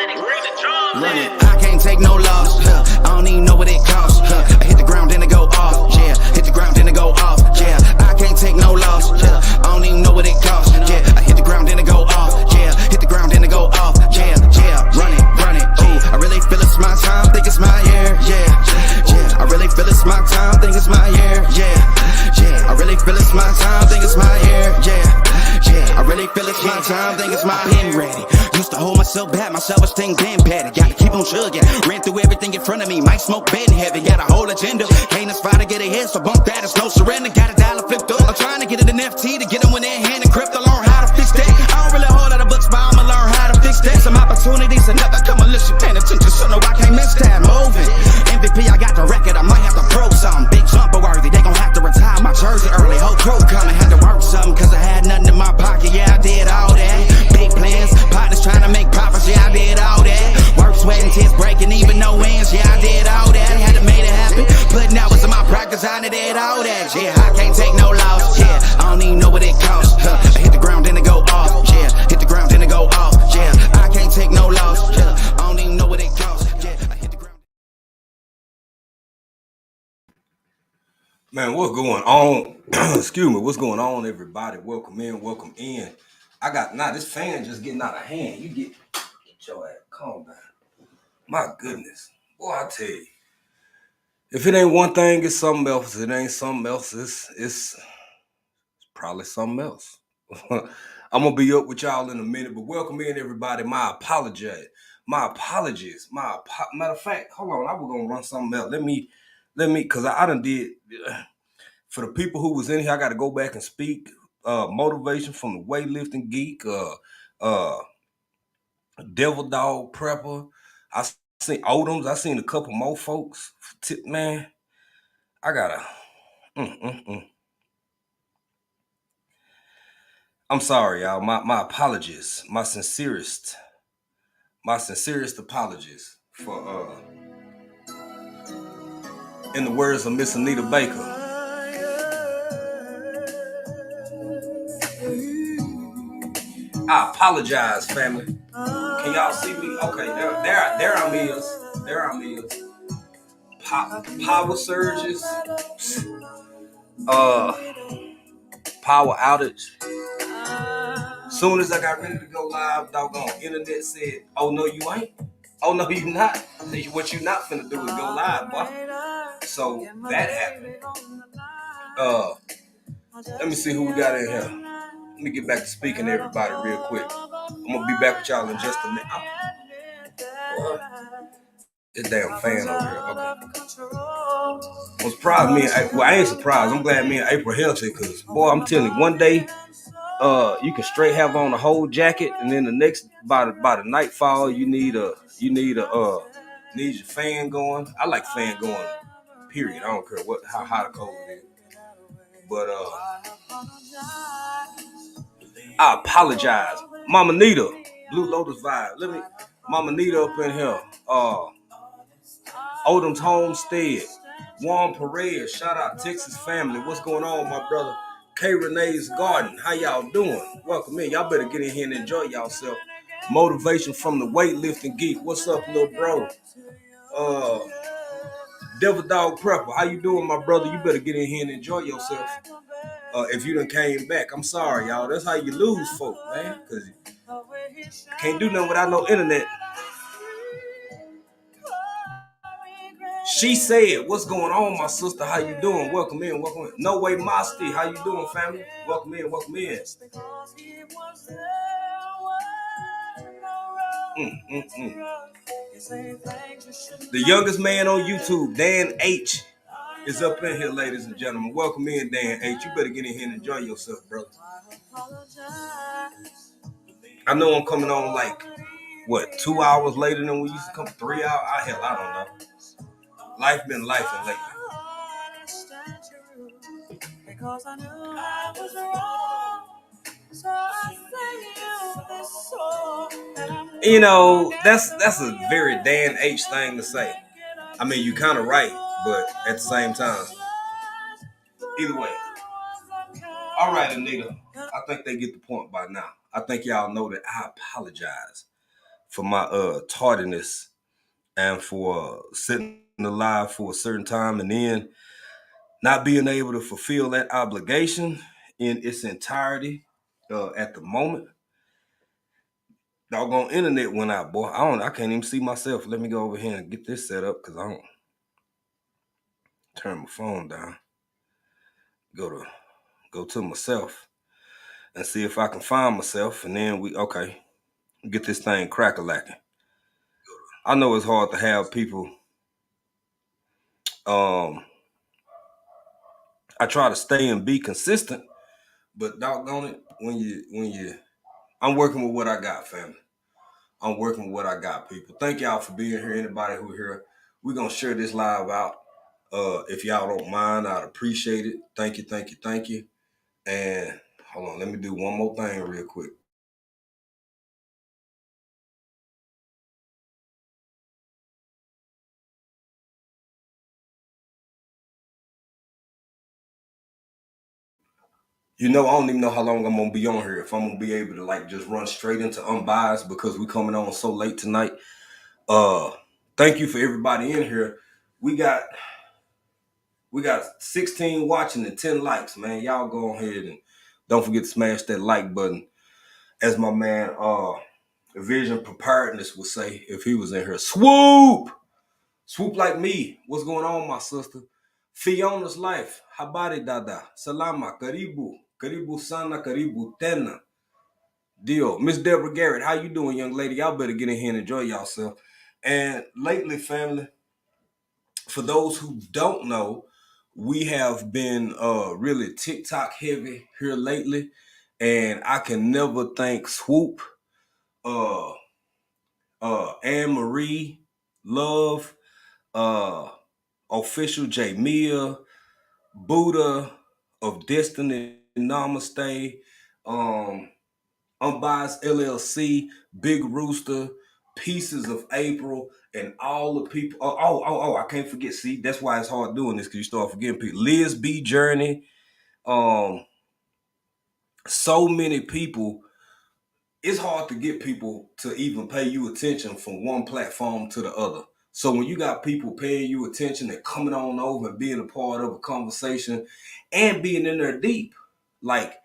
Run it, I can't take no loss. I don't even know what it costs. I hit the ground, then it go off. Yeah, hit the ground, then it go off. Yeah, I can't take no loss. I don't even know what it costs. Yeah, I hit the ground, then it go off. Yeah, hit the ground, then it go off. Yeah, run it. Ooh, I really feel it's my time, think it's my year. Yeah, I really feel it's my time, think it's my year. Yeah, I really feel it's my time, think it's my year. Yeah, I really feel it's my time, think it's my pen ready. Used to hold myself back, my self-esteem been patted. Gotta keep on chugging, ran through everything in front of me. Might smoke bed heavy, got a whole agenda. Can't aspire to get ahead, so bump that, it's no surrender. Got a dollar flipped up, I'm trying to get it in FT to get them when they're hand and crypto. Learn how to fix that. I don't really hold out of books, but I'ma learn how to fix that. Some opportunities and never come unless you paying attention, so no, I can't miss that. Moving, MVP, I got the record, I might have to pro something. Big jumper worthy, they gon' have to retire my jersey early. Whole crew coming, had to work something, cause I had nothing in my pocket. Yeah, I did all that. Big plans, partners trying to make profits. Yeah, I did all that. Work, sweat, and tears breaking, even no wins. Yeah, I did all that. Had to make it happen. Putting hours in my practice, I did all that. Yeah, I can't take no loss. Yeah, I don't even know what it costs. I hit the ground, then it go off. Yeah, hit the ground, then it go off. Yeah, I can't take no loss. Yeah, I don't even know what it costs. Yeah, I hit the ground. Man, what's going on? Excuse me, what's going on, everybody? Welcome in. This fan just getting out of hand. You get your ass, calm down. My goodness. Boy, I tell you. If it ain't one thing, it's something else. If it ain't something else, it's probably something else. I'm gonna be up with y'all in a minute, but welcome in, everybody. My apologies. Matter of fact, hold on, I was gonna run something else. Let me, cause I done did. For the people who was in here, I got to go back and speak. Motivation from the weightlifting geek, Devil Dog Prepper. I seen Odoms. I seen a couple more folks. Man, I gotta. I'm sorry, y'all. My apologies. My sincerest apologies for in the words of Miss Anita Baker. I apologize, family. Can y'all see me? Okay, there I'm is. Power surges. Power outage. Soon as I got ready to go live, doggone internet said, "Oh no, you ain't. Oh no, you not. What you not finna do is go live, boy." So that happened. Let me see who we got in here. Let me get back to speaking to everybody real quick. I'm gonna be back with y'all in just a minute. This damn fan over here. Okay. I'm surprised I ain't surprised. I'm glad me and April healthy, because boy, I'm telling you, one day you can straight have on a whole jacket, and then the next by the nightfall you need your fan going. I like fan going, period. I don't care how hot or cold it is. But I apologize. Mama Nita, Blue Lotus vibe. Mama Nita up in here. Odom's Homestead, Juan Perez, shout out Texas family. What's going on, my brother? K Renee's Garden, how y'all doing? Welcome in. Y'all better get in here and enjoy yourself. Motivation from the weightlifting geek. What's up, little bro? Devil Dog Prepper, how you doing, my brother? You better get in here and enjoy yourself. If you done came back, I'm sorry, y'all. That's how you lose folk, man. Cause can't do nothing without no internet. She said, "What's going on, my sister? How you doing? Welcome in. No Way Mosty, how you doing, family? Welcome in. The youngest man on YouTube, Dan H, is up in here, ladies and gentlemen. Welcome in, Dan H. You better get in here and enjoy yourself, brother. I know I'm coming on like, 2 hours later than we used to come? 3 hours? I don't know. Life been life lately. Because I knew I was wrong. So I sang you this song. That's a very Dan H thing to say. I mean, you kind of right, but at the same time, either way. All right, Anita. I think they get the point by now. I think y'all know that I apologize for my tardiness and for sitting alive for a certain time and then not being able to fulfill that obligation in its entirety at the moment. Doggone internet went out, boy. I can't even see myself. Let me go over here and get this set up because I don't turn my phone down. Go to myself and see if I can find myself, and then get this thing crack-a-lacking. I know it's hard to have people. I try to stay and be consistent, but doggone it, I'm working with what I got, family. I'm working with what I got, people. Thank y'all for being here. Anybody who here, we're gonna share this live out. If y'all don't mind, I'd appreciate it. Thank you, thank you, thank you. And hold on, let me do one more thing real quick. I don't even know how long I'm gonna be on here. If I'm gonna be able to just run straight into unbiased because we coming on so late tonight. Thank you for everybody in here. We got 16 watching and 10 likes, man. Y'all go ahead and don't forget to smash that like button. As my man Vision Preparedness would say if he was in here. Swoop like me. What's going on, my sister? Fiona's life. Habari dada. Salama. Karibu sana. Karibu tena. Deal. Miss Deborah Garrett, how you doing, young lady? Y'all better get in here and enjoy yourself. And lately, family, for those who don't know, we have been really TikTok heavy here lately. And I can never thank Swoop, Anne Marie, Love, Official Jamia, Buddha of Destiny, Namaste, Unbiased LLC, Big Rooster, Pieces of April, and all the people. I can't forget. See, that's why it's hard doing this because you start forgetting people. Liz B Journey, so many people. It's hard to get people to even pay you attention from one platform to the other. So when you got people paying you attention and coming on over and being a part of a conversation and being in there deep, that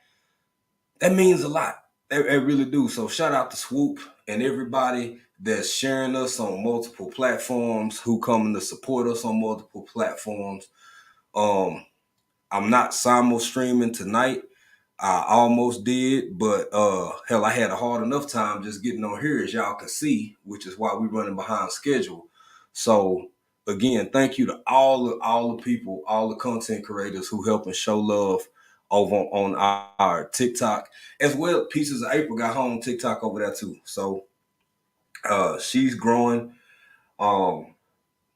means a lot. It really do. So shout out to Swoop and everybody that's sharing us on multiple platforms, who coming to support us on multiple platforms. I'm not simul streaming tonight. I almost did, but hell, I had a hard enough time just getting on here, as y'all can see, which is why we're running behind schedule. So again, thank you to all the people, all the content creators who help and show love over on our TikTok as well. Pieces of April got home TikTok over there too. So she's growing.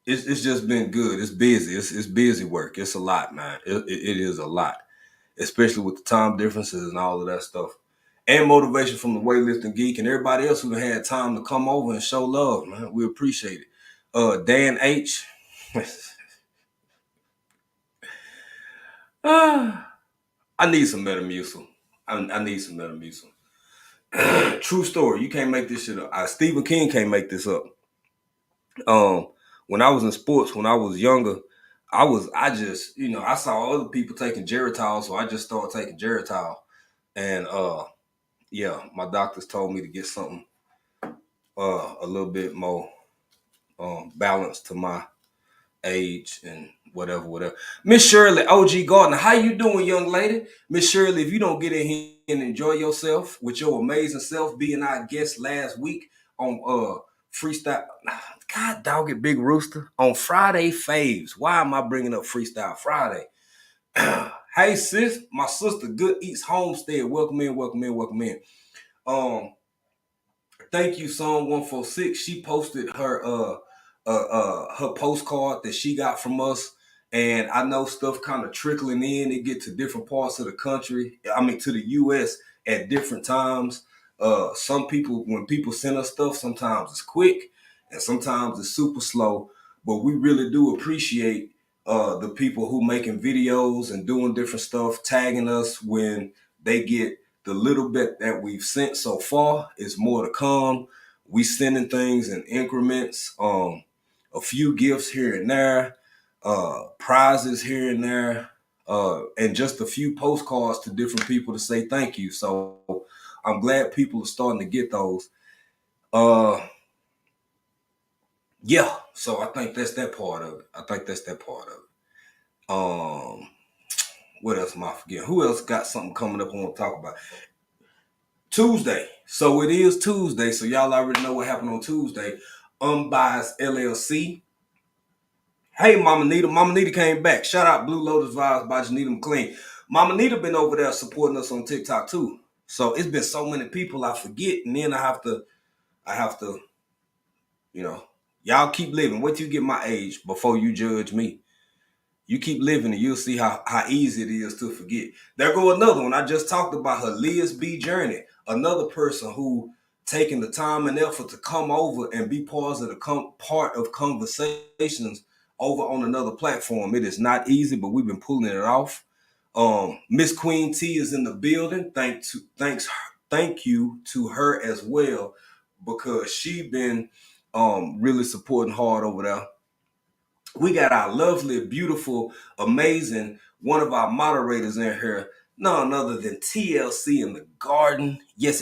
It's just been good. It's busy. It's busy work. It's a lot, man. It is a lot, especially with the time differences and all of that stuff. And motivation from the Weightlifting Geek and everybody else who had time to come over and show love, man. We appreciate it. Dan H. I need some Metamucil. I need some Metamucil. True story. You can't make this shit up. Stephen King can't make this up. When I was in sports, when I was younger, I saw other people taking Geritol, so I just started taking Geritol. And my doctors told me to get something a little bit more balanced to my age and whatever. Miss Shirley, OG Gardner, how you doing, young lady? Miss Shirley, if you don't get in here and enjoy yourself with your amazing self, being our guest last week on Freestyle, God dog it, Big Rooster, on Friday Faves. Why am I bringing up Freestyle Friday? Hey sis, my sister Good Eats Homestead, welcome in. Thank you, Song 146. She posted her postcard that she got from us, and I know stuff kind of trickling in. It get to different parts of the country. I mean, to the U.S. at different times. Some people, when people send us stuff, sometimes it's quick and sometimes it's super slow. But we really do appreciate the people who making videos and doing different stuff, tagging us when they get the little bit that we've sent so far. Is more to come. We sending things in increments, a few gifts here and there, prizes here and there, and just a few postcards to different people to say thank you. So I'm glad people are starting to get those. Yeah, so I think that's that part of it. What else am I forgetting? Who else got something coming up I want to talk about? Tuesday. So it is Tuesday. So y'all already know what happened on Tuesday. Unbiased LLC. Hey, Mama Nita. Mama Nita came back. Shout out Blue Lotus Vibes by Janita McLean. Mama Nita been over there supporting us on TikTok too. So it's been so many people I forget, and then I have to, y'all keep living. Wait till you get my age before you judge me. You keep living and you'll see how easy it is to forget. There go another one. I just talked about her, Liz B. Journey, another person who taking the time and effort to come over and be part of conversations over on another platform. It is not easy, but we've been pulling it off. Miss Queen T is in the building. Thank you to her as well, because she been really supporting hard over there. We got our lovely, beautiful, amazing, one of our moderators in here, none other than TLC in the garden. Yes.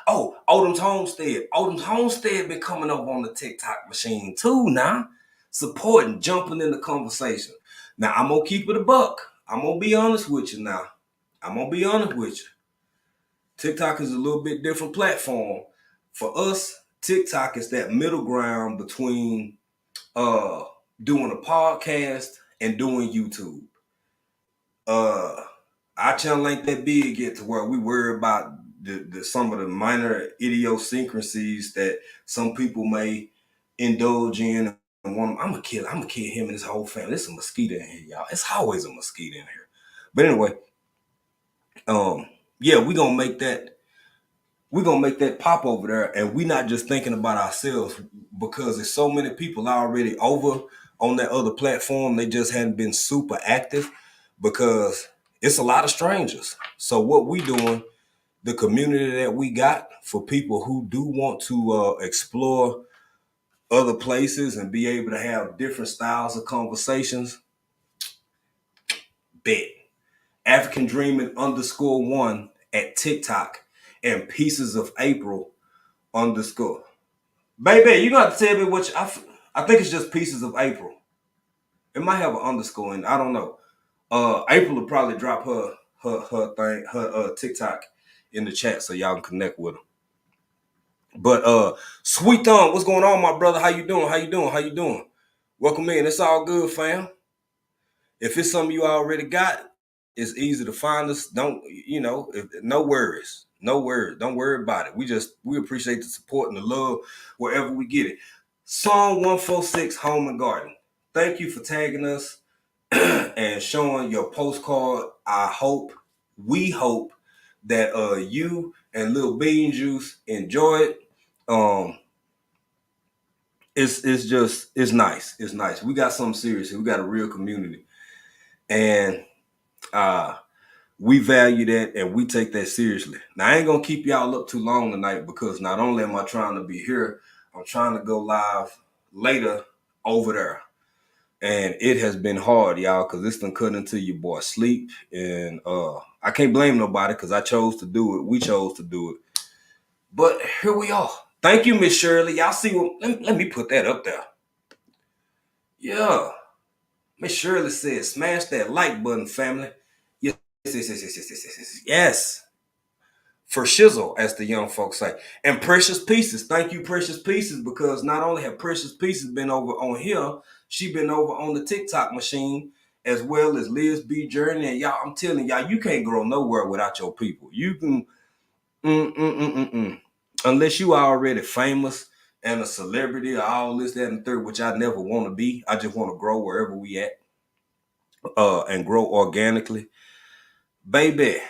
Oh, Odom's Homestead. Odom's Homestead been coming up on the TikTok machine too now, supporting, jumping in the conversation. Now, I'm going to keep it a buck. I'm going to be honest with you now. TikTok is a little bit different platform. For us, TikTok is that middle ground between doing a podcast and doing YouTube. Our channel ain't that big yet to where we worry about some of the minor idiosyncrasies that some people may indulge in. I'm gonna kill him and his whole family. There's a mosquito in here, y'all. It's always a mosquito in here. But anyway, yeah, we're gonna make that pop over there, and we're not just thinking about ourselves, because there's so many people already over on that other platform. They just hadn't been super active because it's a lot of strangers. So what we doing, the community that we got for people who do want to explore other places and be able to have different styles of conversations, bet. African Dreaming _1 at TikTok and Pieces of April _ Baby, you got to tell me what I think it's just Pieces of April. It might have an underscore in it. I don't know. April will probably drop her TikTok in the chat so y'all can connect with her. But Sweet Thumb, what's going on, my brother? How you doing? Welcome in. It's all good, fam. If it's something you already got, it's easy to find us. No worries. Don't worry about it. We appreciate the support and the love wherever we get it. Song 146, Home and Garden. Thank you for tagging us and showing your postcard. We hope that you and Lil Bean Juice enjoy it. It's nice. It's nice. We got something serious here. We got a real community. And we value that and we take that seriously. Now, I ain't gonna keep y'all up too long tonight, because not only am I trying to be here, I'm trying to go live later over there. And it has been hard, y'all, because this done cut into your boy sleep. And I can't blame nobody, because I chose to do it. We chose to do it. But here we are. Thank you, Miss Shirley. Y'all see what? Let me put that up there. Yeah. Miss Shirley said, smash that like button, family. Yes. For shizzle, as the young folks say. And Precious Pieces. Thank you, Precious Pieces, because not only have Precious Pieces been over on here, she been over on the TikTok machine, as well as Liz B. Journey. And y'all, I'm telling y'all, you can't grow nowhere without your people. You can, unless you are already famous and a celebrity or all this, that, and the third, which I never want to be. I just want to grow wherever we at and grow organically. Baby,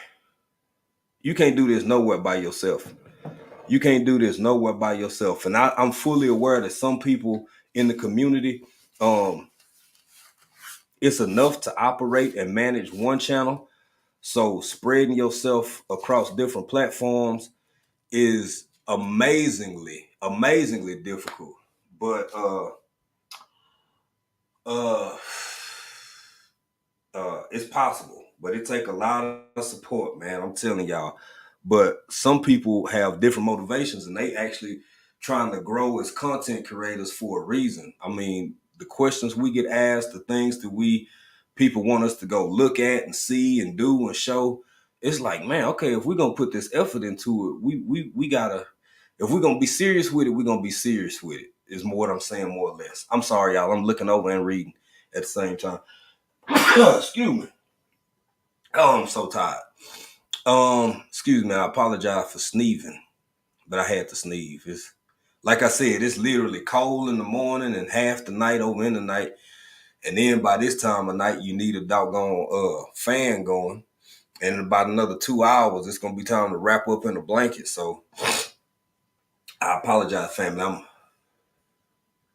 you can't do this nowhere by yourself. And I'm fully aware that some people in the community, it's enough to operate and manage one channel. So spreading yourself across different platforms is amazingly difficult. But uh it's possible, but it take a lot of support, man. I'm telling y'all. But some people have different motivations, and they actually trying to grow as content creators for a reason. I mean, the questions we get asked, the things that people want us to go look at and see and do and show. It's like, man, okay, if we're gonna put this effort into it, we gotta. If we're gonna be serious with it, we're gonna be serious with it. Is more what I'm saying, more or less. I'm sorry, y'all. I'm looking over and reading at the same time. Excuse me. Oh, I'm so tired. Excuse me. I apologize for sneezing, but I had to sneeze. It's like I said, it's literally cold in the morning and half the night over in the night, and then by this time of night, you need a doggone fan going. And in about another 2 hours, it's gonna be time to wrap up in a blanket. So I apologize, family. I'm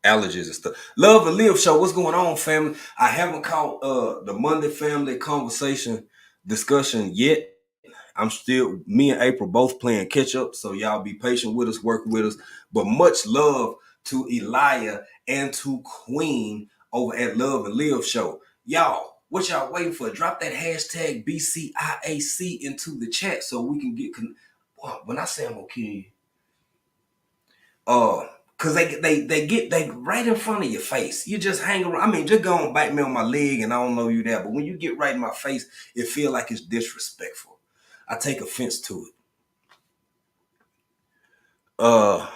allergies and stuff. Love and Live show. What's going on, family? I haven't caught the Monday family conversation discussion yet. I'm still, me and April both playing catch up, so y'all be patient with us, work with us. But much love to Elia and to Queen over at Love and Live show. Y'all, what y'all waiting for? Drop that hashtag BCIAC into the chat so we can get. When I say I'm gonna kill you, cause they right in front of your face. You just hang around. I mean, just go and bite me on my leg, and I don't know you there. But when you get right in my face, it feel like it's disrespectful. I take offense to it. The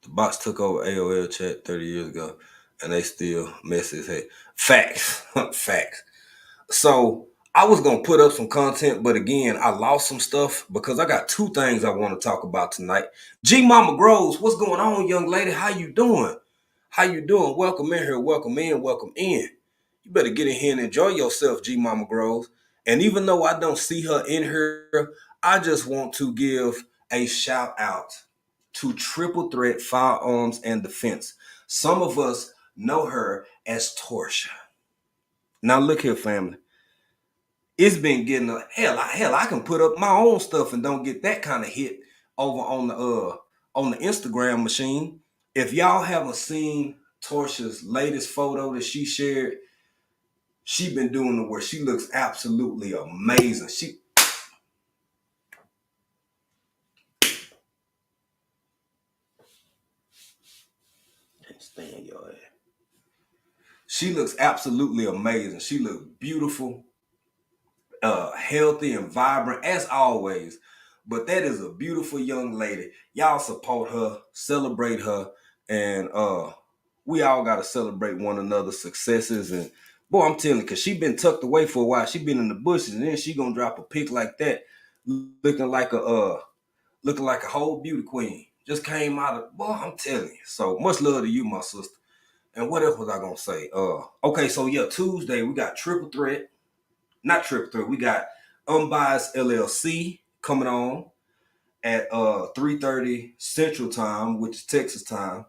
bots took over AOL chat 30 years ago, and they still mess as heck. Facts, facts. So I was gonna put up some content, but again, I lost some stuff because I got two things I want to talk about tonight. G Mama Groves, what's going on, young lady? How you doing? How you doing? Welcome in here. Welcome in. Welcome in. You better get in here and enjoy yourself, G Mama Groves. And even though I don't see her in here, I just want to give a shout out to Triple Threat Firearms and Defense. Some of us know her as Torsha. Now look here, family. It's been getting hell. I can put up my own stuff and don't get that kind of hit over on the Instagram machine. If y'all haven't seen Torsha's latest photo that she shared, she been doing the work. She looks absolutely amazing. She can't stand your ass. She looks absolutely amazing. She looks beautiful, healthy and vibrant as always. But that is a beautiful young lady. Y'all support her, celebrate her, and we all gotta celebrate one another's successes. And boy, I'm telling you, cause she been tucked away for a while. She been in the bushes, and then she gonna drop a pic like that, looking like a whole beauty queen. Just came out of, boy, I'm telling you. So much love to you, my sister. And what else was I gonna say? Okay, so yeah, Tuesday we got Triple Threat. Not Triple Threat. We got Unbiased LLC coming on at 3:30 Central Time, which is Texas time.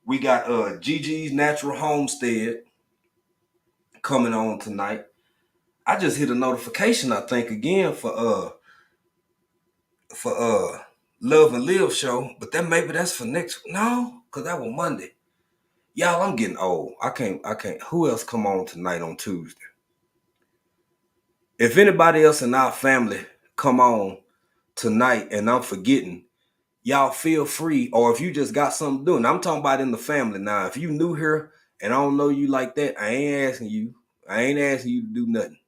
We got Gigi's Natural Homestead coming on tonight. I just hit a notification, I think, again for Love and Live show, but that's for next. No, because that was Monday. Y'all, I'm getting old. I can't. Who else come on tonight on Tuesday? If anybody else in our family come on tonight and I'm forgetting, y'all feel free. Or if you just got something doing, I'm talking about in the family now. If you new here and I don't know you like that, I ain't asking you. I ain't asking you to do nothing.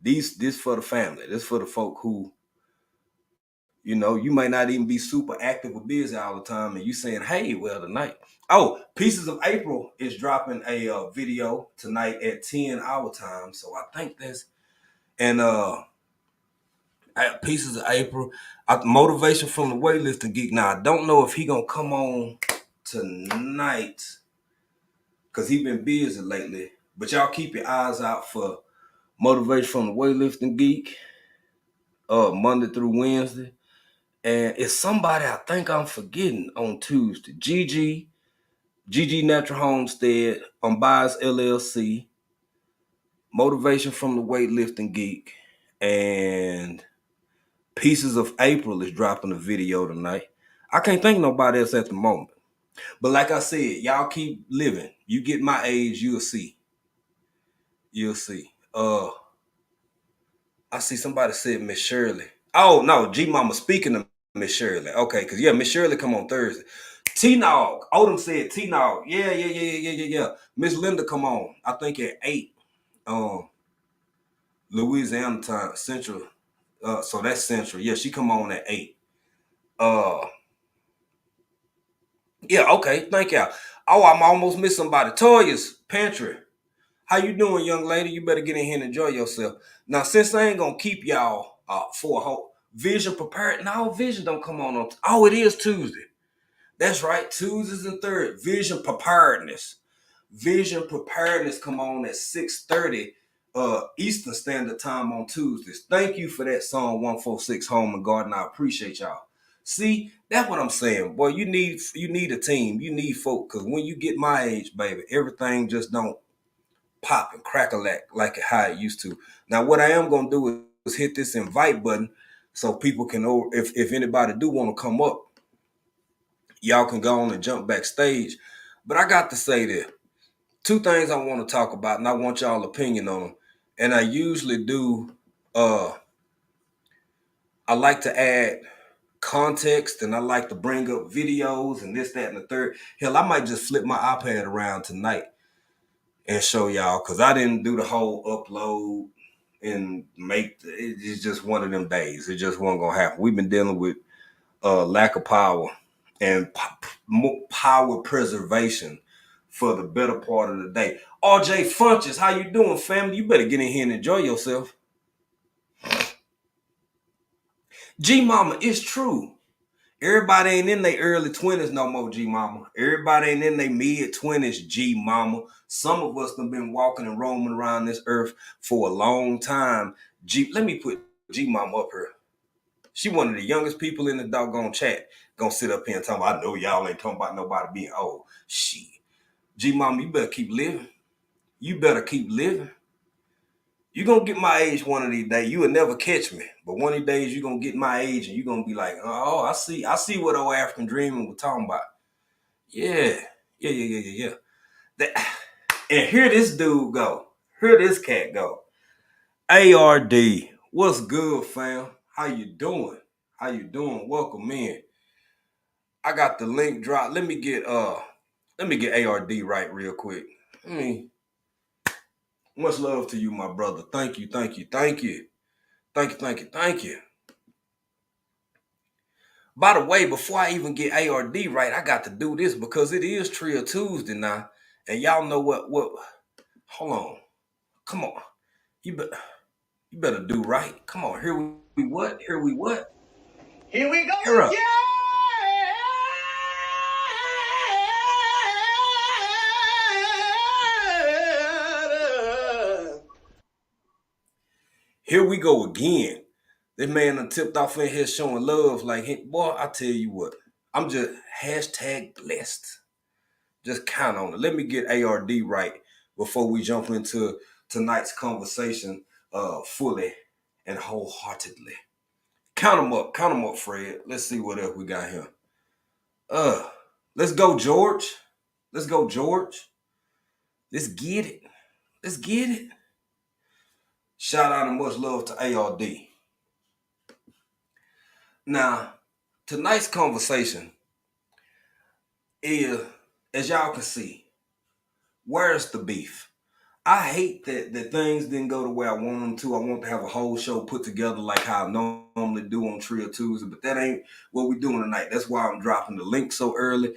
This for the family. This for the folk who, you might not even be super active or busy all the time, and you saying, hey, well, tonight. Oh, Pieces of April is dropping a video tonight at 10 our time. So I think that's, and Pieces of April, Motivation from the Weightlifting Geek. Now, I don't know if he gonna come on tonight because he been busy lately, but y'all keep your eyes out for Motivation from the Weightlifting Geek, Monday through Wednesday. And it's somebody I think I'm forgetting on Tuesday. Gigi Natural Homestead, Unbiased LLC, Motivation from the Weightlifting Geek, and Pieces of April is dropping a video tonight. I can't think of nobody else at the moment. But like I said, y'all keep living. You get my age, you'll see. You'll see. I see somebody said Miss Shirley. Oh no, G Mama speaking of Miss Shirley. Okay, because yeah, Miss Shirley come on Thursday. T-Nog. Odom said T-Nog. Yeah. Miss Linda come on. I think at 8. Louisiana time, Central. So that's Central. Yeah, she come on at 8. Yeah, okay. Thank y'all. Oh, I'm almost missed somebody. Toya's Pantry. How you doing, young lady? You better get in here and enjoy yourself. Now, since I ain't gonna keep y'all for a whole Vision prepared. No, Vision don't come on. Oh, it is Tuesday. That's right. Tuesdays and third. Vision preparedness. Vision preparedness come on at 6:30 Eastern Standard Time on Tuesdays. Thank you for that song 146 Home and Garden. I appreciate y'all. See, that's what I'm saying. Boy, you need a team. You need folk, because when you get my age, baby, everything just don't pop and crackle like how it used to. Now, what I am gonna do is hit this invite button so people can know if anybody do want to come up, y'all can go on and jump backstage. But I got to say this. 2 things I want to talk about, and I want y'all opinion on them. And I usually do, I like to add context, and I like to bring up videos and this, that, and the third. Hell, I might just flip my iPad around tonight and show y'all, because I didn't do the whole upload and it's just one of them days. It just wasn't going to happen. We've been dealing with lack of power and power preservation for the better part of the day. RJ Funches, how you doing, family? You better get in here and enjoy yourself. G Mama, it's true. Everybody ain't in their early 20s no more, G Mama. Everybody ain't in their mid 20s, G Mama. Some of us have been walking and roaming around this earth for a long time. Let me put G Mama up here. She one of the youngest people in the doggone chat. Gonna sit up here and talk about, I know y'all ain't talking about nobody being old. Shit. G Mama, you better keep living. You better keep living. You're going to get my age one of these days. You will never catch me. But one of these days, you're going to get my age and you're going to be like, oh, I see what old African Dreaming was talking about. Yeah. And here this dude go. Here this cat go. ARD. What's good, fam? How you doing? Welcome in. I got the link drop. Let me get ARD right real quick. Much love to you, my brother. Thank you. By the way, before I even get ARD right, I got to do this because it is Trio Tuesday now. And y'all know what hold on. Come on. You better do right. Come on. Here we what? Here we go. Here up. Yeah! Here we go again. This man done tipped off in here showing love like, hey, boy, I tell you what. I'm just #blessed. Just count on it. Let me get ARD right before we jump into tonight's conversation fully and wholeheartedly. Count them up, Fred. Let's see what else we got here. Let's go, George. Let's get it. Shout out and much love to ARD. Now, tonight's conversation is, as y'all can see, where's the beef? I hate that things didn't go the way I want them to. I want to have a whole show put together like how I normally do on Trio Tuesday, but that ain't what we're doing tonight. That's why I'm dropping the link so early.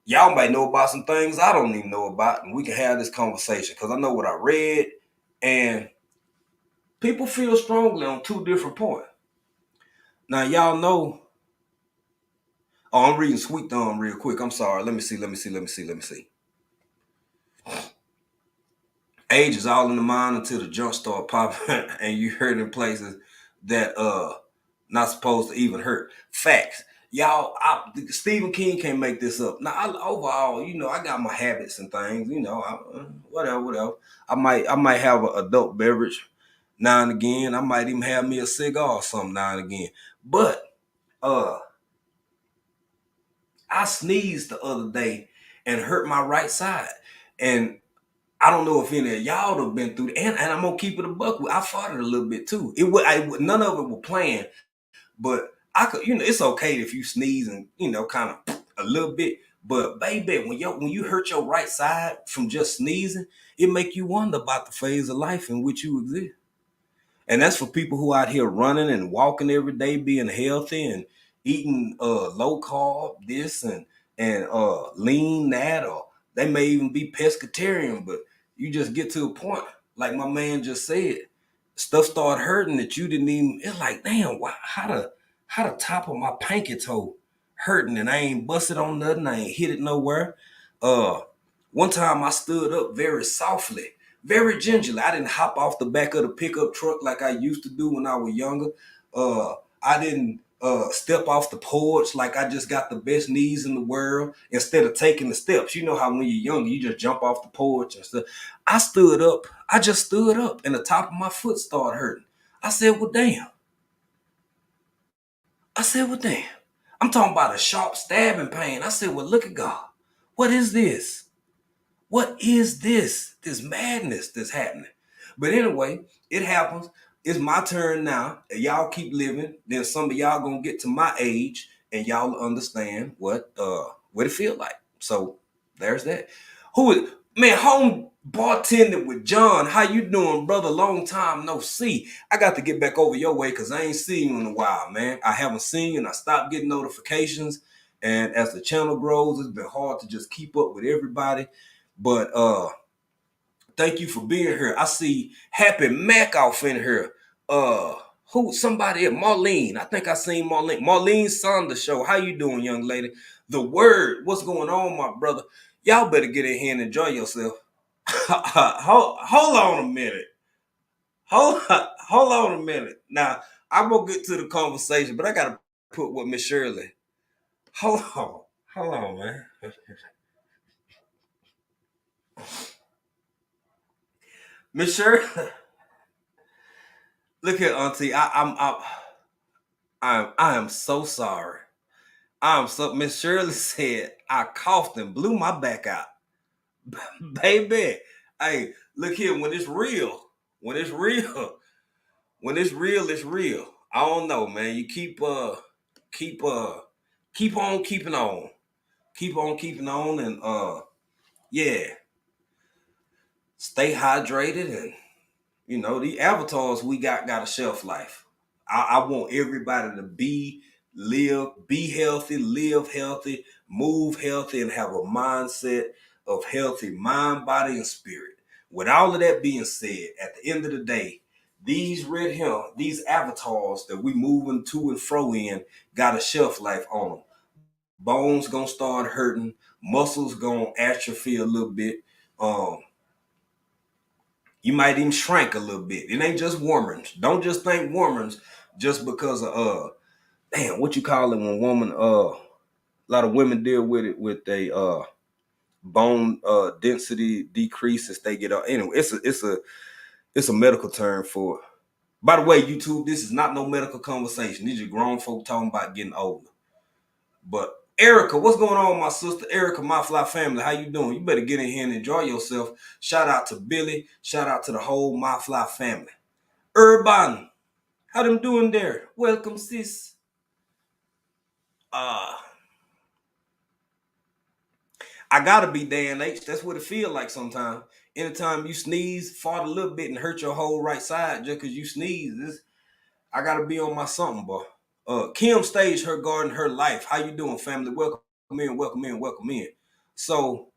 Y'all might know about some things I don't even know about, and we can have this conversation because I know what I read, and people feel strongly on 2 different points. Now, y'all know. Oh, I'm reading Sweet Thumb real quick. I'm sorry. Let me see. Age is all in the mind until the junk start popping and you hurt in places that not supposed to even hurt. Facts. Y'all, Stephen King can't make this up. Now, overall, I got my habits and things, whatever. I might have an adult beverage now and again. I might even have me a cigar or something now and again. But I sneezed the other day and hurt my right side. And I don't know if any of y'all have been through that. And I'm gonna keep it a buck. I fought it a little bit too. None of it was planned, but I could, it's okay if you sneeze and kind of a little bit. But baby, when you hurt your right side from just sneezing, it make you wonder about the phase of life in which you exist. And that's for people who out here running and walking every day, being healthy and eating low carb this and lean that, or they may even be pescatarian. But you just get to a point, like my man just said, stuff start hurting that you didn't even. It's like, damn, how the top of my pinky toe hurting, and I ain't busted on nothing, I ain't hit it nowhere. One time I stood up very softly, very gingerly. I didn't hop off the back of the pickup truck like I used to do when I was younger. I didn't step off the porch like I just got the best knees in the world instead of taking the steps. You know how when you're younger, you just jump off the porch and stuff. I stood up. I just stood up and the top of my foot started hurting. I said, well, damn. I'm talking about a sharp stabbing pain. I said, well, look at God. What is this? What is this? This madness that's happening. But anyway, it happens. It's my turn now. Y'all keep living. Then some of y'all gonna get to my age and y'all understand what it feel like. So there's that. Who is man? Home bartending with John. How you doing, brother? Long time no see. I got to get back over your way because I ain't seen you in a while, man. I haven't seen you and I stopped getting notifications. And as the channel grows, it's been hard to just keep up with everybody. But thank you for being here. I see Happy Mac off in here. Who somebody at Marlene? I think I seen Marlene. Marlene Saunders show. How you doing, young lady? The word. What's going on, my brother? Y'all better get in here and enjoy yourself. hold on a minute. Hold on a minute. Now I'm gonna get to the conversation, but I gotta put with Miss Shirley. Hold on, man. Miss Shirley. Look here, Auntie. I am so sorry. Miss Shirley said I coughed and blew my back out. Baby. Hey, look here, when it's real, when it's real, it's real. I don't know, man. You keep keep on keeping on. Keep on keeping on and yeah. Stay hydrated and the avatars we got a shelf life. I want everybody to be healthy, live healthy, move healthy, and have a mindset of healthy mind, body, and spirit. With all of that being said, at the end of the day, these these avatars that we moving to and fro in, got a shelf life on them. Bones gonna start hurting, muscles gonna atrophy a little bit. You might even shrink a little bit. It ain't just warmers. Don't just think warmers just because of damn, what you call it when woman a lot of women deal with it with a bone density decrease as they get up. Anyway, it's a medical term for it. By the way, YouTube, this is not no medical conversation. These are grown folk talking about getting older. But Erica, what's going on, my sister? Erica, my fly family, how you doing? You better get in here and enjoy yourself. Shout out to Billy. Shout out to the whole My Fly family. Urban, how them doing there? Welcome, sis. I gotta be Dan H. That's what it feel like sometimes. Anytime you sneeze, fart a little bit and hurt your whole right side just because you sneeze, I gotta be on my something, boy. Kim Stage, Her Garden, Her Life. How you doing, family? Welcome in, welcome in, welcome in. So,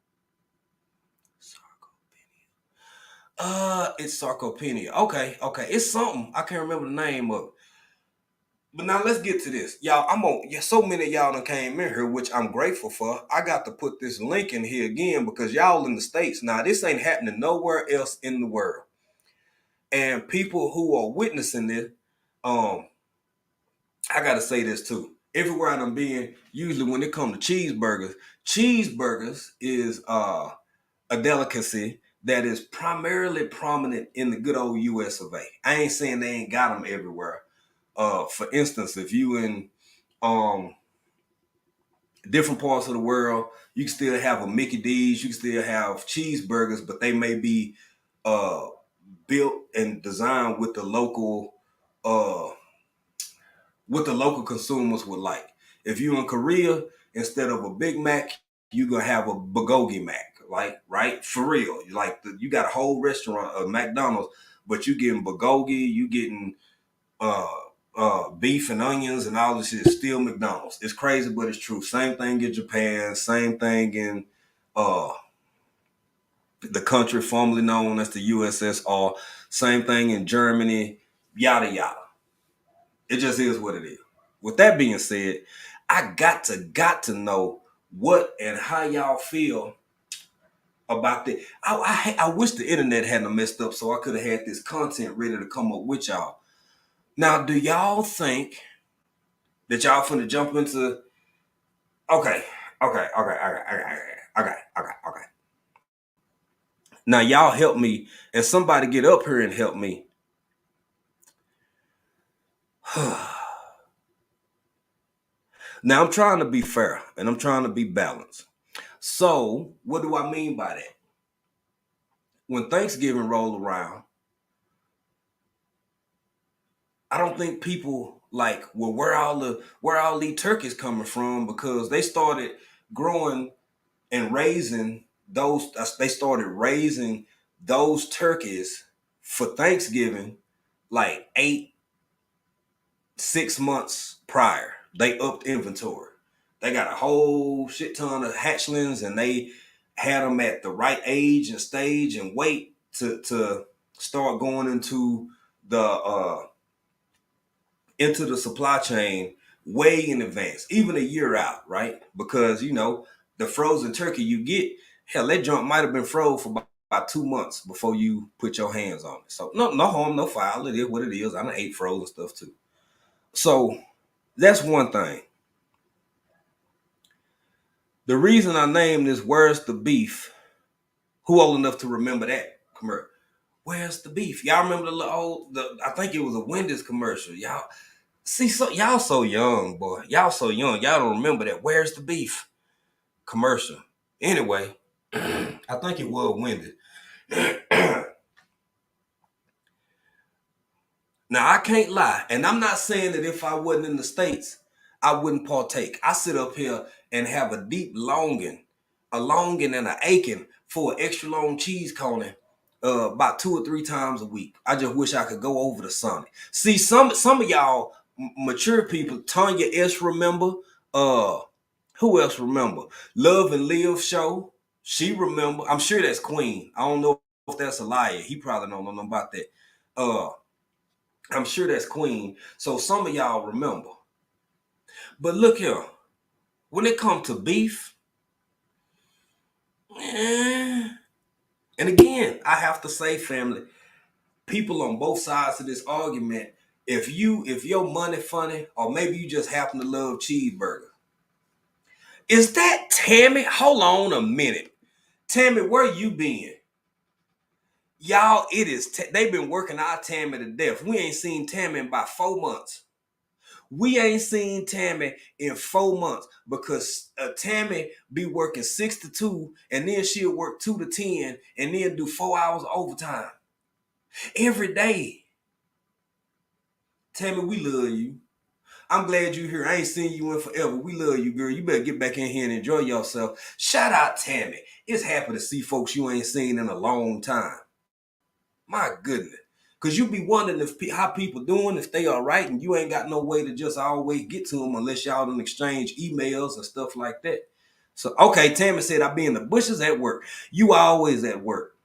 it's sarcopenia. Okay. It's something. I can't remember the name of it. But now let's get to this. Y'all, so many of y'all done came in here, which I'm grateful for. I got to put this link in here again because y'all in the States. Now, this ain't happening nowhere else in the world. And people who are witnessing this, I gotta say this too. Everywhere I'm being, usually when it comes to cheeseburgers is a delicacy that is primarily prominent in the good old US of A. I ain't saying they ain't got them everywhere. For instance, if you in different parts of the world, you can still have a Mickey D's, you can still have cheeseburgers, but they may be uh, built and designed with uh, the local consumers would like. If you're in Korea, instead of a Big Mac, you're gonna have a bulgogi Mac, like right for real. You got a whole restaurant of McDonald's, but you getting bulgogi, you getting uh beef and onions and all this shit. Is still McDonald's. It's crazy, but it's true. Same thing in Japan. Same thing in uh the country formerly known as the USSR. Same thing in Germany. Yada yada. It just is what it is. With that being said, I got to know what and how y'all feel about that. I wish the internet hadn't messed up so I could have had this content ready to come up with y'all. Now, do y'all think that y'all finna jump into? Okay. Now y'all help me, and somebody get up here and help me. Now I'm trying to be fair and I'm trying to be balanced. So what do I mean by that? When Thanksgiving roll around, I don't think people like, well, where all these turkeys coming from, because they started growing and raising those. They started raising those turkeys for Thanksgiving like 6 months prior. They upped inventory. They got a whole shit ton of hatchlings, and they had them at the right age and stage and weight to start going into the supply chain way in advance, even a year out, right? Because the frozen turkey you get, hell, that junk might have been frozen for about 2 months before you put your hands on it. So no harm, no foul. It is what it is. I done ate frozen stuff too. So that's one thing. The reason I named this "Where's the Beef?" Who old enough to remember that commercial? Where's the beef? Y'all remember I think it was a Wendy's commercial. Y'all see, so y'all so young, boy. Y'all so young. Y'all don't remember that "Where's the Beef?" commercial. Anyway, I think it was Wendy's. Now I can't lie, and I'm not saying that if I wasn't in the States, I wouldn't partake. I sit up here and have a deep longing and an aching for an extra long cheese cone about 2 or 3 times a week. I just wish I could go over to Sonic. See, some of y'all mature people, Tanya S. remember, who else remember? Love and Live show. She remember. I'm sure that's Queen. I don't know if that's a liar. He probably don't know nothing about that. I'm sure that's Queen. So some of y'all remember. But look here. When it comes to beef, and again, I have to say, family, people on both sides of this argument, if your money funny, or maybe you just happen to love cheeseburger. Is that Tammy? Hold on a minute. Tammy, where you been? Y'all, they've been working our Tammy to death. We ain't seen Tammy in about 4 months. We ain't seen Tammy in 4 months because Tammy be working 6 to 2, and then she'll work 2 to 10, and then do 4 hours of overtime every day. Tammy, we love you. I'm glad you're here. I ain't seen you in forever. We love you, girl. You better get back in here and enjoy yourself. Shout out Tammy. It's happy to see folks you ain't seen in a long time. My goodness. Because you be wondering how people doing, if they all right, and you ain't got no way to just always get to them unless y'all don't exchange emails and stuff like that. So, okay, Tammy said, I be in the bushes at work. You always at work.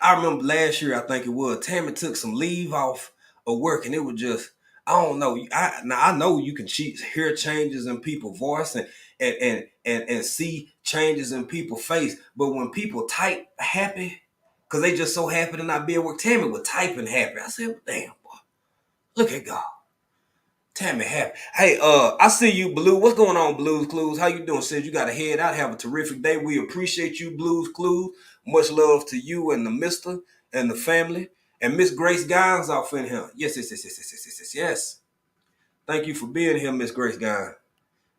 I remember last year, I think it was, Tammy took some leave off of work, and it was just, I don't know. I know you can hear changes in people's voice and see changes in people's face, but when people type happy, because they just so happy to not be at work. Tammy was typing happy. I said, damn, boy. Look at God. Tammy happy. Hey, I see you, Blue. What's going on, Blues Clues? How you doing, sis? You got to head out. Have a terrific day. We appreciate you, Blues Clues. Much love to you and the mister and the family. And Miss Grace Gines off in here. Yes. Thank you for being here, Miss Grace Gines.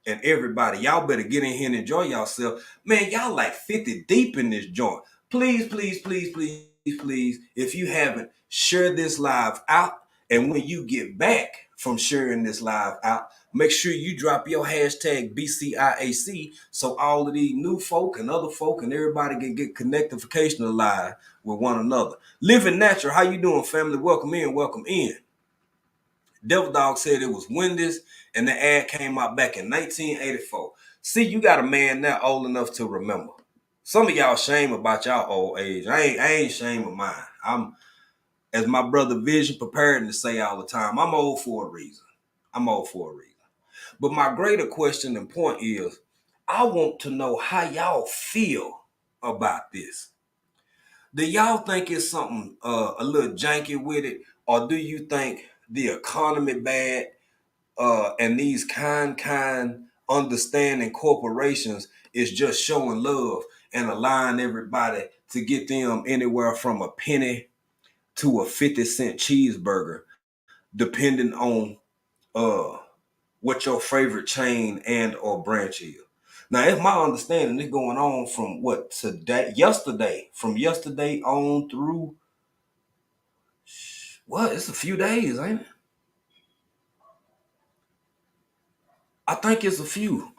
and everybody, y'all better get in here and enjoy yourself. Man, y'all like 50 deep in this joint. Please, please, please, please, please, if you haven't, share this live out. And when you get back from sharing this live out, make sure you drop your hashtag BCIAC so all of these new folk and other folk and everybody can get connectification alive with one another. Living Natural, how you doing, family? Welcome in, welcome in. Devil Dog said it was Wendy's, and the ad came out back in 1984. See, you got a man now old enough to remember. Some of y'all shame about y'all old age. I ain't ashamed of mine. I'm, as my brother Vision prepared to say all the time, I'm old for a reason. I'm old for a reason. But my greater question and point is, I want to know how y'all feel about this. Do y'all think it's something a little janky with it, or do you think the economy bad and these kind understanding corporations is just showing love and allowing everybody to get them anywhere from a penny to a 50-cent cheeseburger, depending on what your favorite chain and or branch is. Now, it's my understanding it's going on from what from yesterday on through what? It's a few days, ain't it? I think it's a few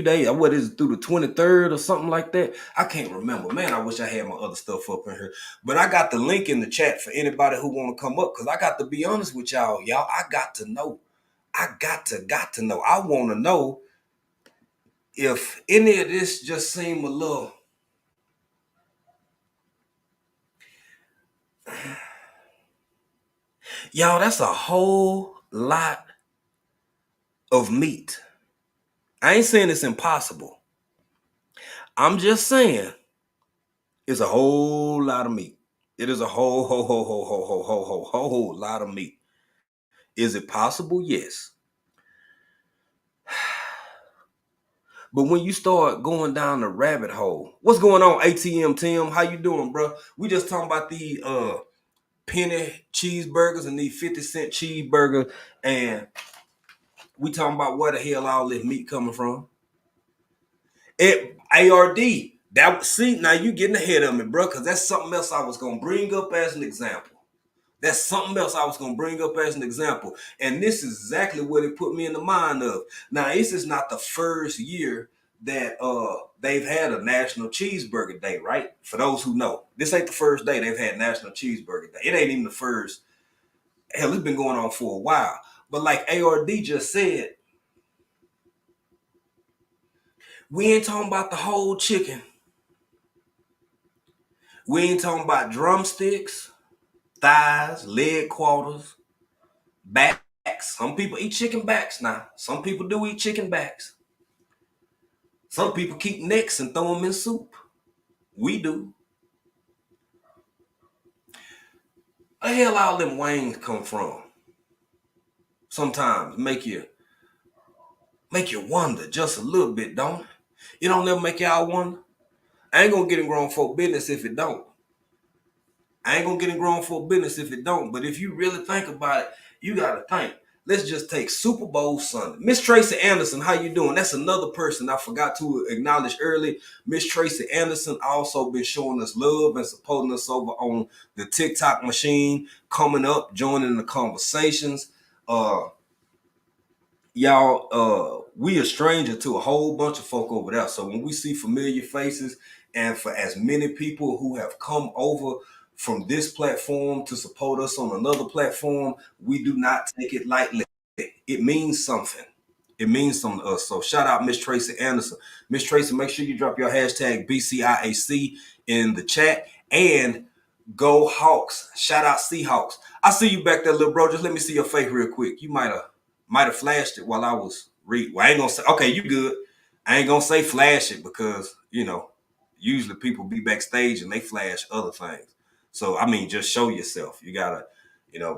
days. What is it, through the 23rd or something like that? I can't remember. Man, I wish I had my other stuff up in here. But I got the link in the chat for anybody who want to come up, because I got to be honest with y'all. I got to know. I got to know. I want to know if any of this just seem a little. Y'all, that's a whole lot of meat. I ain't saying it's impossible. I'm just saying it's a whole lot of meat. It is a whole lot of meat. Is it possible? Yes. But when you start going down the rabbit hole, what's going on, ATM Tim? How you doing, bro? We just talking about the penny cheeseburgers and these 50-cent cheeseburgers, and we talking about where the hell all this meat coming from. ARD. Now you getting ahead of me, bro, because that's something else I was gonna bring up as an example. And this is exactly what it put me in the mind of. Now, this is not the first year that they've had a National Cheeseburger Day, right? For those who know, this ain't the first day they've had National Cheeseburger Day. It ain't even the first. Hell, it's been going on for a while. But like ARD just said, we ain't talking about the whole chicken. We ain't talking about drumsticks, thighs, leg quarters, backs. Some people eat chicken backs now. Some people do eat chicken backs. Some people keep necks and throw them in soup. We do. Where the hell all them wings come from? Sometimes make you wonder just a little bit, don't it? It don't never make y'all wonder. I ain't gonna get in grown folk business if it don't. But if you really think about it, you gotta think. Let's just take Super Bowl Sunday. Miss Tracy Anderson, how you doing? That's another person I forgot to acknowledge early. Miss Tracy Anderson also been showing us love and supporting us over on the TikTok machine, coming up, joining the conversations. Y'all, we a stranger to a whole bunch of folk over there. So when we see familiar faces, and for as many people who have come over from this platform to support us on another platform, we do not take it lightly. It means something. It means something to us. So shout out Miss Tracy Anderson. Miss Tracy, make sure you drop your hashtag BCIAC in the chat. And go Hawks. Shout out Seahawks. I see you back there, little bro. Just let me see your face real quick. You might have flashed it while I was reading. Well, I ain't gonna say, okay, you good. I ain't gonna say flash it because, usually people be backstage and they flash other things. So, I mean, just show yourself. You gotta,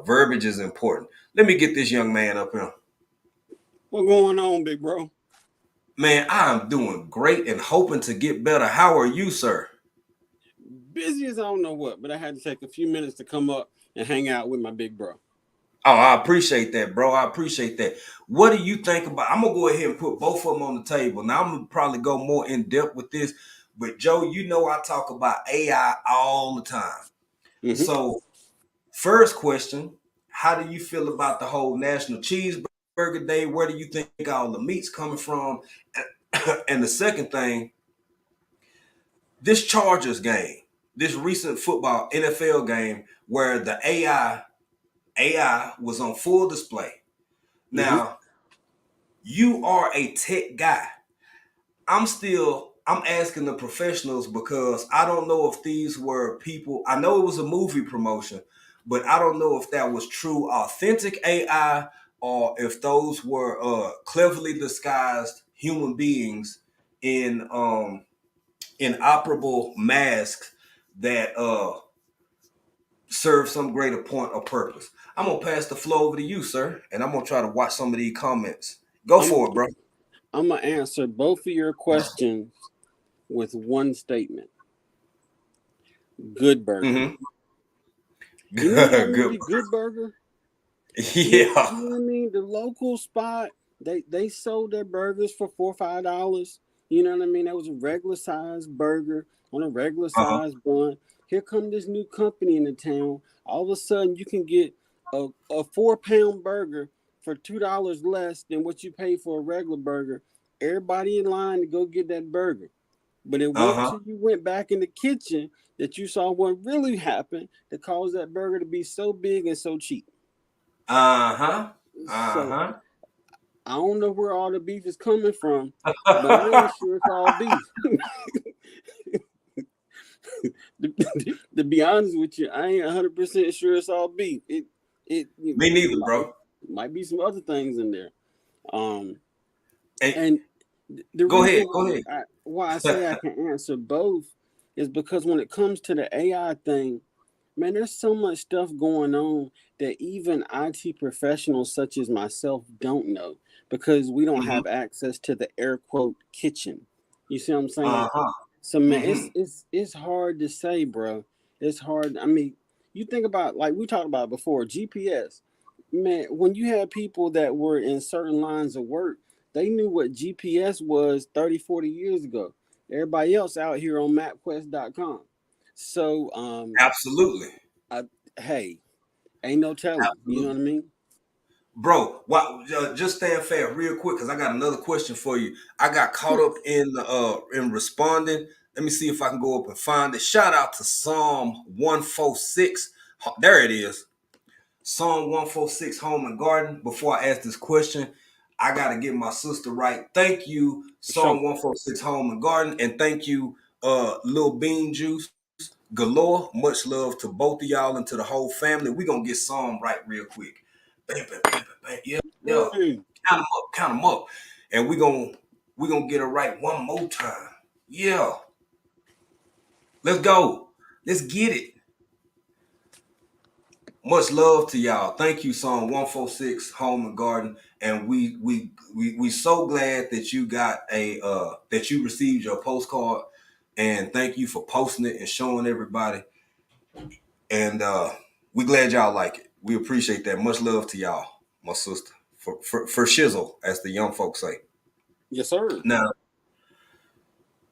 verbiage is important. Let me get this young man up here. What's going on, big bro? Man, I'm doing great and hoping to get better. How are you, sir? Busy as I don't know what, but I had to take a few minutes to come up and hang out with my big bro. Oh, I appreciate that, bro. I appreciate that. What do you think about? I'm gonna go ahead and put both of them on the table. Now I'm gonna probably go more in depth with this, but Joe, you know I talk about AI all the time. Hmm. So, first question: how do you feel about the whole National Cheeseburger Day? Where do you think all the meat's coming from? And the second thing, this Chargers game, this recent football NFL game, where the AI was on full display. Hmm. Now, you are a tech guy. I'm asking the professionals because I don't know if these were people. I know it was a movie promotion, but I don't know if that was true authentic AI or if those were cleverly disguised human beings in inoperable masks that serve some greater point or purpose. I'm gonna pass the floor over to you, sir, and I'm gonna try to watch some of these comments. Go I'm for it, bro. I'm gonna answer both of your questions with one statement: Good Burger. Mm-hmm. You know that Good. movie Good Burger? Yeah. You know what I mean? The local spot, they sold their burgers for $4 or $5. You know what I mean? That was a regular size burger on a regular Uh-huh. size bun. Here come this new company in the town. All of a sudden, you can get a 4 pound burger for $2 less than what you pay for a regular burger. Everybody in line to go get that burger. But it wasn't Uh-huh. until you went back in the kitchen that you saw what really happened that caused that burger to be so big and so cheap. Uh-huh. So Uh-huh. I don't know where all the beef is coming from, but I ain't sure it's all beef. To be honest with you, I ain't 100% sure it's all beef. It Me neither, might, bro. might be some other things in there. Um, And and the go reason ahead. Go ahead. why I say I can answer both is because when it comes to the AI thing, man, there's so much stuff going on that even IT professionals such as myself don't know because we don't Mhm. have access to the air quote kitchen. You see what I'm saying? Uh-huh. So man, Mm-hmm. it's hard to say, bro. It's hard. I mean, you think about like we talked about before, GPS. Man, when you had people that were in certain lines of work, they knew what GPS was 30, 40 years ago. Everybody else out here on mapquest.com. So Absolutely. I, hey, ain't no telling. You know Absolutely. what I mean? Bro, just stand fair real quick because I got another question for you. I got caught up in responding. Let me see if I can go up and find it. Shout out to Psalm 146. There it is. Psalm 146, Home and Garden. Before I ask this question, I got to get my sister right. Thank you, For sure. Psalm 146, Home and Garden. And thank you, Lil Bean Juice Galore. Much love to both of y'all and to the whole family. We're going to get Psalm right real quick. Bam, bam, bam, bam, bam. Yeah, yeah. Hey, Count them up, count them up. And we gonna get it right one more time. Yeah. Let's go. Let's get it. Much love to y'all. Thank you, Psalm 146, Home and Garden. And we so glad that you got that you received your postcard. And thank you for posting it and showing everybody. And we glad y'all like it. We appreciate that. Much love to y'all, my sister. For shizzle, as the young folks say. yes, sir. Now,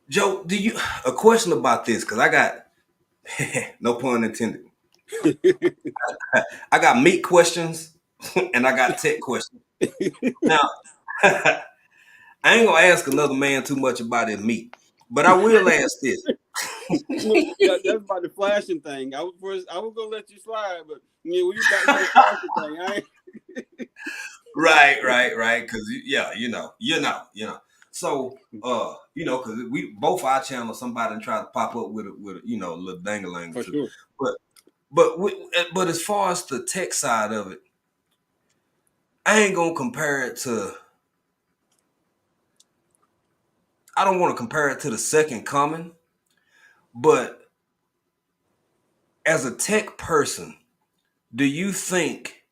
Joe, do you a question about this? Because I got no pun intended. I got meat questions and I got tech questions. Now, I ain't gonna ask another man too much about his meat, but I will ask this. Look, that's about the flashing thing. I was gonna let you slide, but when you back to the flashing thing, I ain't. Right. Because yeah, So, because we both our channels, somebody try to pop up with a little dangalang or For two. sure. But but as far as the tech side of it, I ain't gonna compare it to. I don't want to compare it to the second coming, but as a tech person, do you think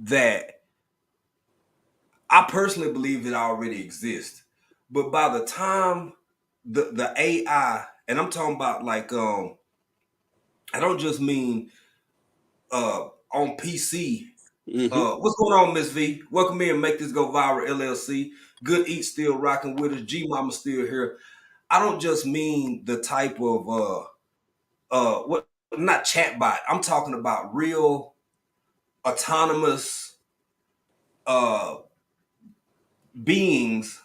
that I personally believe it already exists, but by the time the AI, and I'm talking about like I don't just mean on PC. Mm-hmm. What's going on, Miss V? Welcome in, Make This Go Viral LLC. Good Eat still rocking with us. G Mama still here. I don't just mean the type of what not chatbot. I'm talking about real autonomous uh beings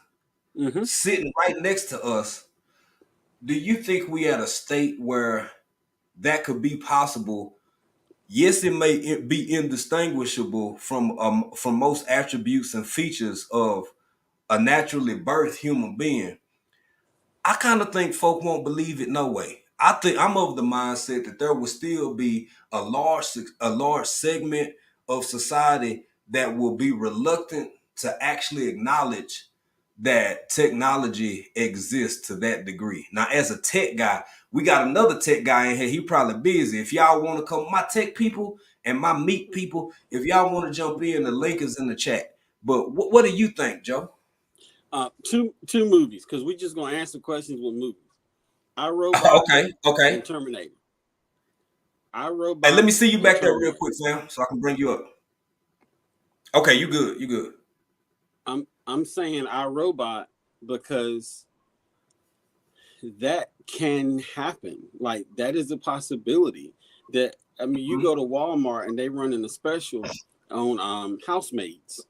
Mm-hmm. sitting right next to us. Do you think we at a state where that could be possible? Yes, it may be indistinguishable from most attributes and features of a naturally birthed human being. I kind of think folk won't believe it no way. I think I'm of the mindset that there will still be a large segment of society that will be reluctant to actually acknowledge that technology exists to that degree. Now, as a tech guy, we got another tech guy in here. He probably busy. If y'all want to come, my tech people and my meat people, if y'all want to jump in, the link is in the chat. But what do you think, Joe? Two movies, because we just gonna answer questions with movies. I Robot Okay, okay. and Terminator. I Hey, let Robot me see you and back there real Terminator. quick, Sam, so I can bring you up. Okay, you good. You good. I'm saying I Robot because that can happen. Like that is a possibility. That I mean, you Mhm. go to Walmart and they running a special on housemaids.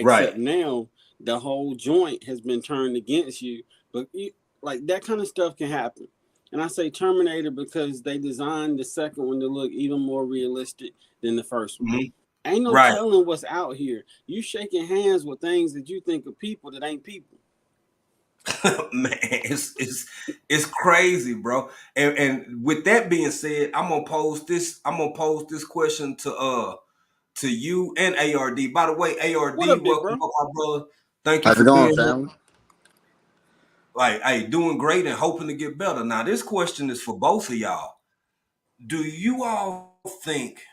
Right. Except now the whole joint has been turned against you. But like that kind of stuff can happen. And I say Terminator because they designed the second one to look even more realistic than the first one. Mhm. Ain't no Right. telling what's out here. You shaking hands with things that you think are people that ain't people. Man, it's crazy, bro. And with that being said, I'm gonna pose this question to you and ARD. By the way, What ARD, up, big welcome bro? up, my brother. Thank you How's for it going, being here. family? Like, hey, doing great and hoping to get better. Now, this question is for both of y'all. Do you all think?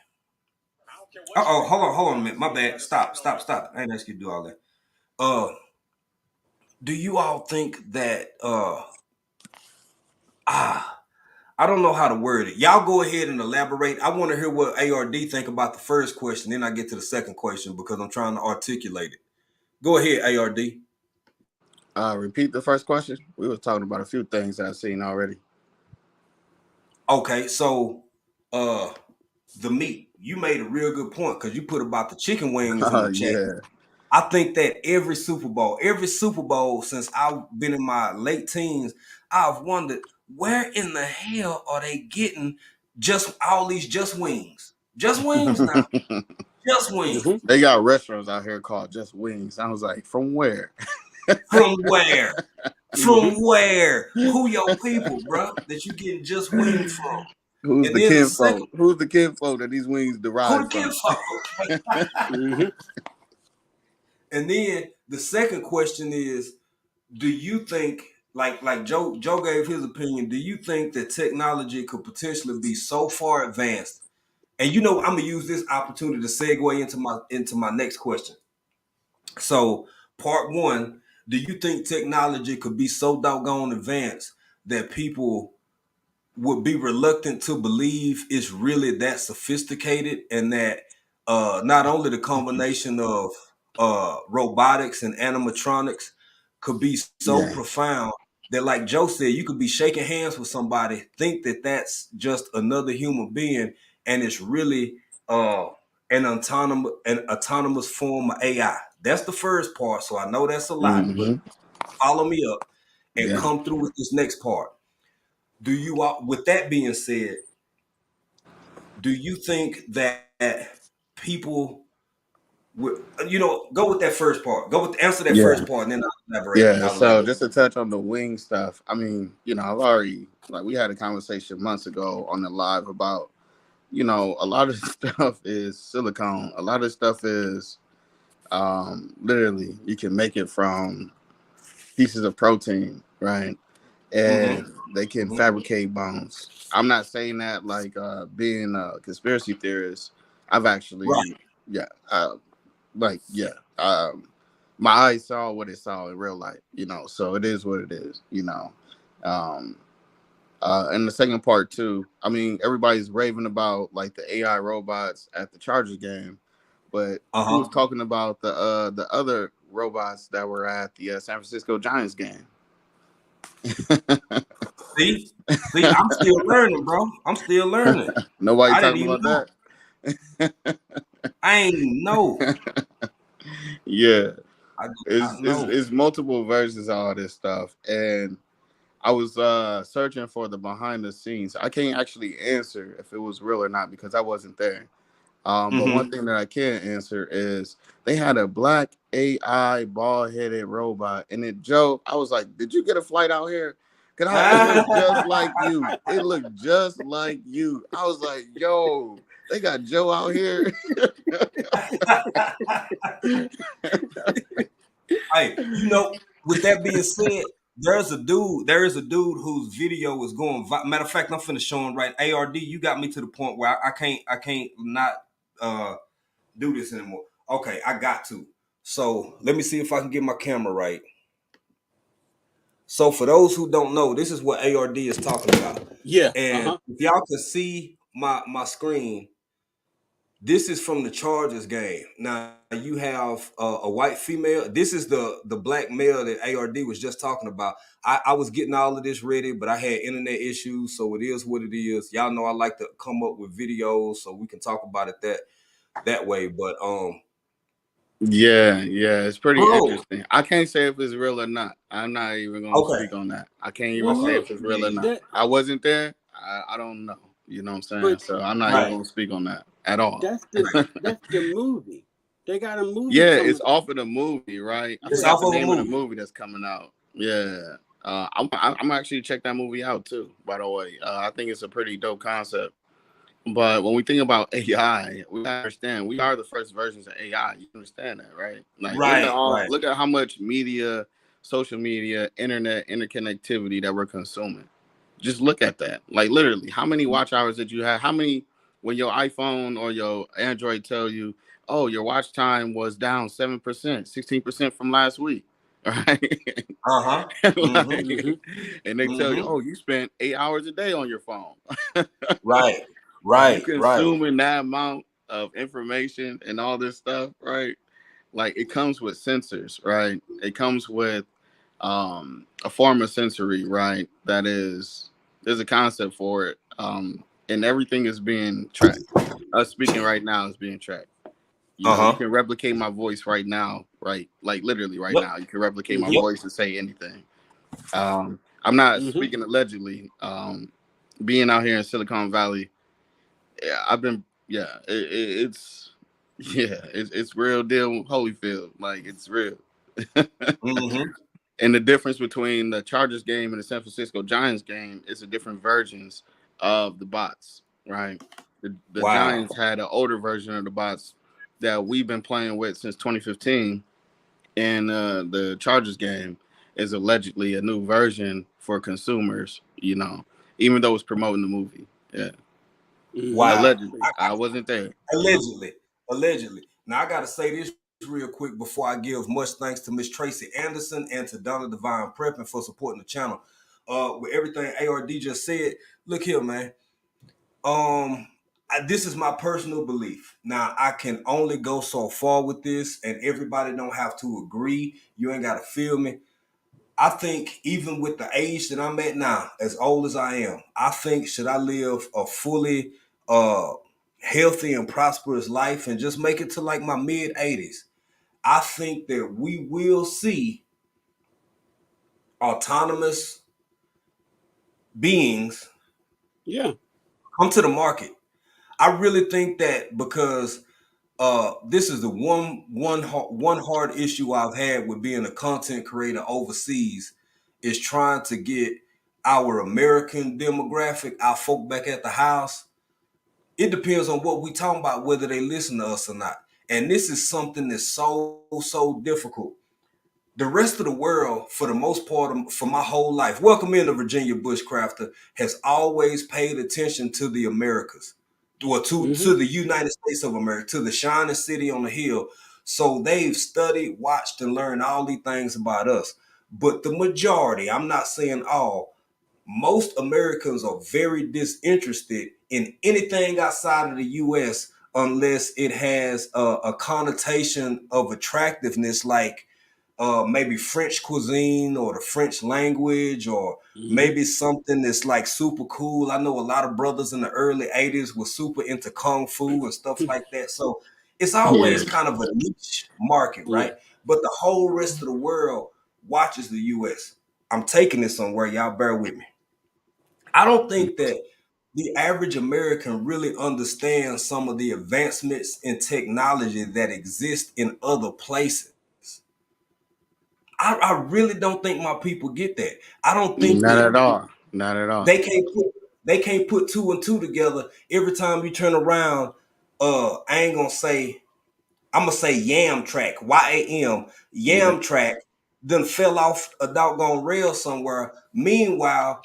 Uh-oh, hold on a minute. My bad. Stop. I ain't ask you to do all that. Uh, do you all think that ah I don't know how to word it. Y'all go ahead and elaborate. I want to hear what ARD think about the first question, then I get to the second question because I'm trying to articulate it. Go ahead, ARD. Repeat the first question. We was talking about a few things that I've seen already. Okay, so uh the meat. You made a real good point because you put about the chicken wings in the chat. Yeah. I think that every Super Bowl since I've been in my late teens, I've wondered where in the hell are they getting just all these just wings? Just wings now. Just wings. Mm-hmm. They got restaurants out here called Just Wings. I was like, from where? From where? From Mm-hmm. where? Who your people, bro? That you getting just wings from? Who's And the then the second, kinfolk? Who's the kinfolk that these wings who derive the kids from? from? Mm-hmm. And then the second question is, do you think, like Joe gave his opinion, do you think that technology could potentially be so far advanced? And I'm gonna use this opportunity to segue into my next question. So, part one, do you think technology could be so doggone advanced that people would be reluctant to believe it's really that sophisticated, and that not only the combination of robotics and animatronics could be so Yeah. profound that, like Joe said, you could be shaking hands with somebody, think that that's just another human being, and it's really uh, an autonomous form of AI. That's the first part. So I know that's a lot, but Mm-hmm. follow me up and Yeah. come through with this next part. With that being said, do you think that people would, go with that first part? Answer that Yeah. first part, and then Yeah. I'll So elaborate. just to touch on the wing stuff, I mean, I've already we had a conversation months ago on the live about, a lot of stuff is silicone. A lot of stuff is literally you can make it from pieces of protein, right? Mm-hmm. And they can Mm-hmm. fabricate bones. I'm not saying that like being a conspiracy theorist. I've actually, Right. yeah, yeah. My eyes saw what it saw in real life, so it is what it is, Um, and the second part too, I mean, everybody's raving about like the AI robots at the Chargers game, but he was talking about the other robots that were at the San Francisco Giants game. See, I'm still learning, bro. I'm still learning. Nobody I didn't talking even about know. that. I ain't even know. Yeah, I did not know. it's multiple versions of all this stuff, and I was searching for the behind the scenes. I can't actually answer if it was real or not because I wasn't there. But one thing that I can answer is they had a black AI bald headed robot, and Joe, I was like, "Did you get a flight out here?" Cause it looked just like you. It looked just like you. I was like, "Yo, they got Joe out here." Hey, with that being said, there is a dude whose video is going. Matter of fact, I'm finna show him right. ARD, you got me to the point where I can't not do this anymore. Okay, I got to. So let me see if I can get my camera right. So for those who don't know, this is what ARD is talking about. Yeah. And if y'all can see my screen, this is from the Chargers game. Now you have a white female. This is the black male that ARD was just talking about. I was getting all of this ready, but I had internet issues, so it is what it is. Y'all know I like to come up with videos so we can talk about it that way. But Yeah, it's pretty interesting. I can't say if it's real or not. I'm not even going to speak on that. I can't even say if it's real or not. I wasn't there. I don't know. You know what I'm saying? But, so I'm not even going to speak on that at all. That's the movie. They got a movie. Yeah, it's off of the movie, right? It's off of the name of the movie that's coming out. Yeah. I'm actually check that movie out too, by the way. I think it's a pretty dope concept. But when we think about AI, we understand we are the first versions of AI. You understand that, right? Like, look at how much media, social media, internet, interconnectivity that we're consuming. Just look at that. Like literally, how many watch hours did you have? How many when your iPhone or your Android tell you, oh, your watch time was down 7%, 16% from last week. Right. And they tell you, oh, you spent 8 hours a day on your phone. Right. You consuming that amount of information and all this stuff, right? Like it comes with sensors, right? It comes with a form of sensory, right? There's a concept for it. And everything is being tracked. Us speaking right now is being tracked. You can replicate my voice right now, right? Like literally right now. You can replicate my voice and say anything. I'm not speaking allegedly. Being out here in Silicon Valley, it's real deal Holyfield. Like it's real. And the difference between the Chargers game and the San Francisco Giants game is the different versions of the bots, right? The Giants had an older version of the bots that we've been playing with since 2015, and the Chargers game is allegedly a new version for consumers, even though it's promoting the movie. Yeah. Wow. Allegedly. I wasn't there. Allegedly. Now I got to say this real quick before I give much thanks to Miss Tracy Anderson and to Donna Divine Prepping for supporting the channel. With everything ARD just said, look here, man. This is my personal belief. Now, I can only go so far with this, and everybody don't have to agree. You ain't got to feel me. I think even with the age that I'm at now, as old as I am, I think should I live a fully healthy and prosperous life and just make it to like my mid-80s, I think that we will see autonomous beings come to the market. I really think that because this is the one hard issue I've had with being a content creator overseas is trying to get our American demographic, our folk back at the house. It depends on what we talking about, whether they listen to us or not. And this is something that's so difficult. The rest of the world, for the most part, for my whole life, welcome in to Virginia Bushcrafter, has always paid attention to the Americas. To the United States of America, to the shining city on the hill. So they've studied, watched, and learned all these things about us. But the majority, I'm not saying all, most Americans are very disinterested in anything outside of the U.S. unless it has a connotation of attractiveness, like maybe French cuisine or the French language, or Mm-hmm. maybe something that's like super cool. I know a lot of brothers in the early 80s were super into kung fu and stuff like that. So it's Yeah. always kind of a niche market, Yeah. right? But the whole rest of the world watches the US. I'm taking this somewhere, y'all bear with me. I don't think that the average American really understands some of the advancements in technology that exist in other places. I really don't think my people get that. I don't think Not that at all. Not at all. they can't put two and two together. Every time you turn around, I ain't gonna say, I'm gonna say Yam Track, YAM, Yeah. Yam Track, then fell off a doggone rail somewhere. Meanwhile,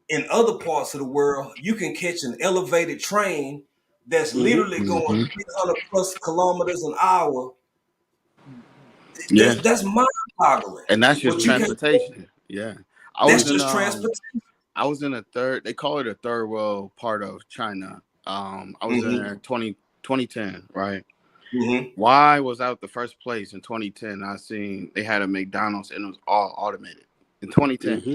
in other parts of the world, you can catch an elevated train that's Mm-hmm. literally going Hmm. 300 plus kilometers an hour. Yeah. That's mind boggling. And that's just But you can't. transportation. Yeah. I That's was in just transportation. I was in a third, they call it a third world part of China. I was in Mm-hmm. there in 2010, right? Mm-hmm. Why was out the first place in 2010? I seen they had a McDonald's and it was all automated in 2010. Mm-hmm.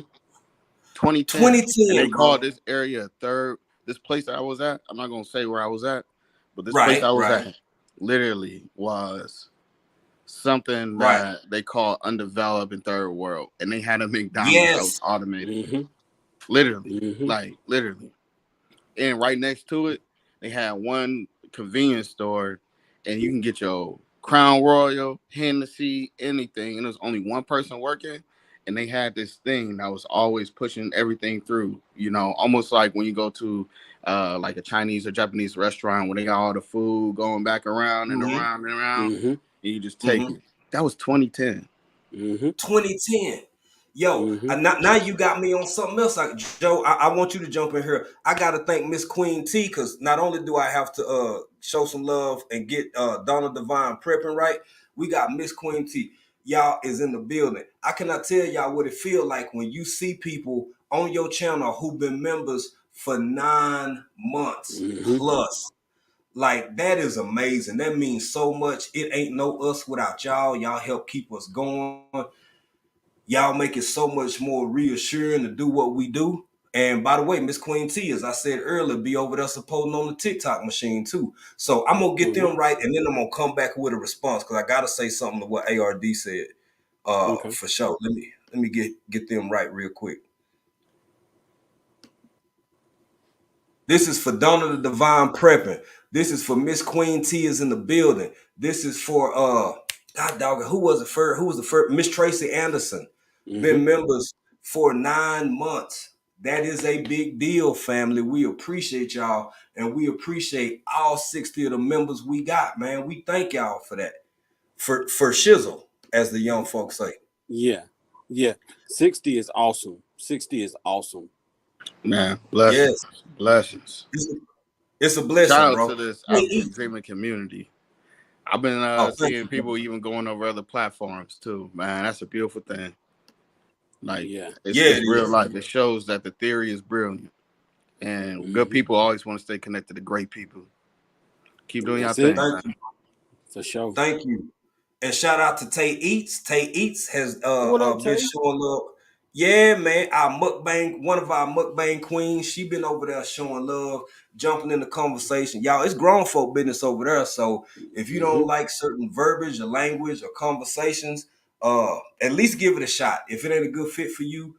2010. And they 2010, called bro. this area third. This place that I was at, I'm not gonna say where I was at, but this place Right, I was right, at literally was something right. that they call undeveloped in third world. And they had a McDonald's that was Yes. automated. Mm-hmm. Literally. Mm-hmm. Like literally. And right next to it, they had one convenience store, and you can get your Crown Royal, Hennessy, anything. And there's only one person working, and they had this thing that was always pushing everything through. You know, almost like when you go to like a Chinese or Japanese restaurant where they got all the food going back around and Mm-hmm. around and around, Mm-hmm. and you just take Mm-hmm. it. That was 2010. Mm-hmm. 2010. Yo, Mm-hmm. now you got me on something else. Like, Joe, I want you to jump in here. I got to thank Miss Queen T, because not only do I have to show some love and get Donna Divine prepping right, we got Miss Queen T. Y'all is in the building. I cannot tell y'all what it feel like when you see people on your channel who've been members for 9 months Mm-hmm. plus. Like, that is amazing. That means so much. It ain't no us without y'all. Y'all help keep us going. Y'all make it so much more reassuring to do what we do. And by the way, Miss Queen T, as I said earlier, be over there supporting on the TikTok machine too. So I'm gonna get Mm-hmm. them right, and then I'm gonna come back with a response, because I gotta say something to what ARD said. Okay. For sure. Let me get them right real quick. This is for Donna the Divine Prepping. This is for Miss Queen T is in the building. This is for God dog, who was the first? Miss Tracy Anderson. Mm-hmm. Been members for 9 months. That is a big deal, family. We appreciate y'all, and we appreciate all 60 of the members we got, man. We thank y'all for that. For shizzle, as the young folks say. Yeah. Yeah. 60 is awesome. 60 is awesome. Man, Yes. blessings. Blessings. It's a blessing, Shout out bro. to this African Dreaming community. I've been Thank seeing you. people even going over other platforms too. Man, that's a beautiful thing. Like, Yeah. it's, Yeah, it's it real is. life. It shows that the theory is brilliant. And good Mhm. people always want to stay connected to great people. Keep doing your That's thing, it. man. Thank you. For sure. Thank you. And shout out to Tay Eats. Tay Eats has What up, been Tay? showing love. Yeah, man. One of our mukbang queens, she been over there showing love, jumping in the conversation. Y'all, it's grown folk business over there. So if you don't Mm-hmm. like certain verbiage or language or conversations, at least give it a shot. If it ain't a good fit for you,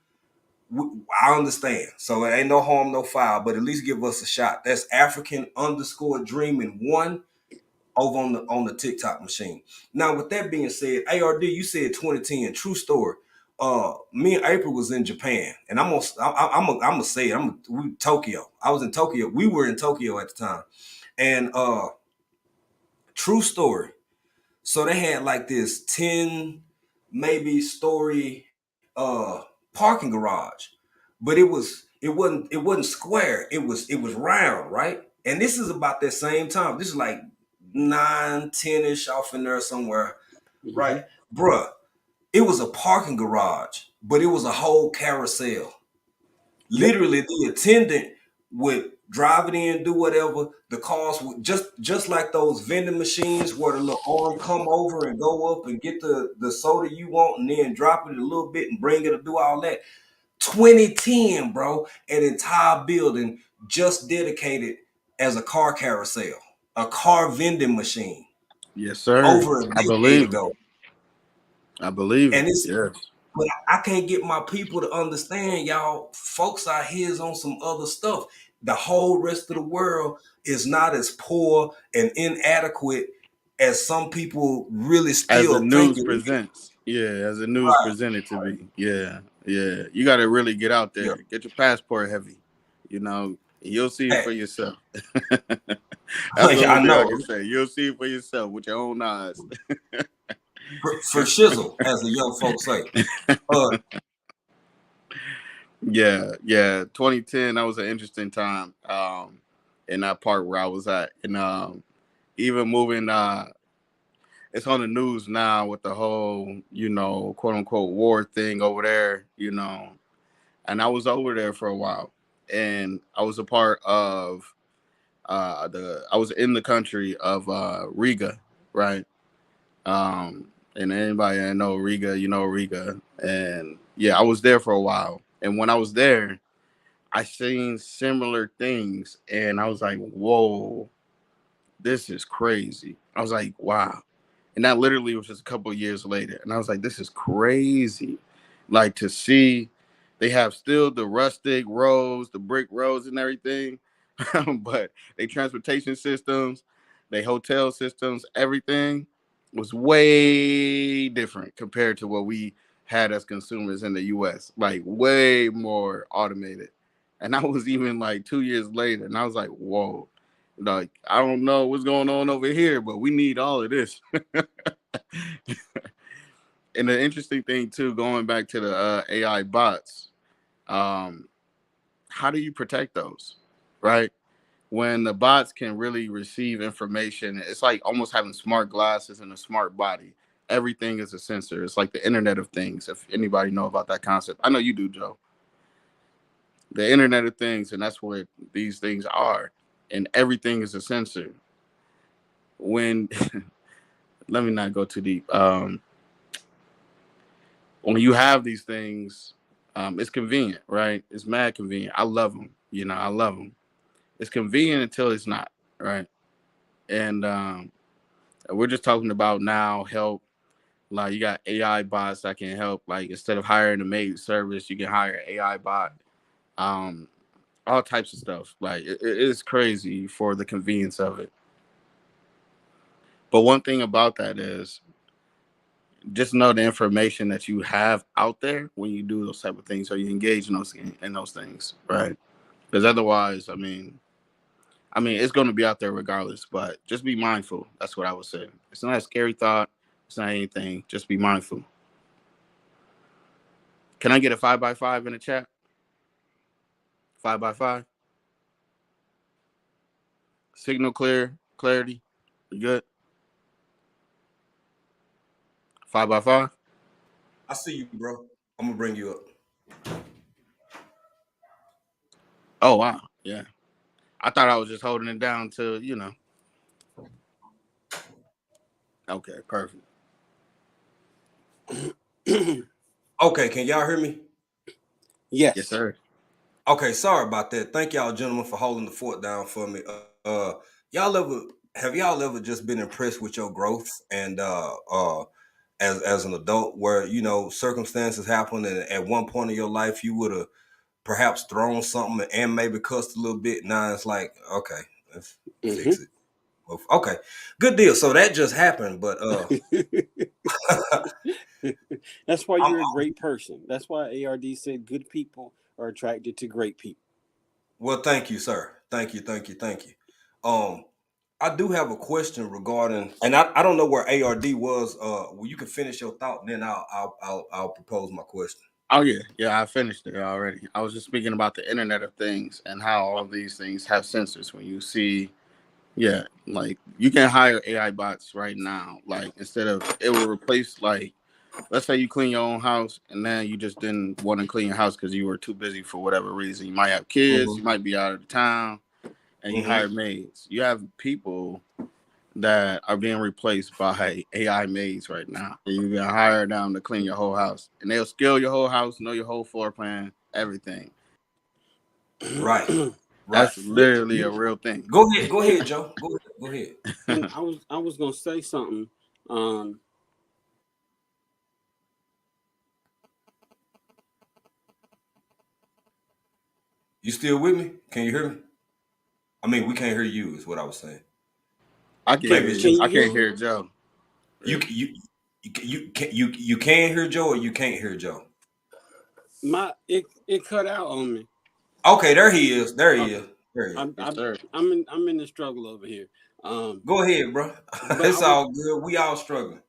I understand. So it ain't no harm, no foul, but at least give us a shot. That's African_dreaming1 over on the TikTok machine. Now, with that being said, ARD, you said 2010, true story. Me and April was in Japan, and I'm gonna say it. Tokyo. I was in Tokyo. We were in Tokyo at the time, and true story. So they had like this 10 maybe story parking garage, but it wasn't square. It was round, right? And this is about that same time. This is like 9, 10-ish off in there somewhere, Mm-hmm. right? Bruh, it was a parking garage, but it was a whole carousel. Yep. Literally, the attendant would drive it in, do whatever. The cost would just like those vending machines where the little arm come over and go up and get the soda you want and then drop it a little bit and bring it to do all that. 2010, bro, an entire building just dedicated as a car carousel, a car vending machine. Yes, sir. Over a I decade believe ago. I believe And it. it's Yes. but I can't get my people to understand, y'all. Folks out here is on some other stuff. The whole rest of the world is not as poor and inadequate as some people really As the still think news it is. presents. Yeah, as the news Right. presented to be. Yeah, yeah. You got to really get out Yeah. there. Get your passport heavy. You know, you'll see it for Hey, yourself. That's the I only thing I know. can say. You'll see it for yourself with your own eyes. For shizzle, as the young folks say. Yeah, yeah. 2010, that was an interesting time in that part where I was at. And even moving it's on the news now with the whole, quote unquote war thing over there, And I was over there for a while. And I was a part of I was in the country of Riga, right? And anybody that know Riga, you know Riga. And yeah, I was there for a while. And when I was there, I seen similar things and I was like, whoa, this is crazy. I was like, wow. And that literally was just a couple of years later. And I was like, this is crazy. Like to see they have still the rustic roads, the brick roads and everything, but they transportation systems, they hotel systems, everything was way different compared to what we had as consumers in the US, like way more automated. And that was even like 2 years later. And I was like, whoa, like, I don't know what's going on over here, but we need all of this. And the interesting thing too, going back to the AI bots, how do you protect those, right? When the bots can really receive information, it's like almost having smart glasses and a smart body. Everything is a sensor. It's like the Internet of Things. If anybody know about that concept, I know you do, Joe. The Internet of Things, and that's what these things are. And everything is a sensor. When let me not go too deep. When you have these things, it's convenient, right? It's mad convenient. I love them. I love them. It's convenient until it's not, right? And we're just talking about now help. Like you got AI bots that can help. Like instead of hiring a maid service, you can hire an AI bot. All types of stuff. Like it's crazy for the convenience of it. But one thing about that is just know the information that you have out there when you do those type of things, or you engage in those things, right? Because otherwise, I mean, it's going to be out there regardless. But just be mindful. That's what I would say. It's not a scary thought. It's not anything. Just be mindful. Can I get a 5x5 in the chat? 5x5. Signal clarity. You good? 5x5. I see you, bro. I'm gonna bring you up. Oh wow, yeah. I thought I was just holding it down to Okay, perfect. Okay, can y'all hear me? Yes. Yes, sir. Okay, sorry about that. Thank y'all, gentlemen, for holding the fort down for me. Have y'all ever just been impressed with your growth and as an adult, where circumstances happen and at one point in your life you would have perhaps thrown something and maybe cussed a little bit. Now it's like, okay, let's fix it. Well, okay, good deal. So that just happened, but that's why you're a great person. That's why ARD said good people are attracted to great people. Well, thank you, sir. Thank you. I do have a question regarding, and I don't know where ARD was. Well, you can finish your thought, and then I'll propose my question. Oh yeah, I finished it already. I was just speaking about the Internet of Things and how all of these things have sensors. When you see, like you can hire AI bots right now. Like instead of it will replace, like, let's say you clean your own house and then you just didn't want to clean your house because you were too busy for whatever reason. You might have kids, you might be out of town, and you hire maids. You have people that are being replaced by AI maids right now. And you can hire them to clean your whole house, and they'll scale your whole house, know your whole floor plan, everything. Right. Right. That's literally a real thing. Go ahead, Joe. Go ahead. And I was gonna say something. You still with me? Can you hear me? I mean, we can't hear you. Is what I was saying. I can Maybe hear it's Can you. just you I hear can't me? hear Joe. you. You can hear Joe, or you can't hear Joe. It cut out on me. Okay, there he is. There he Okay. is. There he is. Yes, sir. I'm in the struggle over here. Go ahead, bro. But It's all good. We all struggling.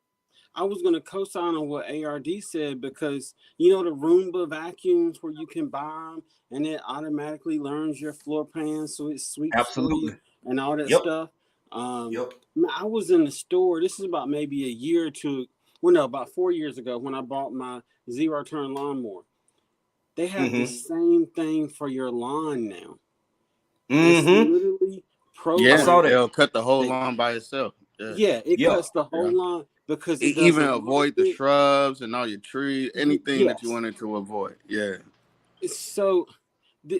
I was gonna co-sign on what ARD said, because you know the Roomba vacuums where you can buy them and it automatically learns your floor plan, so it sweeps for you Absolutely. and all that Yep. stuff. Yep. I was in the store. This is about maybe a year or two. Well, no, about 4 years ago when I bought my zero turn lawnmower. They have the same thing for your lawn now. It's literally I programmed. saw that. It'll cut the whole They, lawn by itself. yeah, it Yeah. cuts the whole lawn because it does Even a little avoid the bit. shrubs and all your trees, anything that you Yes. wanted to avoid. Yeah. So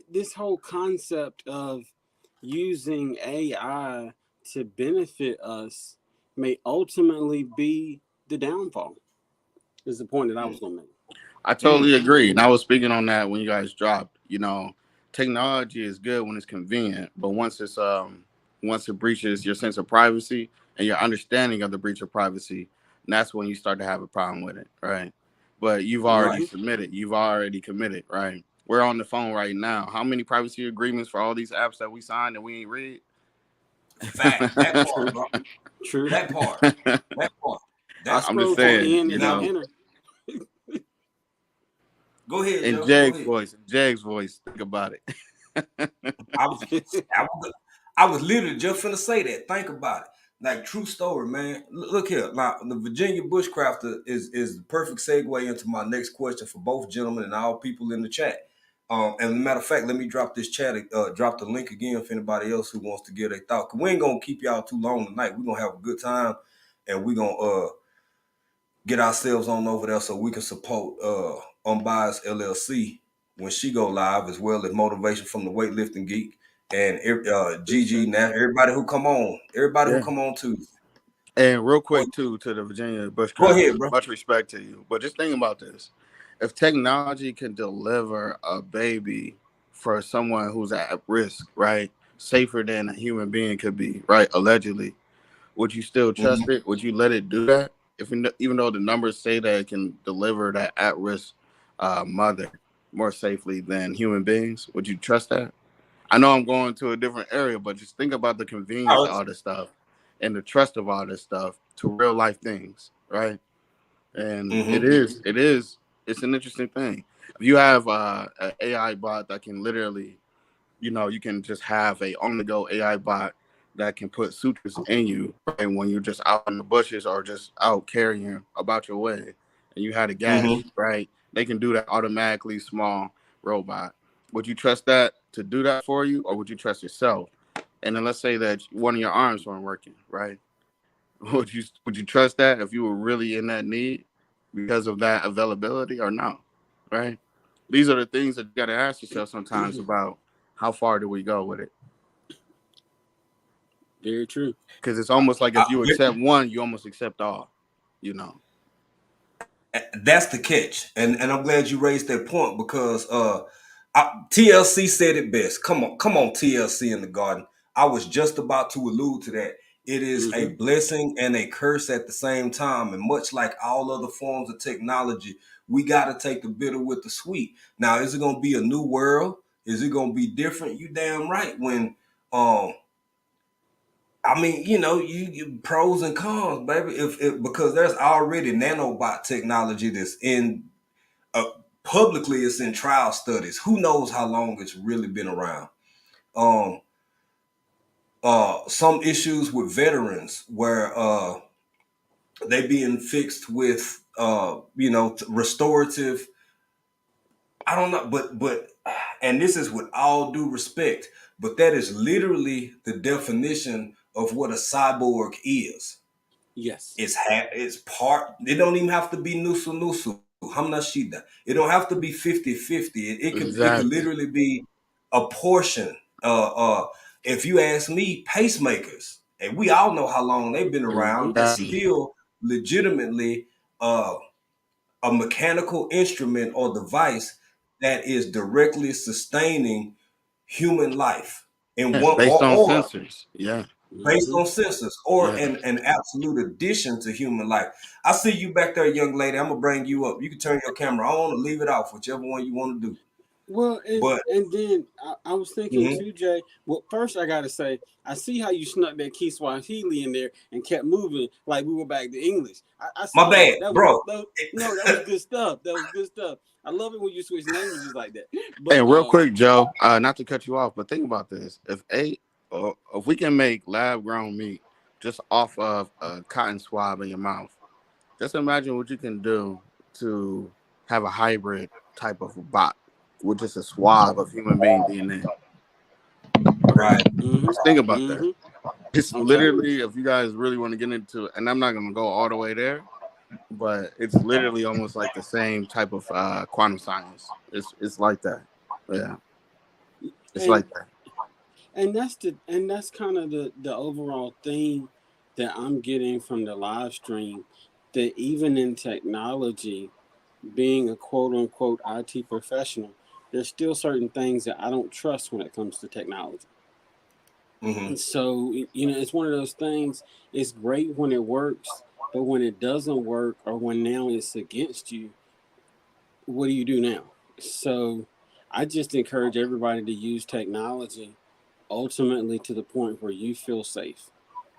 this whole concept of using AI to benefit us may ultimately be the downfall, is the point that I was going to make. I totally agree. And I was speaking on that when you guys dropped. You know, technology is good when it's convenient, but once it breaches your sense of privacy and your understanding of the breach of privacy, that's when you start to have a problem with it, right? But you've already Right. submitted, you've already committed, right? We're on the phone right now. How many privacy agreements for all these apps that we signed and we ain't read? Fact. That part, True. bro. True. That part. That part. I That's I'm just scroll to saying, the end you and now. hit know, enter. Go ahead, in Joe. Go Jag's ahead. voice, think about it. I was literally just finna say that. Think about it. Like, true story, man. Look here. Now, the Virginia Bushcrafter is the perfect segue into my next question for both gentlemen and all people in the chat. And as a matter of fact, let me drop this chat, drop the link again for anybody else who wants to give their thought. Cause we ain't gonna keep y'all too long tonight. We're gonna have a good time, and we're gonna get ourselves on over there so we can support Unbiased LLC when she go live, as well as Motivation from the Weightlifting Geek and Gigi. Now everybody who come on Tuesday. And real quick too, to the Virginia Go Bushcraft, ahead, bro. much respect to you. But just think about this: if technology can deliver a baby for someone who's at risk, right, safer than a human being could be, right, allegedly, would you still trust it? Would you let it do that? Even though the numbers say that it can deliver that at-risk mother more safely than human beings, would you trust that? I know I'm going to a different area, but just think about the convenience of all this stuff and the trust of all this stuff to real life things, right? And it's an interesting thing. If you have an AI bot that can literally, you can just have a on the go AI bot that can put sutures in you, right? When you're just out in the bushes or just out carrying about your way, and you had a gas, right? They can do that automatically. Small robot. Would you trust that to do that for you, or would you trust yourself? And then let's say that one of your arms weren't working, right? Would you trust that if you were really in that need because of that availability or no? Right? These are the things that you got to ask yourself sometimes about how far do we go with it? Very true. Because it's almost like if you accept one, you almost accept all. That's the catch, and I'm glad you raised that point because TLC said it best. Come on, TLC in the garden. I was just about to allude to that. It is a blessing and a curse at the same time, and much like all other forms of technology, we got to take the bitter with the sweet. Now, is it going to be a new world? Is it going to be different? You damn right. When I mean, you pros and cons, baby. If because there's already nanobot technology that's in publicly, it's in trial studies. Who knows how long it's really been around? Some issues with veterans where they being fixed with restorative. I don't know, but and this is with all due respect. but that is literally the definition of what a cyborg is. Yes. It's part. It don't even have to be nusu nusu. Hamna shida. It don't have to be 50-50. It could Exactly. literally be a portion. If you ask me, pacemakers, and we all know how long they've been around. That's Exactly. still legitimately uh, a mechanical instrument or device that is directly sustaining human life in Yeah, one based on or sensors. Yeah. based Mm-hmm. on sensors or Yeah. an absolute addition to human life. I see you back there, young lady. I'm gonna bring you up. You can turn your camera on or leave it off, whichever one you want to do. Well, But and then I was thinking mhm, too, Jay. Well, first I gotta say, I see how you snuck that Kiswahili in there and kept moving like we were back to English. I my saw that. bad, That was bro. no, that was good stuff. That was good stuff. I love it when you switch languages like that. But And real quick, Joe, not to cut you off, but think about this: if we can make lab grown meat just off of a cotton swab in your mouth, just imagine what you can do to have a hybrid type of bot with just a swab of human being DNA. Okay, Right. just think about that. mm-hmm. It's I'm telling you. literally, if you guys really want to get into it, and I'm not going to go all the way there, but it's literally almost like the same type of quantum science. It's like that. Yeah, it's And like that. that's kind of the overall theme that I'm getting from the live stream. That even in technology, being a quote unquote IT professional, there's still certain things that I don't trust when it comes to technology. Hmm. And so, it's one of those things. It's great when it works, but when it doesn't work or when now it's against you, what do you do now? So, I just encourage everybody to use technology ultimately to the point where you feel safe.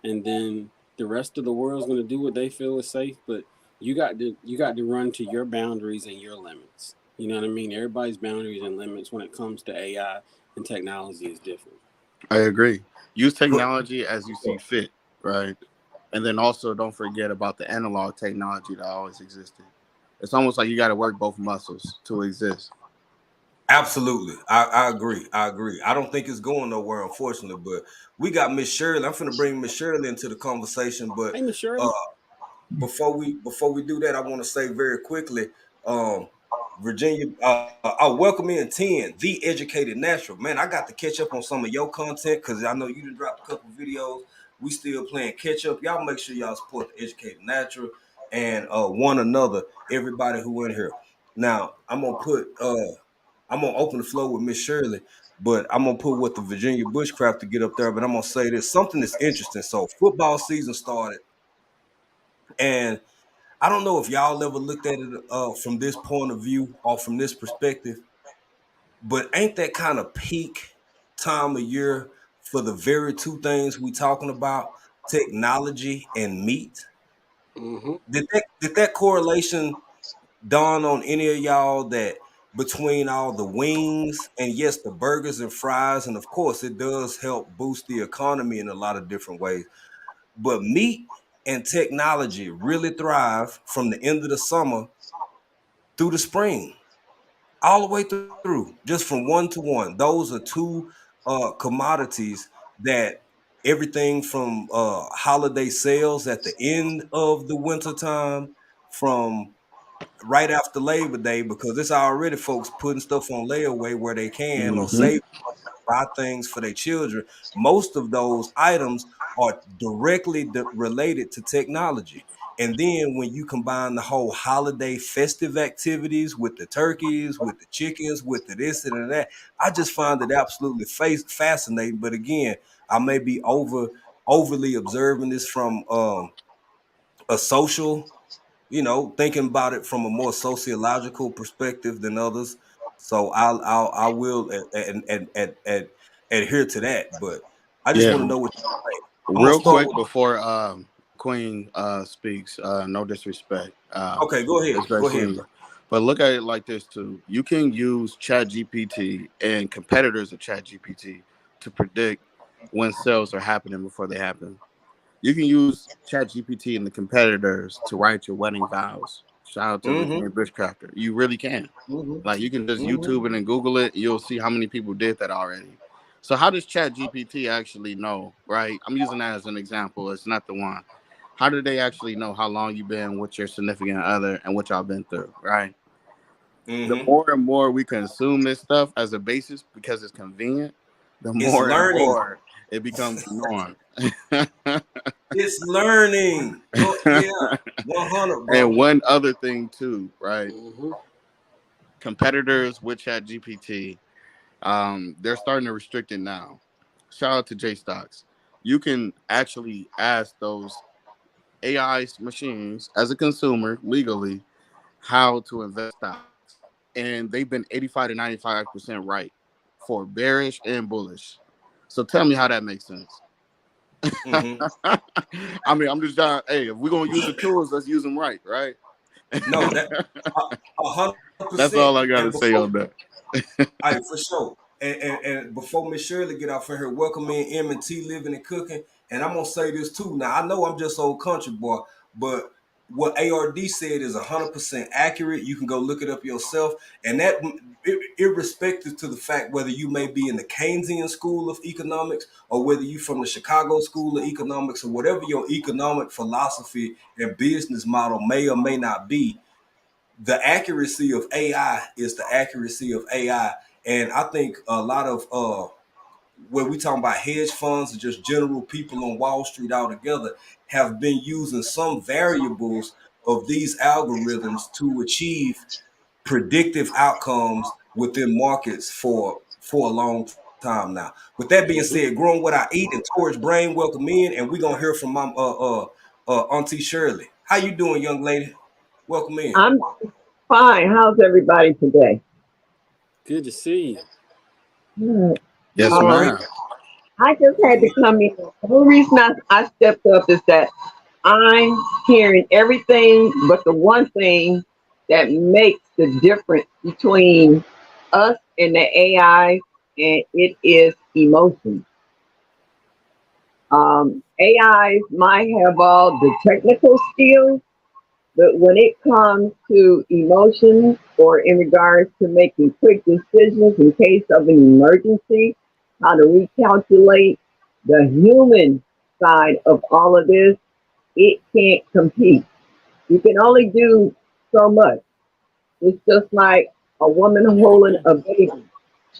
And then the rest of the world's going to do what they feel is safe, but you got to run to your boundaries and your limits. You know what I mean? Everybody's boundaries and limits when it comes to AI and technology is different. I agree. Use But technology as you see fit, right? And then also don't forget about the analog technology that always existed. It's almost like you got to work both muscles to exist. absolutely, I agree. I agree. I don't think it's going nowhere, unfortunately. But we got Miss Shirley. I'm finna bring Miss Shirley into the conversation. But Hey, Miss uh, Shirley. before we do that, I want to say very quickly, um, Virginia, I'll welcome in 10, The Educated Natural. Man, I got to catch up on some of your content because I know you done dropped a couple videos. We still playing catch up. Y'all make sure y'all support The Educated Natural and one another, everybody who in here. Now, I'm gonna open the floor with Miss Shirley, but I'm gonna put what the Virginia Bushcraft to get up there. But I'm gonna say this something that's interesting. So football season started, and I don't know if y'all ever looked at it from this point of view or from this perspective, but ain't that kind of peak time of year for the very two things we talking about, technology and meat? Mm-hmm. Did that correlation dawn on any of y'all that between all the wings and yes, the burgers and fries, and of course it does help boost the economy in a lot of different ways, but meat and technology really thrive from the end of the summer through the spring, all the way through, just from one to one. Those are two commodities that everything from holiday sales at the end of the winter time, from right after Labor Day, because it's already folks putting stuff on layaway where they can or Hmm. save buy things for their children. Most of those items are directly related to technology. And then when you combine the whole holiday festive activities with the turkeys, with the chickens, with the this and that, I just find it absolutely fascinating. But again, I may be overly observing this from a social, thinking about it from a more sociological perspective than others. So I will adhere to that. But I just want to Yeah. know what you think. I'm gonna Real start quick with. before Queen speaks, no disrespect. Okay, go ahead. It's very Go ahead, seeing. bro. But look at it like this too. You can use ChatGPT and competitors of ChatGPT to predict when sales are happening before they happen. You can use ChatGPT and the competitors to write your wedding vows. Shout out to Mm-hmm. Virginia Bushcrafter. You really can. Mm-hmm. Like you can just Mm-hmm. YouTube it and Google it. You'll see how many people did that already. So how does Chat GPT actually know, right? I'm using that as an example. It's not the one. How do they actually know how long you've been with your significant other and what y'all been through, right? The Mm-hmm. more and more we consume this stuff as a basis because it's convenient, the It's more and learning. more it becomes the norm. It's learning. Yeah, 100, And bro. one other thing too, right? Mm-hmm. Competitors with Chat GPT, they're starting to restrict it now. Shout out to J Stocks. You can actually ask those AI machines as a consumer legally how to invest stocks. And they've been 85 to 95% right for bearish and bullish. So tell me how that makes sense. Mm-hmm. I mean, I'm just trying, hey, if we're going to use the tools, let's use them right, right? No, that a hundred That's percent. all I got to And say before, on that. for sure. And before Miss Shirley get off of here, welcome in M&T Living and Cooking. And I'm gonna say this too. Now I know I'm just old country boy, but what ARD said is 100% accurate. You can go look it up yourself, and that irrespective to the fact whether you may be in the Keynesian school of economics or whether you from the Chicago School of Economics or whatever your economic philosophy and business model may or may not be, the accuracy of AI is the accuracy of AI. And I think a lot of when we talking about hedge funds and just general people on Wall Street altogether have been using some variables of these algorithms to achieve predictive outcomes within markets for a long time now. With that being said, growing what I eat and Torch Brain, welcome in, and we're gonna hear from my Auntie Shirley. How you doing, young lady? Welcome in. I'm fine. How's everybody today? Good to see you. Hmm. Yes, Doing great. Um, ma'am. I just had to come in. The whole reason I stepped up is that I'm hearing everything but the one thing that makes the difference between us and the AI, and it is emotion. AIs might have all the technical skills, but when it comes to emotions or in regards to making quick decisions in case of an emergency, how to recalculate the human side of all of this, it can't compete. You can only do so much. It's just like a woman holding a baby.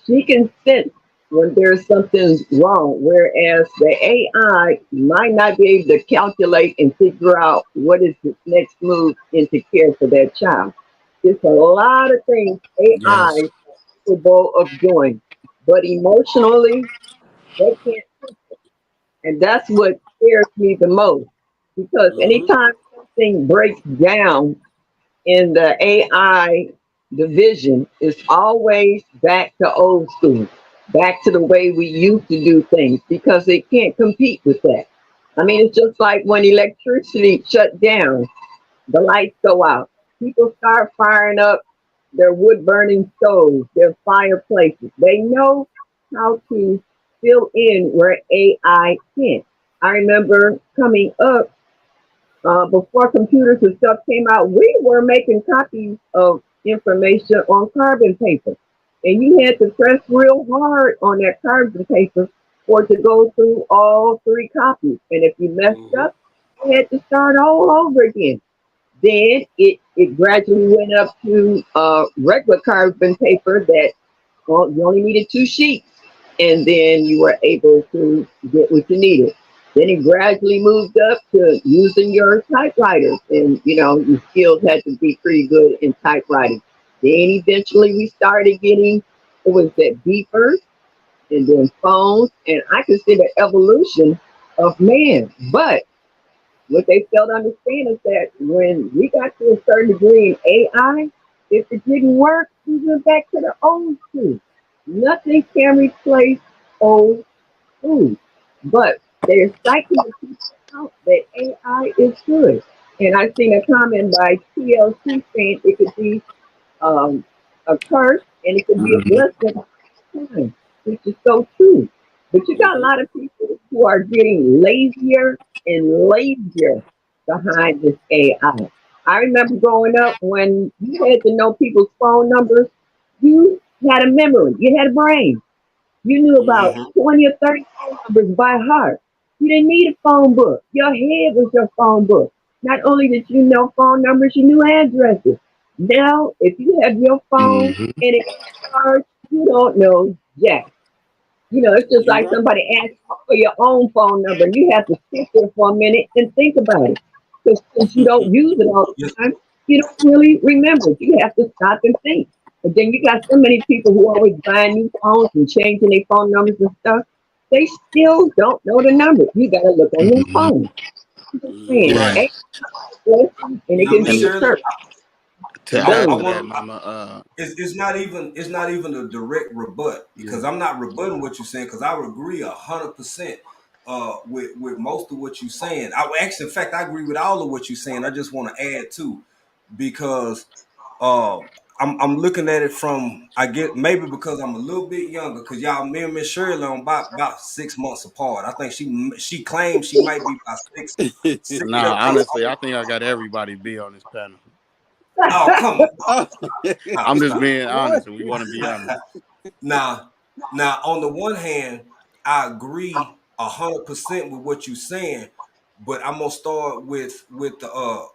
She can sense when there's something wrong, whereas the AI might not be able to calculate and figure out what is the next move into care for that child. It's a lot of things AI Yes. is capable of doing, but emotionally, they can't. And that's what scares me the most. Because Mm-hmm. anytime something breaks down in the AI division, it's always back to old school, back to the way we used to do things because they can't compete with that. I mean, it's just like when electricity shut down, the lights go out. People start firing up their wood burning stoves, their fireplaces. They know how to fill in where AI can't. I remember coming up before computers and stuff came out, we were making copies of information on carbon paper. And you had to press real hard on that carbon paper for it to go through all three copies. And if you messed Mm-hmm. up, you had to start all over again. Then it gradually went up to regular carbon paper that, well, you only needed two sheets, and then you were able to get what you needed. Then it gradually moved up to using your typewriters, and your skills had to be pretty good in typewriting. Then eventually we started getting, what was that, beepers, and then phones, and I can see the evolution of man. But what they fail to understand is that when we got to a certain degree in AI, if it didn't work, we went back to the old school. Nothing can replace old school. But they're psyching the people out that AI is good. And I seen a comment by TLC saying it could be um, a curse and it could be a Mhm. blessing at the same time, which is so true. But you got a Mm-hmm. lot of people who are getting lazier and lazier behind this AI. I remember growing up when you had to know people's phone numbers, you had a memory, you had a brain. You knew about Hmm. 20 or 30 phone numbers by heart. You didn't need a phone book. Your head was your phone book. Not only did you know phone numbers, you knew addresses. Now, if you have your phone Hmm. and it's charged, you don't know jack. It's just You like right. somebody asks for your own phone number. You have to sit there for a minute and think about it. Because since you don't use it all the Yes. time, you don't really remember. You have to stop and think. But then you got so many people who always buying new phones and changing their phone numbers and stuff. They still don't know the number. You got to look on your Hmm. phone. I'm just Mhm. saying, Right. Yeah. and it Now, can Miss be And a Shirley, search. to I add Boom. to that, want. Mama, It's not even a direct rebut yeah. because I'm not rebutting what you're saying because I would agree 100% with most of what you're saying. I actually, in fact, I agree with all of what you're saying. I just want to add to because uh, I'm looking at it from I get maybe because I'm a little bit younger because y'all me and Miss Shirley are about 6 months apart. I think she claims she might be about six Nah, or eight. honestly, I think I got everybody be on this panel. Oh, come on. Oh, I'm just Stop. being what? honest, and we want to be honest. Now, on the one hand, I agree 100% with what you're saying, but I'm gonna start with the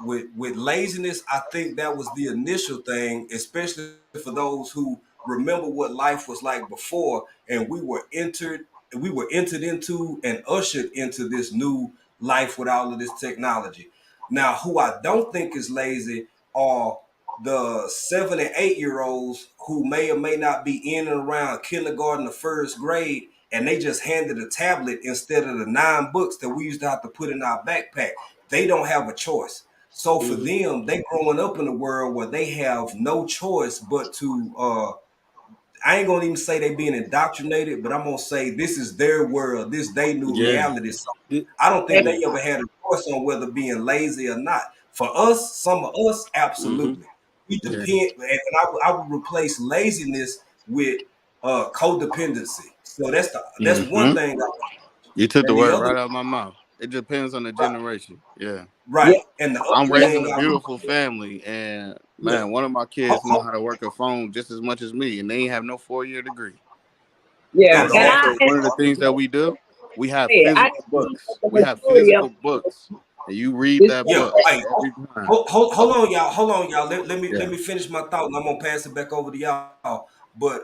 with laziness. I think that was the initial thing, especially for those who remember what life was like before, and we were entered into and ushered into this new life with all of this technology. Now, who I don't think is lazy are the 7 and 8 year olds who may or may not be in and around kindergarten or first grade, and they just handed a tablet instead of the 9 books that we used to have to put in our backpack. They don't have a choice. So for Mhm. them, they growing up in a world where they have no choice but to I ain't gonna even say they being indoctrinated, but I'm gonna say this is their world, this they new Yeah. reality. So It- I don't think yeah. they ever had a choice on whether being lazy or not. For us, some of us, Mhm. absolutely. We Yeah. depend, and I would replace laziness with codependency. So that's one Hmm. thing. You took the And the word other right out of my mouth. It depends on the generation. Yeah. Yeah. right, and the I'm other raising thing a I would beautiful family, and yeah. man, one of my Ho- kids know ho- how to work a phone just as much as me, and they ain't have no 4 year degree. Yeah. But And exactly. also, one of the things that we do, we have I physical think that books. the We have majority of physical books, and you read this that Yeah. book Hey, every time. hold on, y'all. Let Yeah. me finish my thought, and I'm gonna pass it back over to y'all. But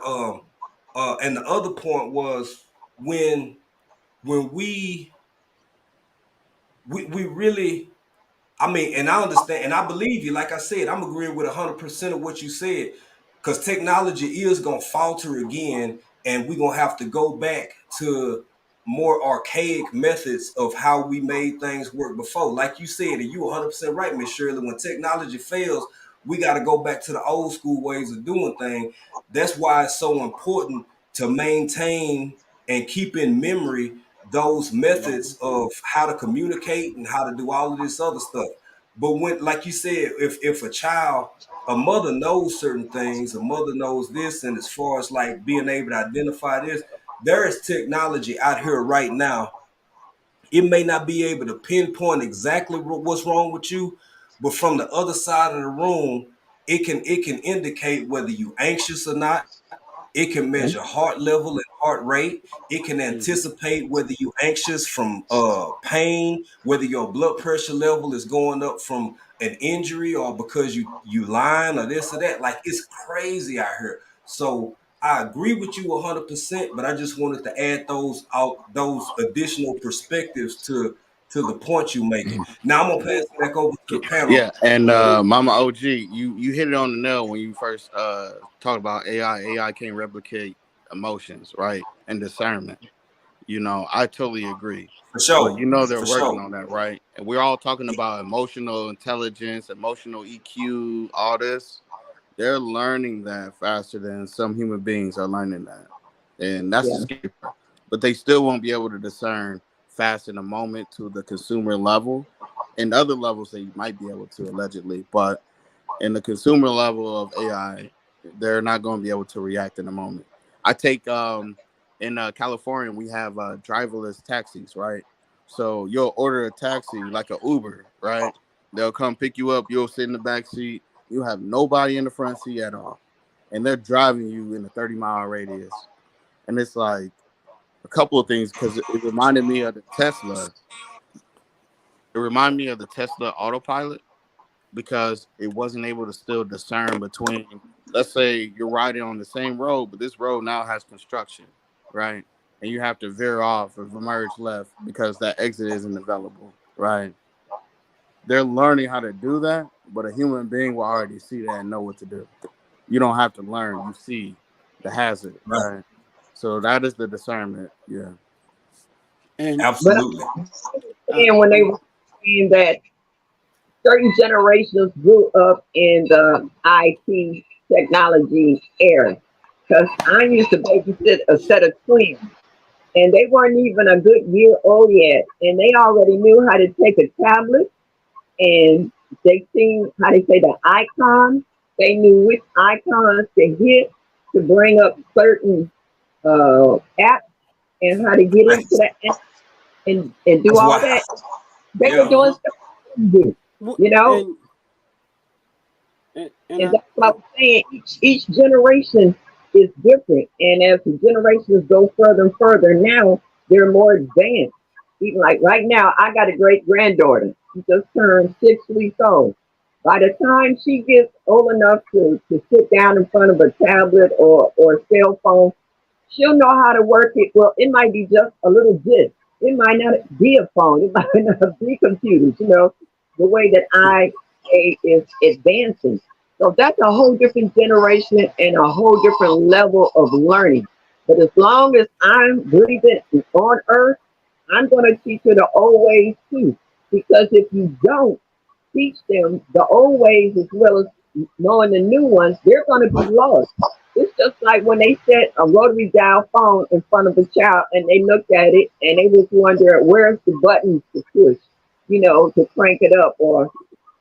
and the other point was when we really, I mean, and I understand, and I believe you. Like I said, I'm agreeing with 100% of what you said, because technology is gonna falter again, and we're gonna have to go back to more archaic methods of how we made things work before. Like you said, and you 100% right, Miss Shirley. When technology fails, we got to go back to the old school ways of doing things. That's why it's so important to maintain and keep in memory those methods of how to communicate and how to do all of this other stuff. But when, like you said, if a child, a mother knows certain things, a mother knows this, and as far as like being able to identify this, there is technology out here right now. It may not be able to pinpoint exactly what's wrong with you, but from the other side of the room, it can indicate whether you anxious or not. It can measure heart level and heart rate. It can Mhm. anticipate whether you're anxious from pain, whether your blood pressure level is going up from an injury or because you lying or this or that. Like it's crazy out here. So I agree with you 100%, but I just wanted to add those additional perspectives to the point you're making. Now I'm gonna pass it back over to the panel. Yeah, and Uh, Mama OG, you hit it on the nail when you first talked about AI. AI can't replicate emotions, right, and discernment. I totally agree. for But sure, they're for working sure. on that, right? And we're all talking about emotional intelligence, emotional EQ, all this. They're learning that faster than some human beings are learning that. And that's the yeah. scary part. But they still won't be able to discern fast in a moment to the consumer level. And other levels they might be able to allegedly. But in the consumer level of AI, they're not going to be able to react in a moment. I take in California we have driverless taxis, right? So you'll order a taxi like an Uber, right? They'll come pick you up. You'll sit in the back seat. You have nobody in the front seat at all, and they're driving you in a 30-mile radius. And it's like a couple of things because it reminded me of the Tesla. It reminded me of the Tesla autopilot because it wasn't able to still discern between, let's say you're riding on the same road, but this road now has construction, right? And you have to veer off or merge left because that exit isn't available, right? They're learning how to do that, but a human being will already see that and know what to do. You don't have to learn, you see the hazard, Right. right? So that is the discernment, yeah. And But Absolutely. I'm uh, saying when they were saying that certain generations grew up in the IT technology era. Because I used to babysit a set of twins, and they weren't even a good year old yet, and they already knew how to take a tablet and they seen how they say the icons. They knew which icons to hit to bring up certain apps and how to get into the app and do That's all why. that. They were Yeah. doing uh-huh. stuff, we do, Well, you know. and And that's what I'm saying. Each generation is different. And as the generations go further and further, now they're more advanced. Even like right now, I got a great granddaughter. She just turned 6 weeks old. By the time she gets old enough to sit down in front of a tablet or cell phone, she'll know how to work it. Well, it might be just a little bit. It might not be a phone. It might not be computers. The way that IA is advancing. So that's a whole different generation and a whole different level of learning. But as long as I'm breathing on earth, I'm going to teach her the old ways too. Because if you don't teach them the old ways as well as knowing the new ones, they're going to be lost. It's just like when they set a rotary dial phone in front of a child and they looked at it and they was wondering where's the buttons to push, to crank it up or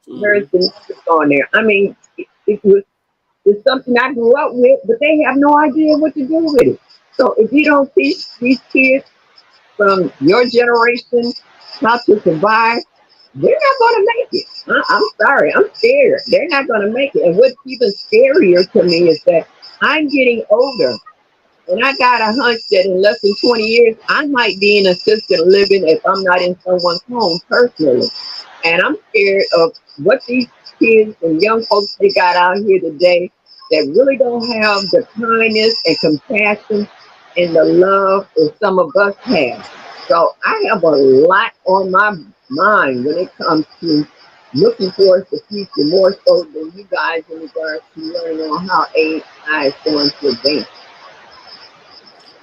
where's mhm. the numbers on there. I mean, it's something I grew up with, but they have no idea what to do with it. So if you don't teach these kids from your generation how to survive, they're not going to make it. I'm sorry, I'm scared. They're not going to make it. And what's even scarier to me is that I'm getting older. And I got a hunch that in less than 20 years, I might be in assisted living if I'm not in someone's home personally. And I'm scared of what these kids and young folks they got out here today that really don't have the kindness and compassion and the love that some of us have. So I have a lot on my mind when it comes to looking towards the future more so than you guys in regards to learning on how AI is going to advance.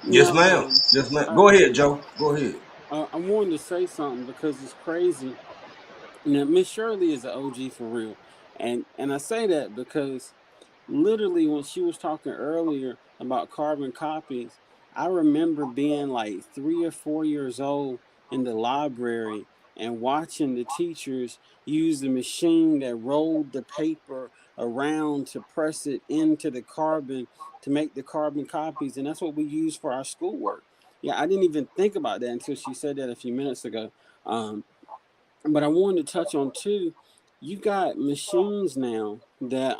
Yes, Now, ma'am. Yes, ma'am. I, Go ahead, Joe. Go ahead. I wanted to say something because it's crazy. Now, Miss Shirley is an OG for real, and I say that because literally when she was talking earlier about carbon copies, I remember being like 3 or 4 years old in the library and watching the teachers use the machine that rolled the paper around to press it into the carbon to make the carbon copies, and that's what we use for our schoolwork. Yeah, I didn't even think about that until she said that a few minutes ago. But I wanted to touch on too. You got machines now that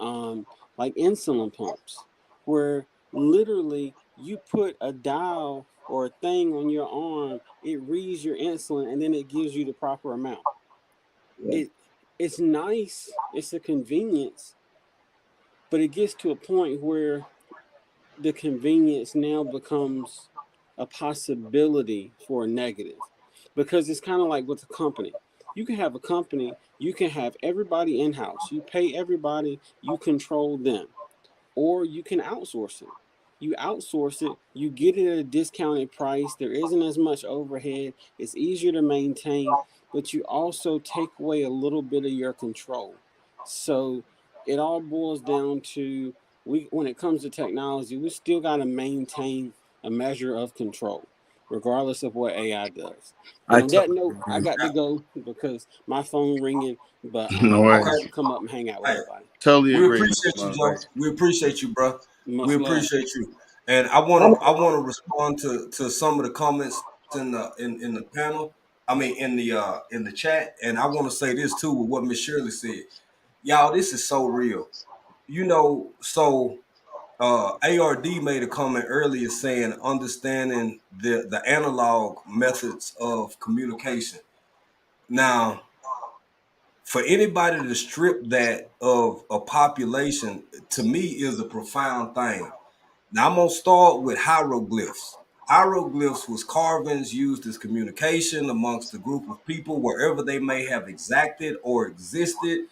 like insulin pumps, where literally you put a dial or a thing on your arm, it reads your insulin and then it gives you the proper amount. Yeah. It it's nice, it's a convenience, but it gets to a point where the convenience now becomes a possibility for a negative because it's kind of like with a company. You can have a company, you can have everybody in house, you pay everybody, you control them, or you can outsource it. You outsource it, you get it at a discounted price, there isn't as much overhead, it's easier to maintain, but you also take away a little bit of your control. So it all boils down to we when it comes to technology, we still got to maintain a measure of control regardless of what AI does. But I on that totally note, I agree. got to go because my phone ringing, but No I Okay. wanted worries. to come up and hang out with Hey, everybody. Totally we agree, appreciate you, Mr. Joe. Motivator. We appreciate you, bro. We Much love. appreciate you. And I'm, I wanna respond to some of the comments in the panel. I mean in the chat. And I want to say this too with what Miss Shirley said. Y'all, this is so real. So ARD made a comment earlier saying understanding the analog methods of communication. Now, for anybody to strip that of a population, to me, is a profound thing. Now, I'm gonna start with hieroglyphs. Hieroglyphs was carvings used as communication amongst a group of people wherever they may have exacted or existed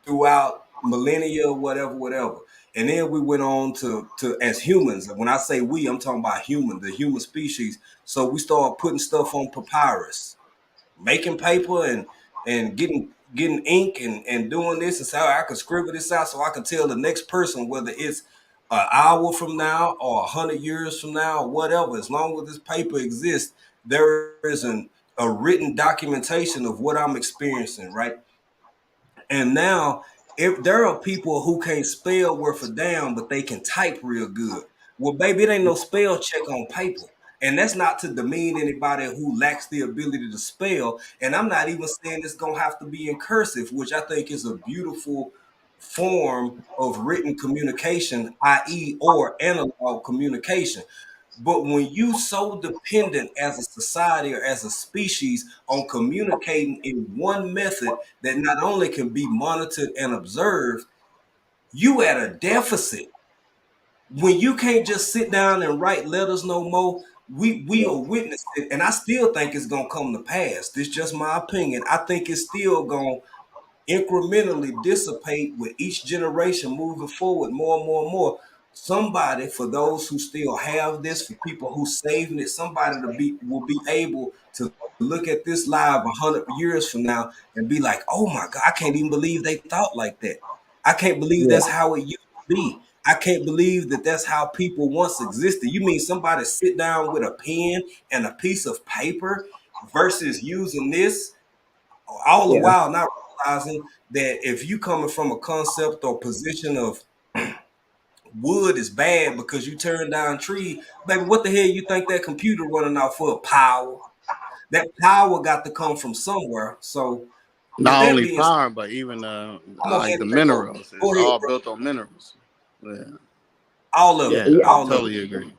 throughout millennia, whatever, whatever. And then we went on to as humans. When I say we, I'm talking about the human species. So we started putting stuff on papyrus, making paper and getting ink and doing this and so I could scribble this out so I can tell the next person whether it's an hour from now or 100 years from now or whatever. As long as this paper exists, there is a written documentation of what I'm experiencing, right? And now, if there are people who can't spell worth a damn, but they can type real good. Well, baby, it ain't no spell check on paper. And that's not to demean anybody who lacks the ability to spell. And I'm not even saying it's going to have to be in cursive, which I think is a beautiful form of written communication, i.e., or analog communication. But when you so dependent as a society or as a species on communicating in one method that not only can be monitored and observed, you at a deficit. When you can't just sit down and write letters no more, we are witnessing, and I still think it's gonna come to pass. This is just my opinion. I think it's still gonna incrementally dissipate with each generation moving forward more and more and more. Somebody, for those who still have this, for people who saving it, somebody will be able to look at this live 100 years from now and be like, oh my God, I can't even believe they thought like that. I can't believe Yeah. that's how it used to be. I can't believe that that's how people once existed. You mean somebody sit down with a pen and a piece of paper versus using this, all the Yeah. while not realizing that if you coming from a concept or position of wood is bad because you turn down tree, baby, what the hell you think that computer running off for? Power. That power got to come from somewhere. So with Not that only being said, power, but even I'm gonna like hand the it back over. minerals. Go It's ahead, all bro. built on minerals. Yeah, All of it. yeah, Yeah. I All of it. totally agree.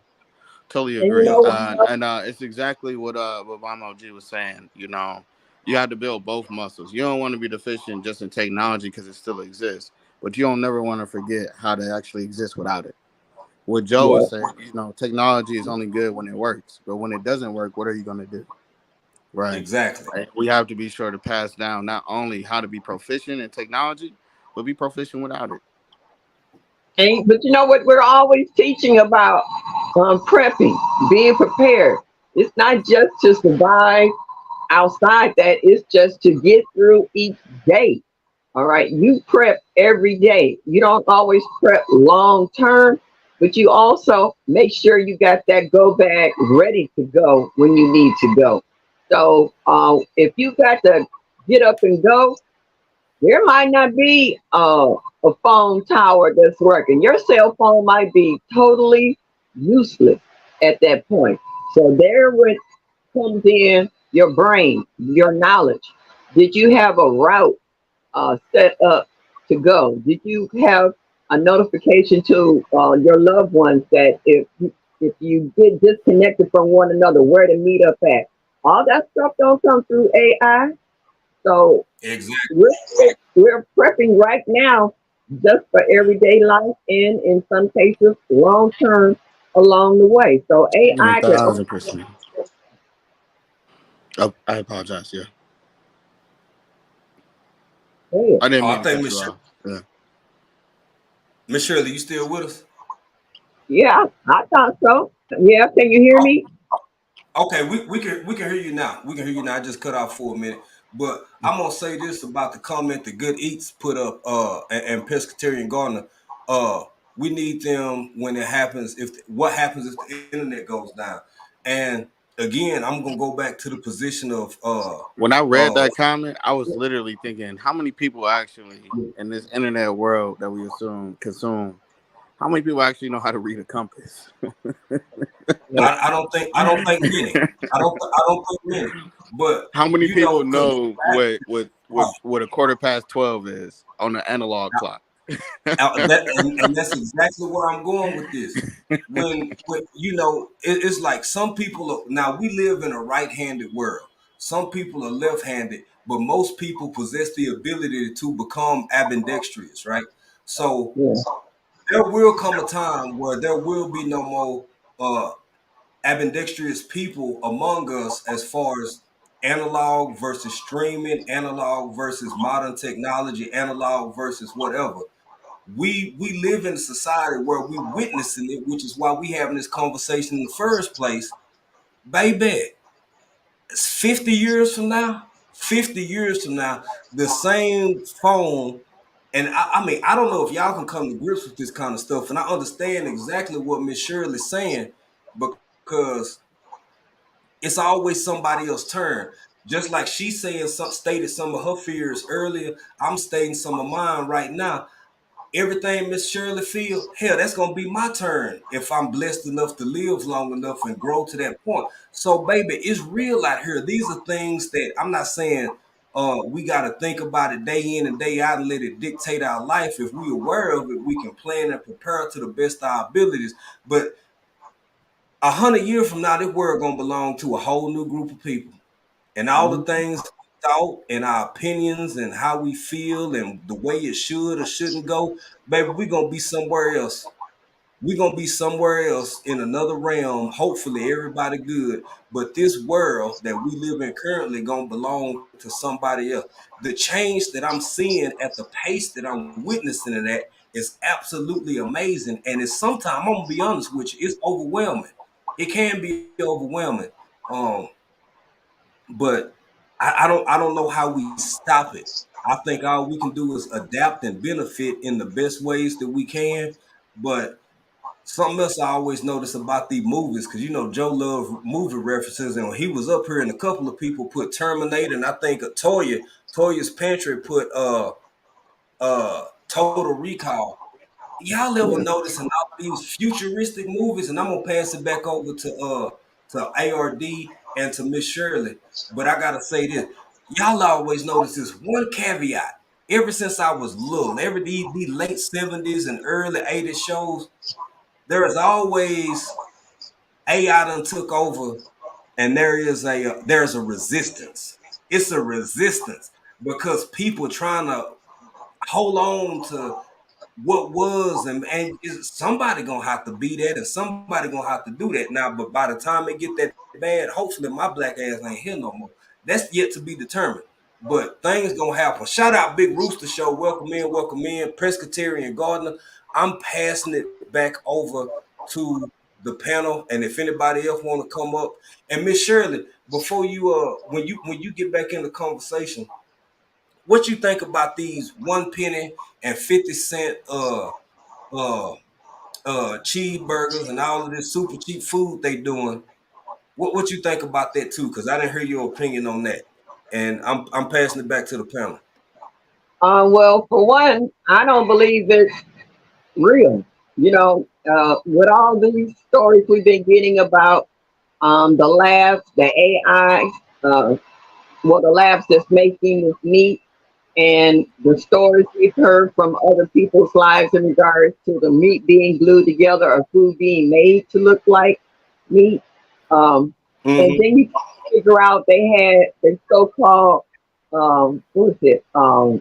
Totally And you agree. know And it's exactly what Mama G was saying. You know, you have to build both muscles. You don't want to be deficient just in technology because it still exists, but you don't never want to forget how to actually exist without it. What Joe Yeah. was saying, you know, technology is only good when it works, but when it doesn't work, what are you going to do? Right. Exactly. Right. We have to be sure to pass down not only how to be proficient in technology, but be proficient without it. But you know what? We're always teaching about prepping, being prepared. It's not just to survive outside that, it's just to get through each day. All right. You prep every day. You don't always prep long term, but you also make sure you got that go bag ready to go when you need to go. So if you got to get up and go, there might not be a phone tower that's working. Your cell phone might be totally useless at that point. So there what comes in your brain, your knowledge. Did you have a route set up to go? Did you have a notification to your loved ones that if you get disconnected from one another, where to meet up at? All that stuff don't come through AI. So Exactly. we're prepping right now just for everyday life and in some cases long term along the way. So AI can 1,000%. Oh, I apologize. Yeah, okay. I didn't Oh, mean I to think cut you off. Yeah. Miss Shirley, you still with us? Yeah, I thought so. Yeah, can you hear me? Okay, we can hear you now. We can hear you now. I just cut off for a minute. But I'm gonna say this about the comment that Good Eats put up and Pescatarian Gardener. We need them when it happens, if what happens if the internet goes down. And again, I'm gonna go back to the position of When I read uh that comment, I was literally thinking, how many people actually in this internet world that we assume consume, how many people actually know how to read a compass? I don't think many. I don't think many. But How many you know, people because know what a 12 is on the analog clock? And that's exactly where I'm going with this. When you know, it's like some people now we live in a right-handed world. Some people are left-handed, but most people possess the ability to become ambidextrous, right? So Yeah. there will come a time where there will be no more uh, ambidextrous people among us as far as analog versus streaming, analog versus modern technology, analog versus whatever. We live in a society where we witnessing it, which is why we having this conversation in the first place. Baby, it's 50 years from now, 50 years from now, the same phone. And I mean, I don't know if y'all can come to grips with this kind of stuff. And I understand exactly what Miss Shirley's saying because it's always somebody else's turn. Just like she stated some of her fears earlier, I'm stating some of mine right now. Everything Miss Shirley feel, hell, that's gonna be my turn if I'm blessed enough to live long enough and grow to that point. So, baby, it's real out here. These are things that I'm not saying we gotta think about it day in and day out and let it dictate our life. If we're aware of it, we can plan and prepare to the best of our abilities. But 100 years from now, this world gonna belong to a whole new group of people. And all the things we thought and our opinions and how we feel and the way it should or shouldn't go, baby, we're gonna be somewhere else. We're gonna be somewhere else in another realm. Hopefully, everybody good. But this world that we live in currently gonna belong to somebody else. The change that I'm seeing at the pace that I'm witnessing it at is absolutely amazing. And it's sometimes I'm gonna be honest with you, it's overwhelming. It can be overwhelming. Um, but I don't know how we stop it. I think all we can do is adapt and benefit in the best ways that we can. But something else I always notice about these movies, because you know Joe loves movie references, and when he was up here and a couple of people put Terminator, and I think Toya's Pantry put Total Recall. Y'all ever Yeah. notice in all these futuristic movies, and I'm gonna pass it back over to ARD and to Miss Shirley, but I gotta say this. Y'all always notice this one caveat. Ever since I was little, these late 70s and early 80s shows, there is always AI done took over, and there's a resistance. It's a resistance because people trying to hold on to what was and is somebody gonna have to be that and somebody gonna have to do that now. But by the time it get that bad, hopefully my black ass ain't here no more. That's yet to be determined. But things gonna happen. Shout out Big Rooster Show. Welcome in. Presbyterian Gardner. I'm passing it back over to the panel. And if anybody else want to come up, and Miss Shirley, before you when you get back in the conversation, what you think about these 1 penny and 50 cent uh cheeseburgers and all of this super cheap food they doing? What you think about that too? Because I didn't hear your opinion on that, and I'm passing it back to the panel. Well, for one, I don't believe it's real. With all these stories we've been getting about the labs, the AI, the labs that's making this meat, and the stories we've heard from other people's lives in regards to the meat being glued together or food being made to look like meat. And Mm-hmm. then you figure out they had the so-called, what is it? Oh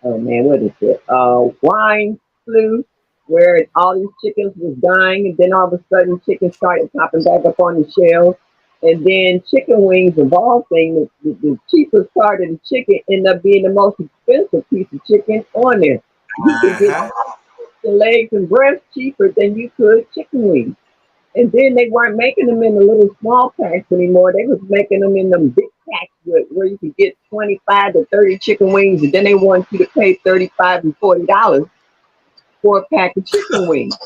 man, what is it? Wine flu, where all these chickens was dying, and then all of a sudden chickens started popping back up on the shelves. And then chicken wings of all things, the cheapest part of the chicken ended up being the most expensive piece of chicken on there. You could get Uh-huh. the legs and breasts cheaper than you could chicken wings. And then they weren't making them in the little small packs anymore. They was making them in them big packs where you could get 25 to 30 chicken wings, and then they want you to pay $35 and $40 for a pack of chicken wings.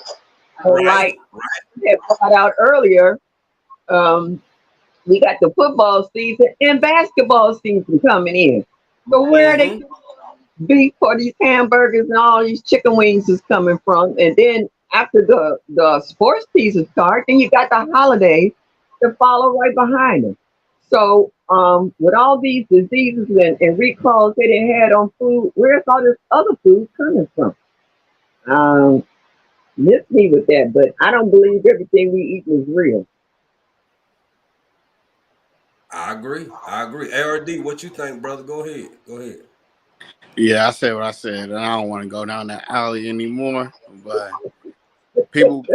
So Right. like I had brought out earlier, um, we got the football season and basketball season coming in. So where are they Mm-hmm. beef for these hamburgers and all these chicken wings is coming from? And then after the sports season starts, then you got the holidays to follow right behind them. So with all these diseases and recalls that they had on food, where's all this other food coming from? Um, miss me with that, but I don't believe everything we eat is real. I agree. I agree. ARD, what you think, brother? Go ahead. Go ahead. Yeah, I said what I said, and I don't want to go down that alley anymore. But people,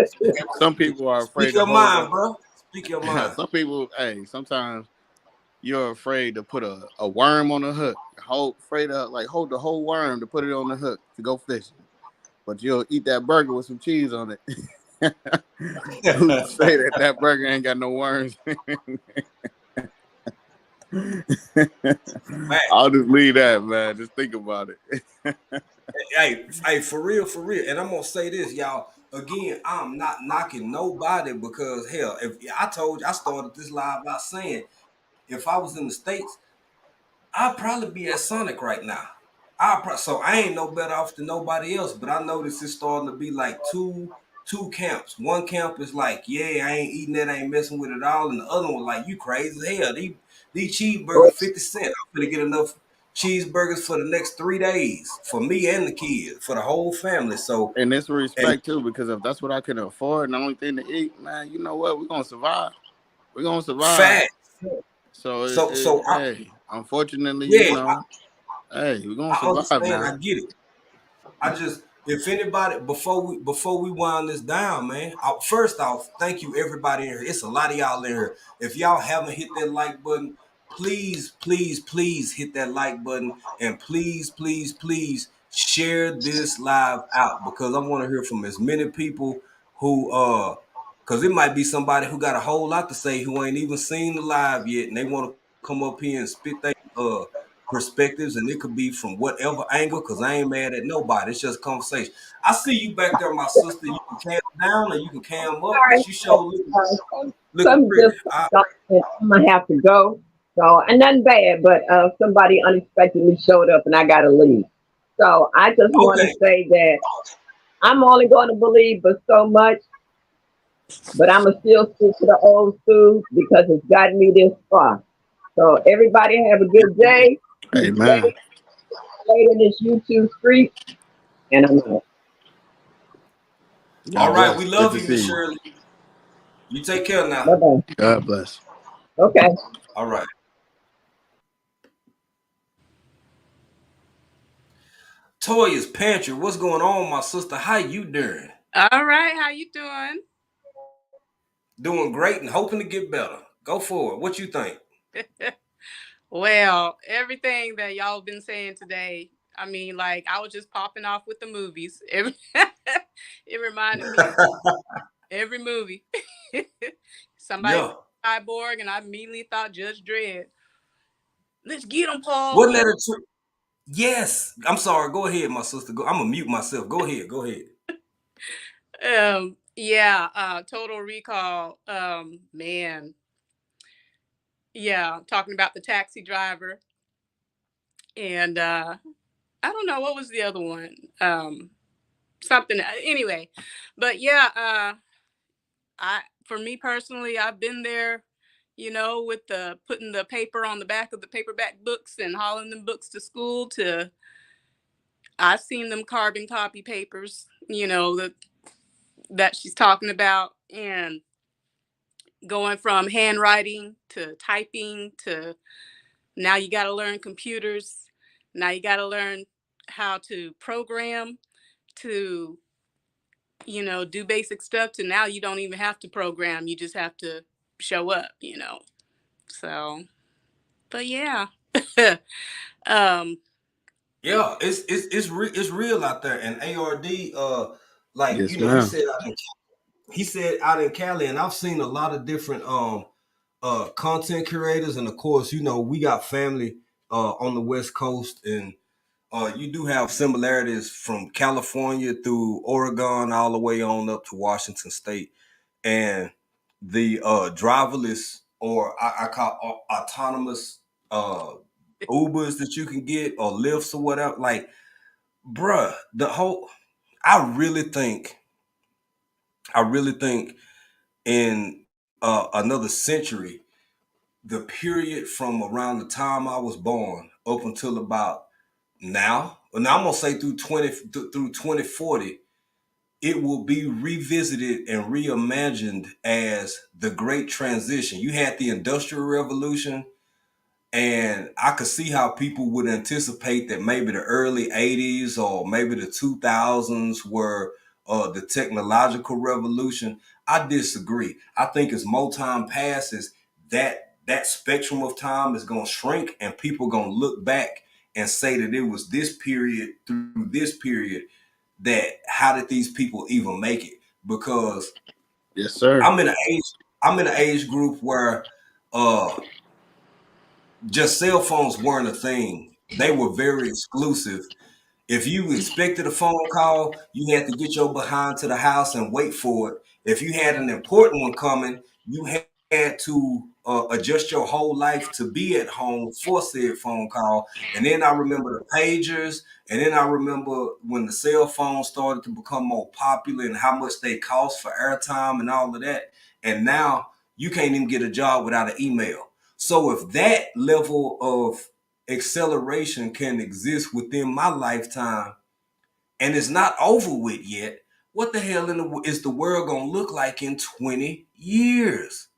some people are Speak afraid to your hold mind, up. bro. Speak your mind. Some people, hey, sometimes you're afraid to put a worm on a hook. Afraid to like hold the whole worm to put it on the hook to go fishing. But you'll eat that burger with some cheese on it. Who's to say that burger ain't got no worms? I'll just leave that, man. Just think about it. Hey, for real, for real. And I'm gonna say this, y'all. Again, I'm not knocking nobody because hell, if I told you I started this live by saying if I was in the States, I'd probably be at Sonic right now. So I ain't no better off than nobody else, but I noticed it's starting to be like two camps. One camp is like, yeah, I ain't eating that, I ain't messing with it all, and the other one like, you crazy as hell. These cheeseburgers 50 cents. I'm gonna get enough cheeseburgers for the next 3 days for me and the kids, for the whole family. So And this and respect too, because if that's what I can afford and the only thing to eat, man, you know what? We're gonna survive. We're gonna survive. fat. So So hey, unfortunately, yeah, hey, we're gonna I survive understand, I now. get it. I just, if anybody, before we wind this down, man. First off, thank you everybody in here. It's a lot of y'all in here. If y'all haven't hit that like button, please, please, please hit that like button, and please, please, please share this live out because I want to hear from as many people who because it might be somebody who got a whole lot to say who ain't even seen the live yet, and they want to come up here and spit their perspectives, and it could be from whatever angle, because I ain't mad at nobody. It's just conversation. I see you back there, my sister. You can cam down or you can cam up, Sorry, but you show looking some pretty. just I'm gonna have to go. So, and nothing bad, but somebody unexpectedly showed up, and I gotta leave. So I just want to Okay. say that I'm only going to believe but so much, but I'm gonna still stick to the old school because it's gotten me this far. So everybody have a good day. Be Amen. safe later in this YouTube street, and I'm out. All God right. We bless. Good love to you, Miss see you. Shirley. You take care Bye now. bye. God bless. Okay. All right. Toya's Pantry. What's going on, my sister? How you doing? All right, how you doing? Doing great and hoping to get better. Go for it. What you think? Well, everything that y'all been saying today, I mean, like I was just popping off with the movies. It reminded me of every movie. Somebody Yeah. said Cyborg, and I immediately thought Judge Dredd. Let's get him, Paul. Wasn't that a trip? Yes. I'm sorry. Go ahead, my sister. I'm gonna mute myself. Go ahead. Go ahead. Yeah, Total Recall. Man, yeah, talking about the taxi driver, and I don't know what was the other one. Something anyway, but yeah, I for me personally, I've been there, with the putting the paper on the back of the paperback books and hauling them books to school. To I've seen them carbon copy papers, that she's talking about, and going from handwriting to typing to now you got to learn computers. Now you got to learn how to program to do basic stuff, to now you don't even have to program. You just have to show up. So, but yeah. um, Yeah, it's real out there. And ARD, like Yes, he ma'am. said out in Cali, and I've seen a lot of different content curators, and of course, we got family on the West Coast, and you do have similarities from California through Oregon all the way on up to Washington State, and the driverless, or I call autonomous Ubers that you can get, or Lyfts or whatever. Like, bruh, I really think in another century, the period from around the time I was born up until about now, and I'm gonna say through 2040, it will be revisited and reimagined as the Great Transition. You had the Industrial Revolution, and I could see how people would anticipate that maybe the early 80s or maybe the 2000s were the technological revolution. I disagree. I think as more time passes, that spectrum of time is going to shrink, and people going to look back and say that it was this period through this period that how did these people even make it? Because Yes, sir. I'm in an age group where just cell phones weren't a thing. They were very exclusive. If you expected a phone call, you had to get your behind to the house and wait for it. If you had an important one coming, you had to adjust your whole life to be at home for said phone call. And then I remember the pagers, and then I remember when the cell phones started to become more popular and how much they cost for airtime and all of that. And now you can't even get a job without an email. So if that level of acceleration can exist within my lifetime and it's not over with yet, what the hell is the world going to look like in 20 years?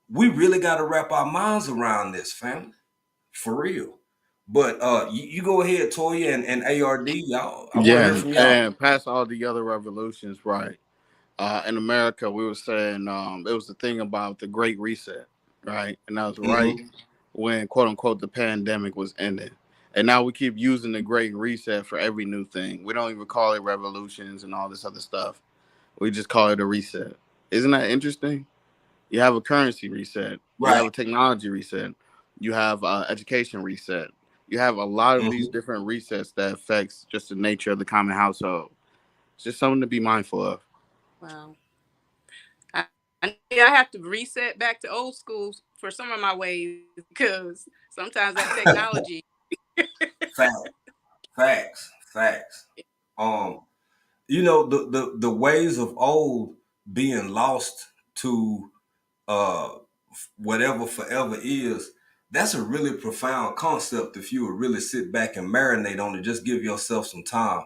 We really got to wrap our minds around this, family. For real. But you go ahead, Toya and ARD, y'all. I want to hear Yeah, from y'all. and past all the other revolutions, right? In America, we were saying it was the thing about the Great Reset, right? And that was right Mm-hmm. when, quote unquote, the pandemic was ending. And now we keep using the Great Reset for every new thing. We don't even call it revolutions and all this other stuff. We just call it a reset. Isn't that interesting? You have a currency reset. You have Right. a technology reset. You have education reset. You have a lot of these Mm-hmm. different resets that affects just the nature of the common household. It's just something to be mindful of. Wow. I have to reset back to old school for some of my ways because sometimes that technology. Facts, facts. Um, the ways of old being lost to uh whatever forever is, that's a really profound concept if you would really sit back and marinate on it, just give yourself some time.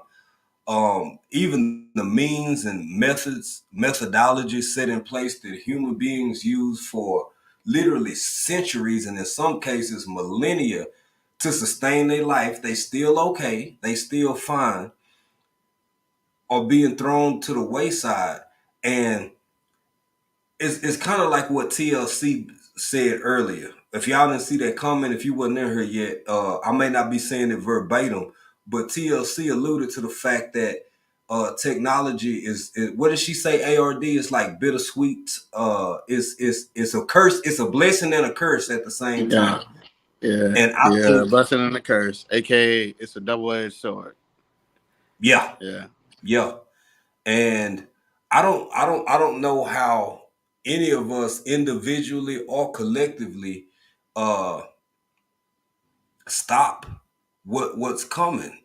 Even the means and methodologies set in place that human beings use for literally centuries and in some cases millennia to sustain their life, they still okay, they still fine, are being thrown to the wayside. And it's kind of like what TLC said earlier. If y'all didn't see that comment, if you wasn't in here yet, I may not be saying it verbatim, but TLC alluded to the fact that technology is what did she say? ARD is like bittersweet. It's a curse. It's a blessing and a curse at the same Yeah, time. yeah, And I yeah. think, Blessing and a curse, aka it's a double-edged sword. yeah, Yeah, yeah. And I don't know how any of us individually or collectively uh stop what's coming.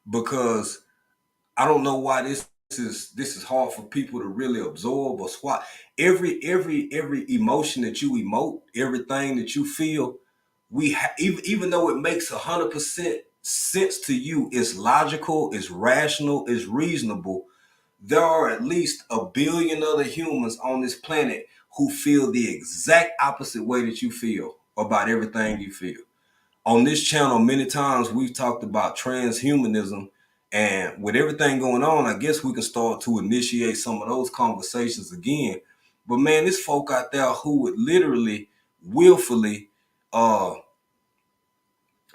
Because I don't know why this is hard for people to really absorb or swat. Every emotion that you emote, everything that you feel, even though it makes 100% sense to you, it's logical, it's rational, it's reasonable. There are at least a billion other humans on this planet who feel the exact opposite way that you feel about everything you feel. On this channel, many times we've talked about transhumanism, and with everything going on, I guess we can start to initiate some of those conversations again. But man, there's folk out there who would literally, willfully, uh,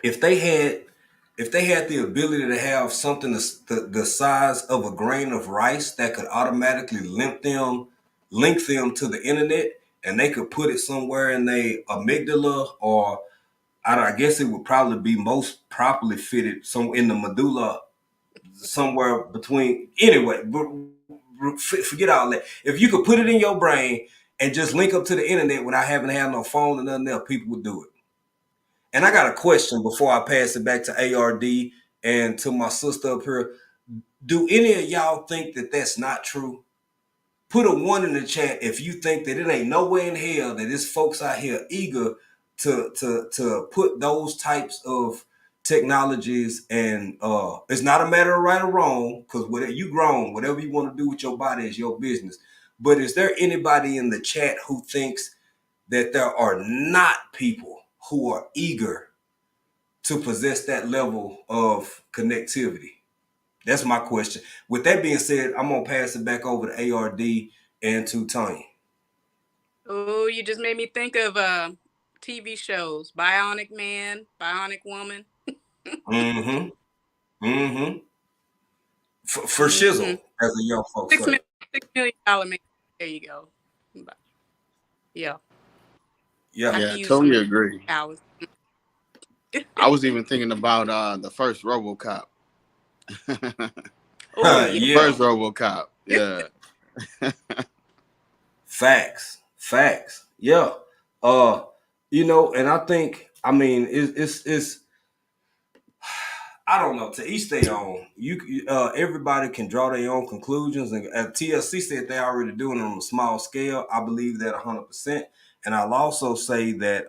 if they had the ability to have something the size of a grain of rice that could automatically link them to the internet, and they could put it somewhere in their amygdala, or I guess it would probably be most properly fitted some in the medulla, somewhere between. Anyway, forget all that. If you could put it in your brain and just link up to the internet without having to have no phone or nothing else, people would do it. And I got a question before I pass it back to ARD and to my sister up here. Do any of y'all think that that's not true? Put a one in the chat if you think that it ain't no way in hell that there's folks out here eager to put those types of technologies, and it's not a matter of right or wrong, because whatever you grown, whatever you want to do with your body is your business. But is there anybody in the chat who thinks that there are not people who are eager to possess that level of connectivity? That's my question. With that being said, I'm gonna pass it back over to ARD and to Tanya. Oh, you just made me think of TV shows. Bionic Man, Bionic Woman. Mm-hmm. Mm-hmm. For Mm-hmm. shizzle, as the young folks $6 say. million, $6 million man. There you go. Yeah. I Yeah. could Yeah, use totally some agree. hours. I was even thinking about the first RoboCop. Oh yeah. Yeah. First RoboCop. Yeah. Facts. Yeah. And I think, I mean, it's I don't know. To each their own. Everybody can draw their own conclusions, and TLC said they already doing it on a small scale. I believe that 100%, and I'll also say that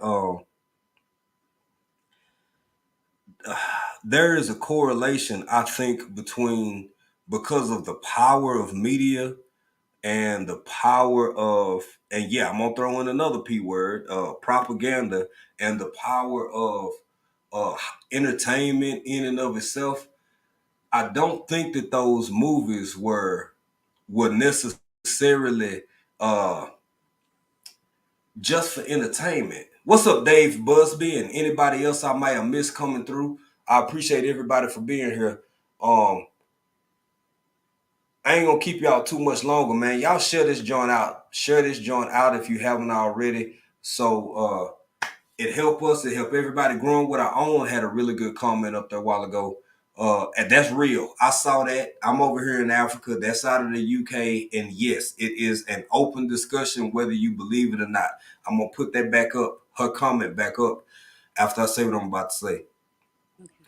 there is a correlation, I think, because of the power of media and the power of, and yeah, I'm gonna throw in another P word, propaganda, and the power of entertainment in and of itself. I don't think that those movies were necessarily just for entertainment. What's up, Dave Busby, and anybody else I might have missed coming through? I appreciate everybody for being here. I ain't gonna keep y'all too much longer, man. Y'all share this joint out. Share this joint out if you haven't already. So it help us. It help everybody growing with our own. Had a really good comment up there a while ago. And that's real. I saw that. I'm over here in Africa. That's out of the UK. And yes, it is an open discussion, whether you believe it or not. I'm gonna put that back up, her comment back up, after I say what I'm about to say.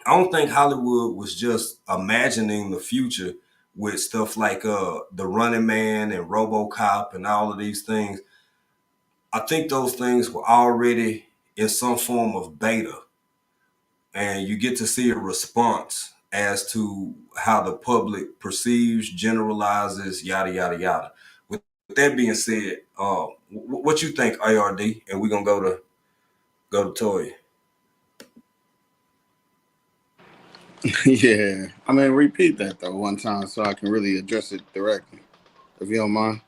I don't think Hollywood was just imagining the future with stuff like The Running Man and RoboCop and all of these things. I think those things were already in some form of beta, and you get to see a response as to how the public perceives, generalizes, yada yada yada. With that being said, what you think, ARD? And we're gonna go to Toya. Yeah. I mean, repeat that though one time so I can really address it directly, if you don't mind.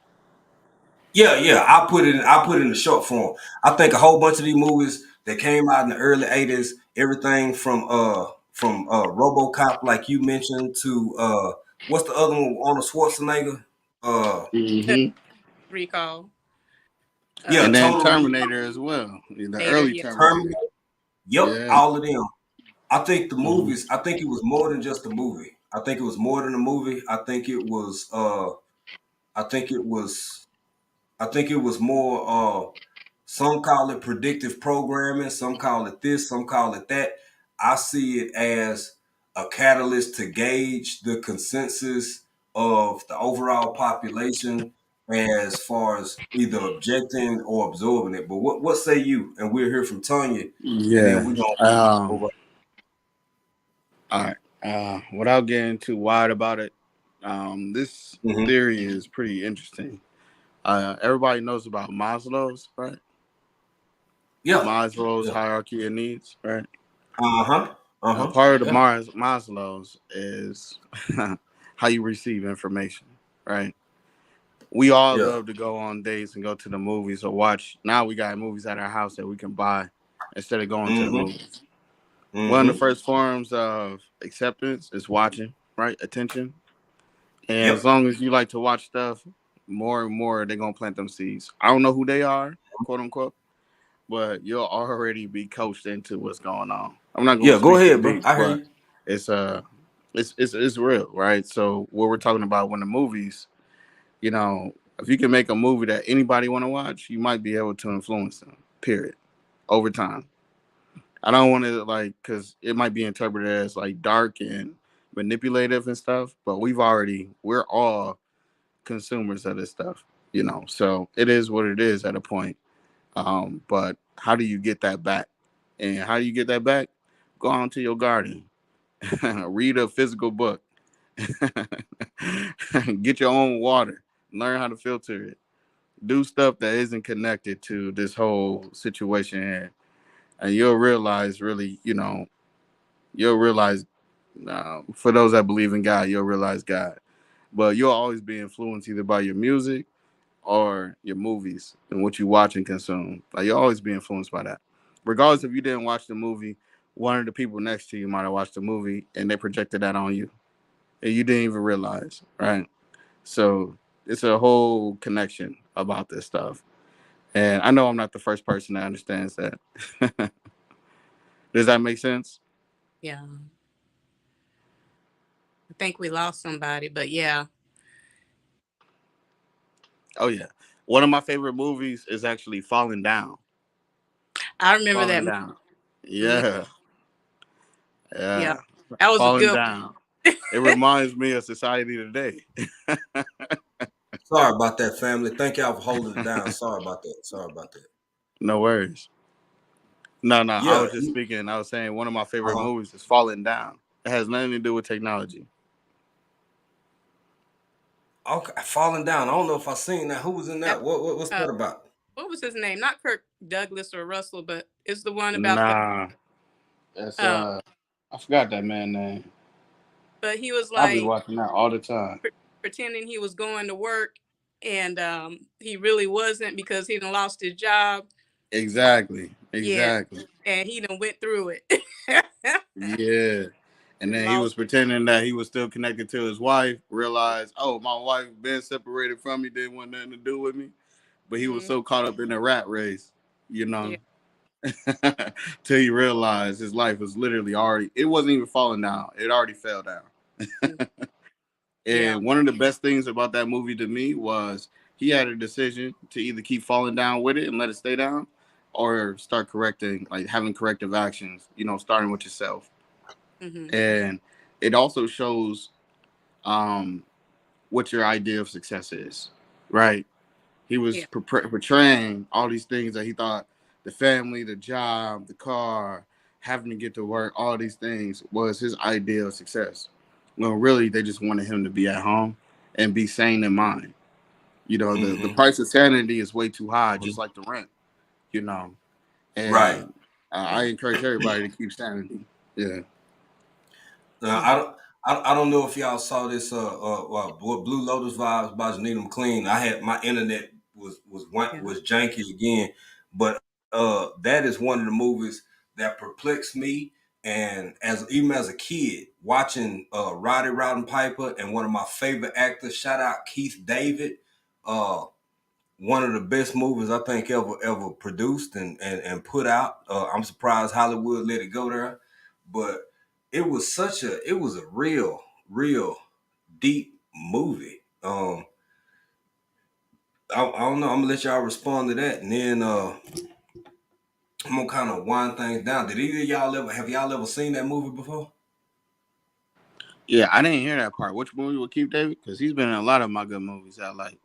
Yeah. I put it in the short form. I think a whole bunch of these movies that came out in the early '80s, everything from RoboCop, like you mentioned, to what's the other one, Arnold Schwarzenegger? Hmm. Recall. Yeah, And then Total Terminator as well. The Later, early yeah. Terminator. Yep, Yeah. all of them. I think the Mhm. movies. I think it was more than just a movie. I think it was more than a movie. I think it was. I think it was. I think it was more. Some call it predictive programming. Some call it this. Some call it that. I see it as a catalyst to gauge the consensus of the overall population as far as either objecting or absorbing it. But what say you? And we'll hear from Tanya, and then Yeah. we're gonna over. All right. Without getting too wide about it, this Mhm. theory is pretty interesting. Everybody knows about Maslow's, right? Yeah. Maslow's Yeah. hierarchy of needs, right? Uh-huh. Uh-huh. Part of the Yeah. Maslow's is how you receive information, right? We all Yeah. love to go on dates and go to the movies or watch. Now we got movies at our house that we can buy instead of going to the Mm-hmm. movies. One of the Mm-hmm. first forms of acceptance is watching, right? Attention. And as Yep. long as you like to watch stuff, more and more they're gonna plant them seeds. I don't know who they are, quote unquote, but you'll already be coached into what's going on. I'm not gonna Yeah, go speak too ahead, bro. deep, I hear but you. it's it's real, right? So what we're talking about when the movies, if you can make a movie that anybody want to watch, you might be able to influence them. Period. Over time. I don't want to because it might be interpreted as like dark and manipulative and stuff, but we're all consumers of this stuff, So it is what it is at a point. But how do you get that back? And how do you get that back? Go out into your garden, read a physical book, get your own water, learn how to filter it, do stuff that isn't connected to this whole situation here, and you'll realize, really, you'll realize, for those that believe in God, you'll realize God. But you'll always be influenced either by your music or your movies and what you watch and consume. Like, you'll always be influenced by that. Regardless if you didn't watch the movie, one of the people next to you might have watched the movie and they projected that on you. And you didn't even realize, right? So it's a whole connection about this stuff. And I know I'm not the first person that understands that. Does that make sense? Yeah. I think we lost somebody, but yeah. Oh, yeah. One of my favorite movies is actually Falling Down. I remember that. Falling Down. Mhm. Yeah. Yeah. Yeah. That was a Falling good one. Down. It reminds me of society today. Sorry about that, family. Thank y'all for holding it down. Sorry about that. Sorry about that. No worries. No, I Yeah. was just speaking. I was saying one of my favorite Uh-huh. movies is Falling Down. It has nothing to do with technology. Okay, Falling Down. I don't know if I seen that. Who was in that? What's that about? What was his name? Not Kirk Douglas or Russell, but it's the one about Nah. That's the, I forgot that man's name. but he was I'll be like watching that all the time. pretending he was going to work, and he really wasn't because he done lost his job. Exactly. Yeah, Exactly. and he done went through it. Yeah. And then he was pretending that he was still connected to his wife, realized, oh, my wife been separated from me, didn't want nothing to do with me. But he was so caught up in the rat race, Yeah. till he realized his life was literally already, it wasn't even falling down. It already fell down. And Yeah. one of the best things about that movie to me was he had a decision to either keep falling down with it and let it stay down, or start correcting, like having corrective actions, starting with yourself. Mhm. And it also shows what your idea of success is, right? He was Yeah. portraying all these things that he thought the family, the job, the car, having to get to work, all these things was his idea of success. Well, really, they just wanted him to be at home and be sane in mind. The price of sanity is way too high, just like the rent, And Right. I encourage everybody to keep sanity. Yeah. I don't know if y'all saw this Blue Lotus Vibes by Janita McLean. I had my internet was janky again, but that is one of the movies that perplexed me. And even as a kid, watching Roddy Piper and one of my favorite actors, shout out Keith David, one of the best movies I think ever produced and put out. I'm surprised Hollywood let it go there, but it was a real deep movie. I don't know. I'm gonna let y'all respond to that, and then I'm gonna kind of wind things down. Did either of y'all have y'all ever seen that movie before? Yeah, I didn't hear that part. Which movie with Keith David? Because he's been in a lot of my good movies I like.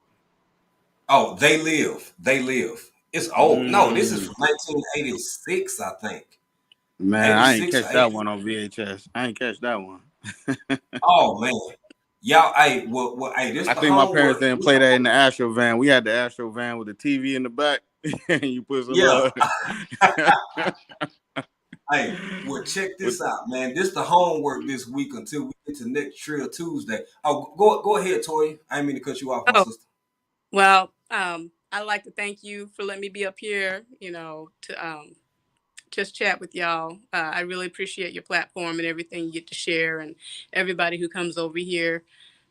Oh, They Live. They Live. It's old. No, this is from 1986, I think. Man, I ain't 86 catch or that 80. one on VHS. I ain't catch that one. Oh man, y'all. Hey, hey, this I the think my parents homework. didn't play that in the Astro van. We had the Astro van with the TV in the back, and you put some. Yeah. Hey, well, check this out, man. This the homework this week until we get to next Trill Tuesday. Oh, go ahead, Toy. I didn't mean to cut you off, my sister. Well, I'd like to thank you for letting me be up here, to just chat with y'all. I really appreciate your platform and everything you get to share, and everybody who comes over here,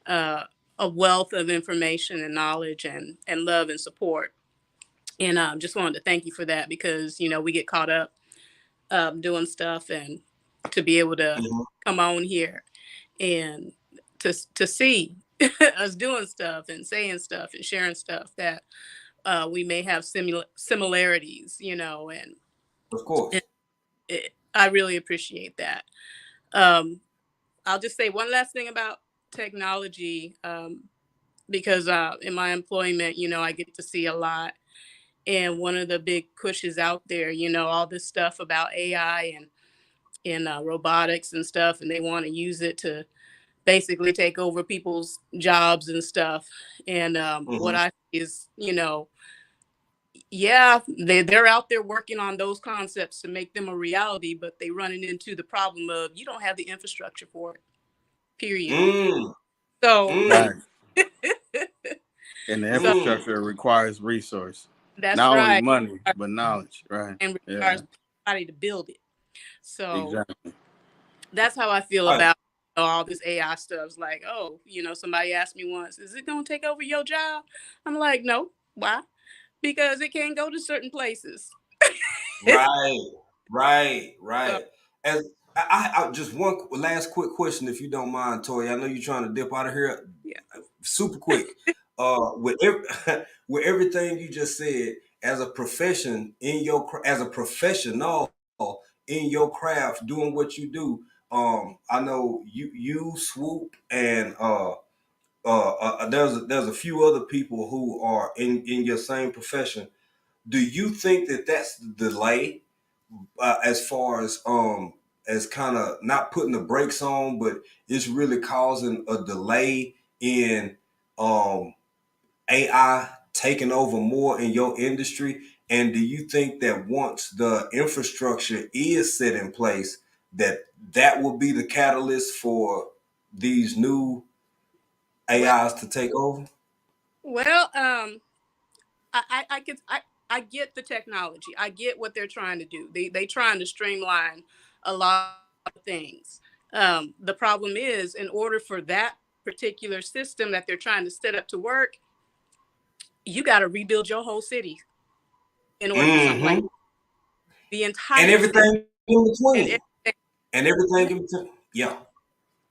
a wealth of information and knowledge and love and support. And just wanted to thank you for that because, we get caught up doing stuff, and to be able to come on here and to see us doing stuff and saying stuff and sharing stuff that we may have similarities, and Of course. I really appreciate that. I'll just say one last thing about technology, because in my employment, I get to see a lot. And one of the big pushes out there, all this stuff about AI and in robotics and stuff, and they want to use it to basically take over people's jobs and stuff. And what Mm-hmm. I see is, yeah, they're out there working on those concepts to make them a reality, but they running into the problem of you don't have the infrastructure for it. Period. Mm, So, mm, Right. And the so mm. infrastructure requires resource, that's not only right, money but knowledge. Right. and Yeah. requires somebody to build it. So Exactly. that's how I feel Right. about all this AI stuff. It's like, oh, somebody asked me once, is it going to take over your job? I'm like, no. Why? Because it can't go to certain places. Right, right, So, right. As I just one last quick question, if you don't mind, Tori. I know you're trying to dip out of here yeah. super quick. With with everything you just said, as a profession in as a professional in your craft, doing what you do. I know you Swoop and there's a few other people who are in your same profession. Do you think that that's the delay, as far as kind of not putting the brakes on, but it's really causing a delay in um AI taking over more in your industry? And do you think that once the infrastructure is set in place, that that will be the catalyst for these new Well, AIs to take over? well, I get the technology. I get what they're trying to do. They trying to streamline a lot of things. The problem is, in order for that particular system that they're trying to set up to work, you got to rebuild your whole city in order for something like Mm-hmm. the And entire city everything in and between. everything. And everything in between. Yeah.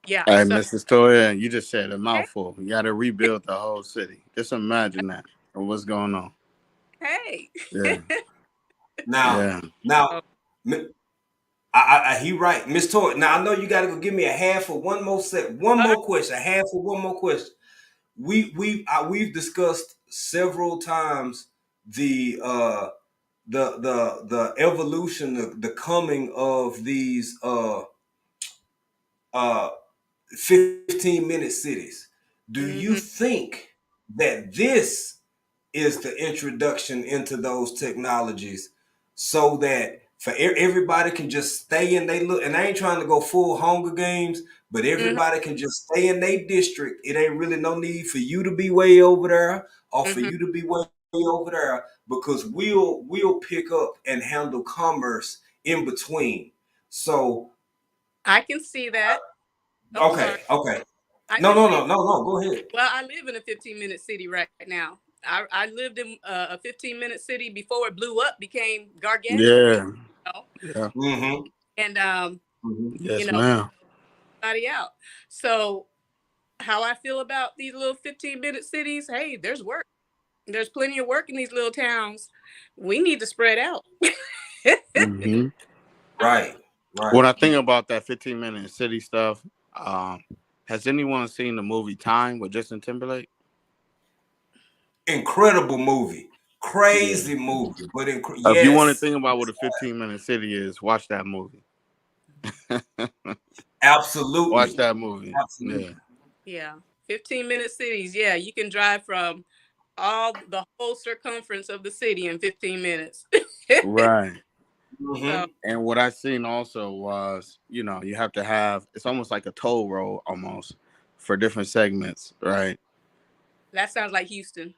Yeah. Hey, So, Mrs. Toya, you just said a hey, mouthful. You got to rebuild the whole city. Just imagine that. Or what's going on? hey. Yeah. Now, Yeah. now, So, he right, Miss Toy. Now I know you got to go give me a half for one more one all right. more question, a half for one more question. We've discussed several times the the evolution, the coming of these uh 15-minute cities. Do you Mhm. think that this is the introduction into those technologies, so that for everybody can just stay in they look, and I ain't trying to go full Hunger Games, but Mhm. everybody can just stay in their district. It ain't really no need for you to be way over there or for Mhm. you to be way over there, because we'll pick up and handle commerce in between. So I can see that. Oh, sorry. okay. I No, can no, see. no, no, no. Go ahead. Well, I live in a 15-minute city right now. I lived in a 15-minute city before it blew up, became gargantuan. Yeah. You know? Yeah. Mm-hmm. And Mm-hmm. you Yes, know, ma'am. everybody out. So how I feel about these little 15-minute cities, hey, there's work. There's plenty of work in these little towns. We need to spread out. Hmm. Right. Right. When I think about that 15-minute city stuff, um, has anyone seen the movie Time with Justin Timberlake? Incredible movie, Yeah. crazy movie, but If you want to yes, think about what a 15-minute city is, watch that movie. Watch absolutely, that movie. Yeah. absolutely. Yeah. 15-minute cities. Yeah, you can drive from the whole circumference of the city in 15 minutes. Right. So Hmm. And what I seen also was, you have to have, it's almost like a toll road almost for different segments, right? that sounds like Houston.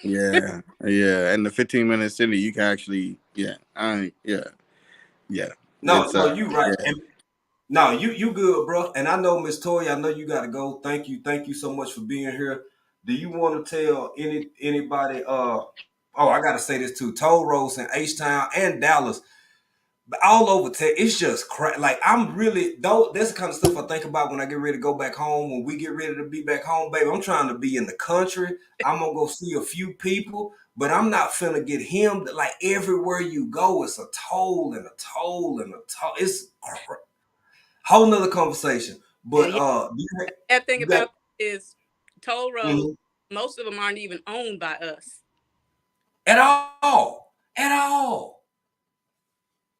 Yeah. Yeah. And the 15-minute city, you can actually, yeah. Yeah. No, It's, no, you right. yeah. And no, you good, bro. And I know, Miss Toya, I know you got to go. Thank you so much for being here. Do you want to tell anybody? Oh, I got to say this too. Toll roads in H Town and Dallas, but all over tech, it's just like I'm really though. That's the kind of stuff I think about when I get ready to go back home. When we get ready to be back home, baby, I'm trying to be in the country. I'm gonna go see a few people, but I'm not finna get him. Like everywhere you go, it's a toll and a toll and a toll. It's whole nother conversation. And But yeah, that thing you got about it is toll roads, mhm, most of them aren't even owned by us. at all, at all,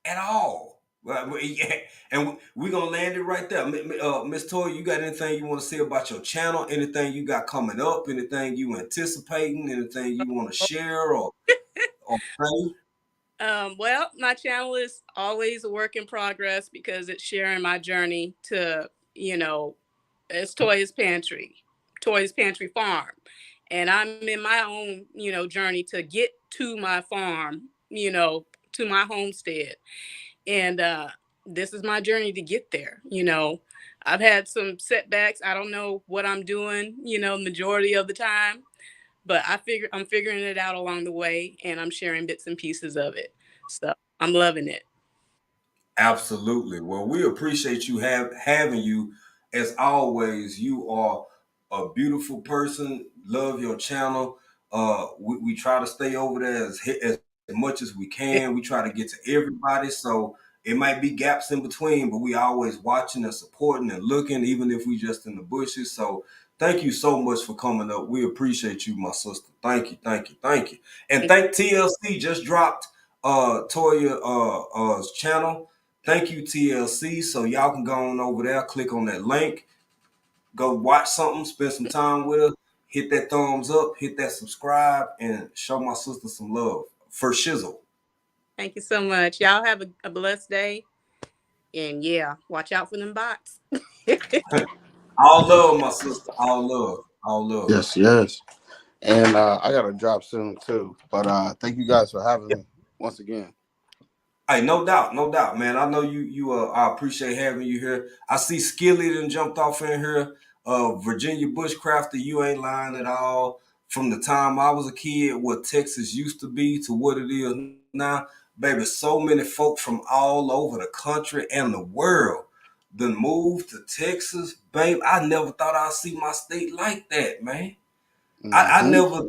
at all. Well, yeah, and we're gonna land it right there. Miss Toya, you got anything you want to say about your channel? Anything you got coming up? Anything you anticipating? Anything you want to share or say? Well, my channel is always a work in progress because it's sharing my journey to, it's Toys Pantry Farm. And I'm in my own, journey to get to my farm, to my homestead. And this is my journey to get there. I've had some setbacks. I don't know what I'm doing, majority of the time, but I'm figuring it out along the way, and I'm sharing bits and pieces of it. So I'm loving it. Absolutely. Well, we appreciate you having you. As always, you are a beautiful person. Love your channel. We try to stay over there as much as we can. We try to get to everybody. So it might be gaps in between, but we always watching and supporting and looking, even if we just in the bushes. So thank you so much for coming up. We appreciate you, my sister. Thank you, thank you, thank you. And thank TLC just dropped Toya channel. Thank you, TLC. So y'all can go on over there, click on that link, go watch something, spend some time with her, hit that thumbs up, hit that subscribe, and show my sister some love for shizzle. Thank you so much. Y'all have a blessed day. And yeah, watch out for them bots. All love, my sister. All love. All love. Yes, yes. And I gotta drop soon too. But thank you guys for having me once again. Hey, no doubt, no doubt, man. I know I appreciate having you here. I see Skilly done jumped off in here. Virginia Bushcrafter, you ain't lying at all. From the time I was a kid, what Texas used to be to what it is now, baby, so many folk from all over the country and the world done moved to Texas, babe. I never thought I'd see my state like that, man. I Mm-hmm. never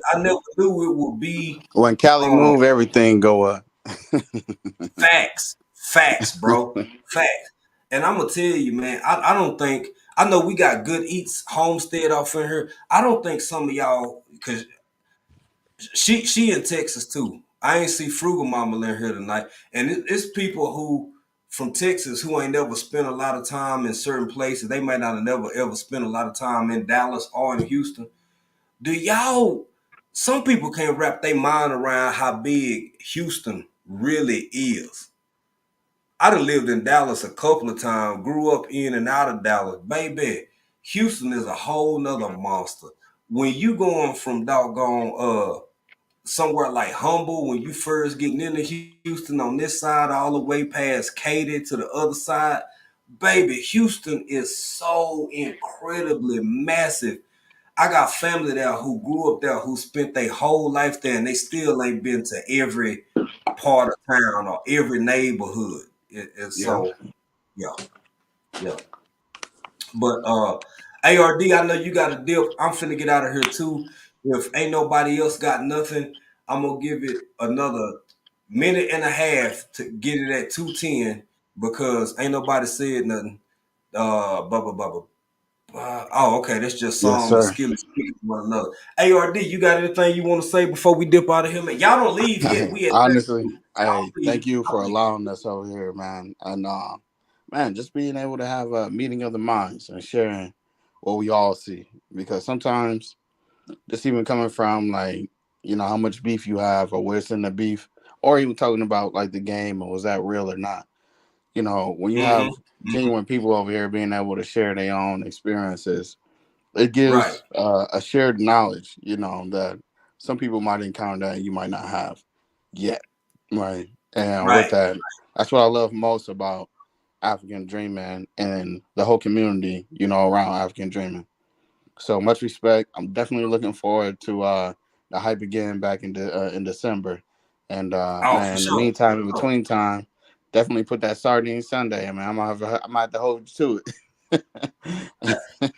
knew it would be When Cali uh, move, everything go up. facts, bro, facts. And I'm gonna tell you, man, I don't think I know we got Good Eats Homestead off in here. I don't think some of y'all, because she in Texas too. I ain't see Frugal Mama in here tonight, and it's people who from Texas who ain't never spent a lot of time in certain places. They might not have never ever spent a lot of time in Dallas or in Houston. Do y'all? Some people can't wrap their mind around how big Houston really is. I done lived in Dallas a couple of times, grew up in and out of Dallas. Baby, Houston is a whole nother monster. When you going from doggone somewhere like Humble, when you first getting into Houston on this side, all the way past Katy to the other side, baby, Houston is so incredibly massive. I got family there who grew up there, who spent their whole life there, and they still ain't been to every part of town or every neighborhood. Yeah. So yeah, yeah. But ARD, I know you got a dip. I'm finna get out of here too. If ain't nobody else got nothing, I'm gonna give it another minute and a half to get it at 2:10 because ain't nobody said nothing. Blah blah blah blah. Okay, that's just Yes, songs and sir. skills speaking to one another. ARD, you got anything you want to say before we dip out of here, man? Y'all don't leave yet. We at Honestly, 32. hey, Don't leave. thank you for Don't leave. allowing us over here, man. And man, just being able to have a meeting of the minds and sharing what we all see. Because sometimes just even coming from like, how much beef you have or where's in the beef, or even talking about like the game or was that real or not. When you Mm-hmm. have genuine people over here being able to share their own experiences, it Right, gives a shared knowledge, that some people might encounter that you might not have yet, right? And with right. that, that's what I love most about African Dreaming and the whole community, around African Dreaming. So much respect. I'm definitely looking forward to the hype again back in December. And Oh, for man, in the sure. meantime, in For sure. between time, definitely put that sardine Sunday. Man, I'm gonna have to hold you to it.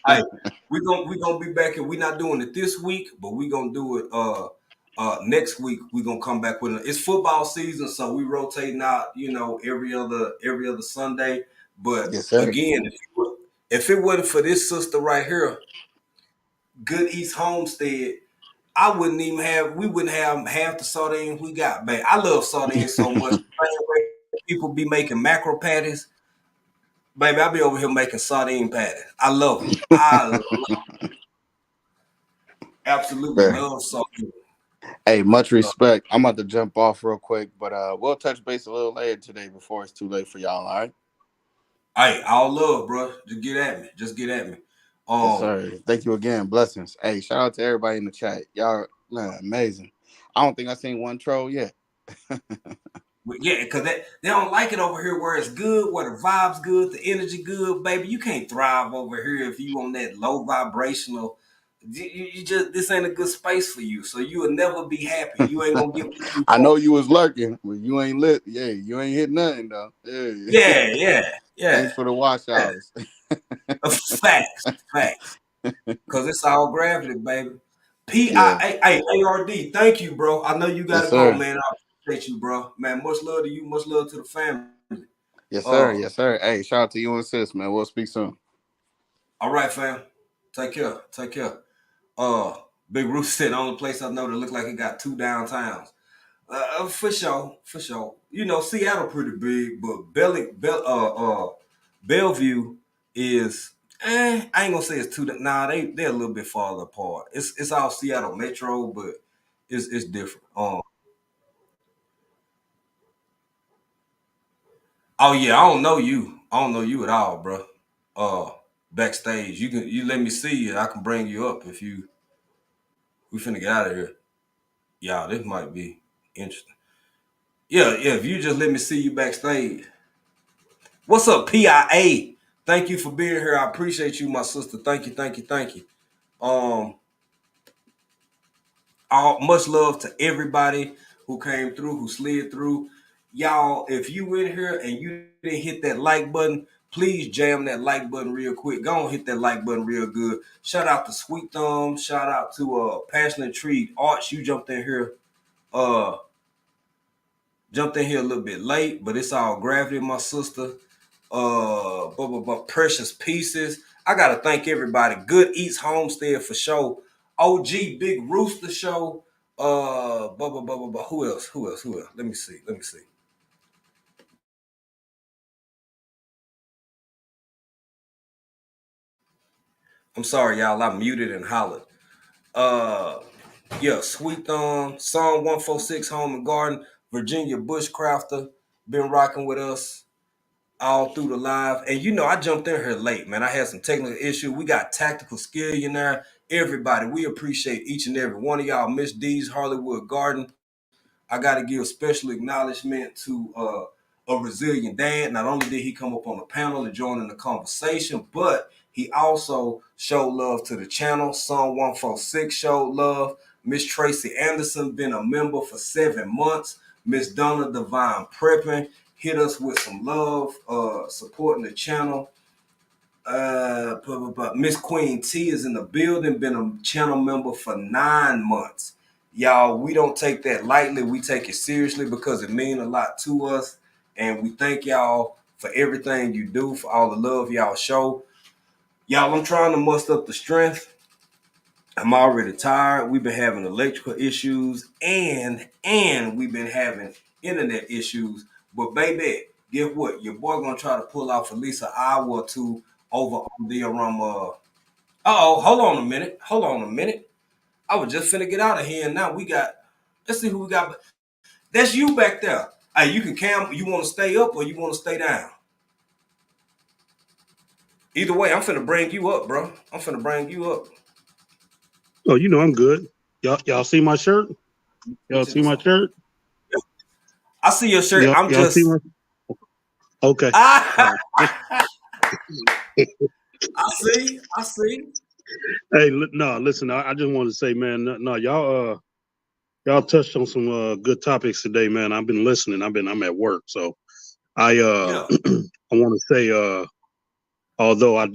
Hey, we gonna be back and we're not doing it this week, but we gonna do it next week. We gonna come back with it. It's football season, so we rotating out, every other Sunday. But Yes, sir. again, if it wasn't for this sister right here, Good East Homestead, we wouldn't have half the sardines we got back. I love sardines so much. people be making macro patties, baby, I be over here making sardine patties. I love them. Absolutely Man. love sardine. Hey, much respect. I'm about to jump off real quick, but we'll touch base a little later today before it's too late for y'all. All right? Hey, all love, bro. Just get at me. Just get at me. Yes, sir. Thank you again. Blessings. Hey, shout out to everybody in the chat. Y'all, man, amazing. I don't think I seen one troll yet. Yeah, because they don't like it over here where it's good, where the vibe's good, the energy good, baby. You can't thrive over here if you on that low vibrational. You just, this ain't a good space for you. So you will never be happy. You ain't gonna get what you I know want. you was lurking, but you ain't lit. Yeah, you ain't hit nothing though. Yeah. Yeah. Thanks for the watch hours. Facts. Because it's all gravity, baby. Yeah. PIAARD. Thank you, bro. I know you Yes, gotta go, sir. man. I appreciate you, bro. Man, much love to you. Much love to the family. Yes, sir. Uh, Yes, sir. Hey, shout out to you and sis, man. We'll speak soon. all right, fam. Take care. Uh, Big Roof said the only place I know that look like it got two downtowns. For sure. You know, Seattle pretty big, but Bellevue is. I ain't gonna say it's too. Nah, they're a little bit farther apart. It's all Seattle Metro, but it's different. Oh yeah, I don't know you. I don't know you at all, bro. Backstage, you let me see you. I can bring you up if you. We finna get out of here. Yeah, this might be interesting. Yeah. If you just let me see you backstage. What's up, PIA? Thank you for being here. I appreciate you, my sister. Thank you. Um, much love to everybody who came through, who slid through. Y'all, if you in here and you didn't hit that like button, please jam that like button real quick. Go on, hit that like button real good. Shout out to Sweet Thumb. Shout out to Passionate Tree Arch. You jumped in here. Jumped in here a little bit late, but it's all gravity, my sister. Precious Pieces. I gotta thank everybody. Good Eats Homestead for sure. OG Big Rooster Show. Who else? Let me see. I'm sorry, y'all. I muted and hollered. Yeah, Sweet Thumb, Psalm 146 Home and Garden, Virginia Bushcrafter, been rocking with us all through the live. And you know, I jumped in here late, man. I had some technical issue. We got Tactical Skill in there. Everybody, we appreciate each and every one of y'all. Miss D's Hollywood Garden. I got to give special acknowledgement to a resilient dad. Not only did he come up on the panel and join in the conversation, but he also showed love to the channel. Psalm 146 showed love. Miss Tracy Anderson been a member for 7 months. Miss Donna Divine Prepping hit us with some love, supporting the channel. Miss Queen T is in the building, been a channel member for 9 months. Y'all, we don't take that lightly. We take it seriously because it means a lot to us. And we thank y'all for everything you do, for all the love y'all show. Y'all, I'm trying to muster up the strength. I'm already tired. We've been having electrical issues and we've been having internet issues. But baby, guess what? Your boy gonna try to pull off at least an hour or two over on the hold on a minute. I was just finna get out of here, and now let's see who we got. That's you back there. Hey, you can you want to stay up or you want to stay down? Either way, I'm finna bring you up, bro. Oh, you know I'm good. Y'all see my shirt? Y'all see my shirt? I see your shirt. Y'all see my... Okay. I see. Hey, no, listen. I just want to say, man, no, y'all touched on some good topics today, man. I've been listening. I'm at work, so I Yeah. I want to say, although I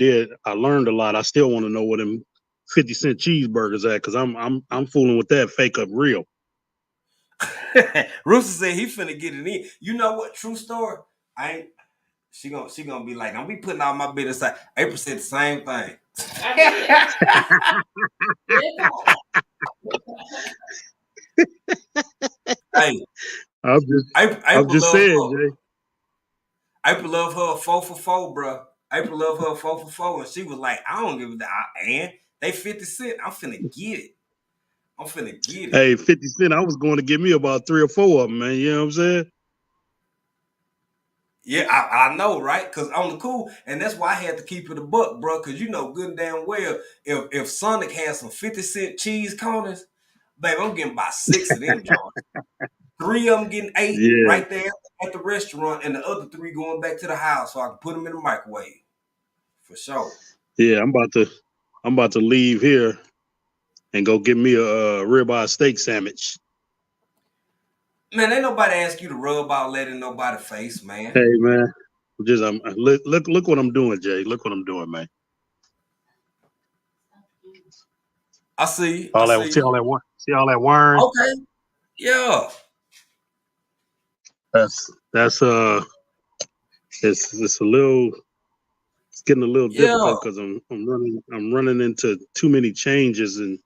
learned a lot. I still want to know what them 50-cent cheeseburgers at, because I'm fooling with that fake up real. Rooster said he finna get it in. You know what? True story. She gonna be like, don't be putting all my business aside. April said the same thing. Hey, I'm just saying, Jay. April love her 4 for 4, bro. April love her 4 for 4, and she was like, I don't give a damn. And they 50 Cent. I'm finna get it. I'm finna get it. Hey, 50 Cent, I was going to give me about 3 or 4 of them, man. You know what I'm saying? Yeah, I know, right? Because on the cool, and that's why I had to keep it a buck, bro. Because you know good and damn well, if Sonic has some 50 Cent cheese corners, baby, I'm getting about 6 of them, John. 3 of them getting 8 Yeah. right there at the restaurant, and the other 3 going back to the house so I can put them in the microwave. For sure. Yeah, I'm about to leave here and go get me a ribeye steak sandwich. Man, ain't nobody ask you to rub out letting nobody face, man. Hey, man, just look what I'm doing, Jay. Look what I'm doing, man. I see. All I that, see. see all that wiring. Okay. Yeah. That's it's a little. It's getting a little difficult because I'm running into too many changes and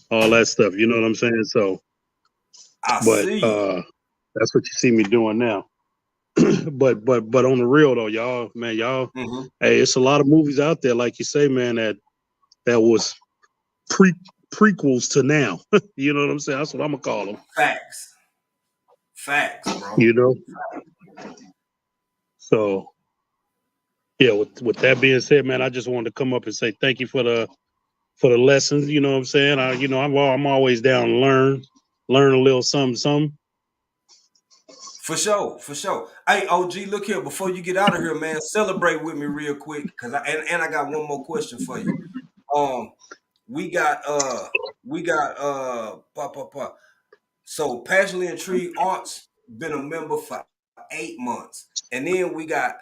all that stuff. You know what I'm saying? So, I but see. that's what you see me doing now. but on the real though, y'all, Mhm. hey, it's a lot of movies out there, like you say, man, that was prequels to now. You know what I'm saying? That's what I'm gonna call them. Facts, bro. You know. So, yeah. With that being said, man, I just wanted to come up and say thank you for the lessons. You know what I'm saying? I'm always down to learn a little something. For sure. Hey, OG, look here. Before you get out of here, man, celebrate with me real quick, cause I got one more question for you. We got So Passionately Intrigued Arts been a member for 8 months, and then we got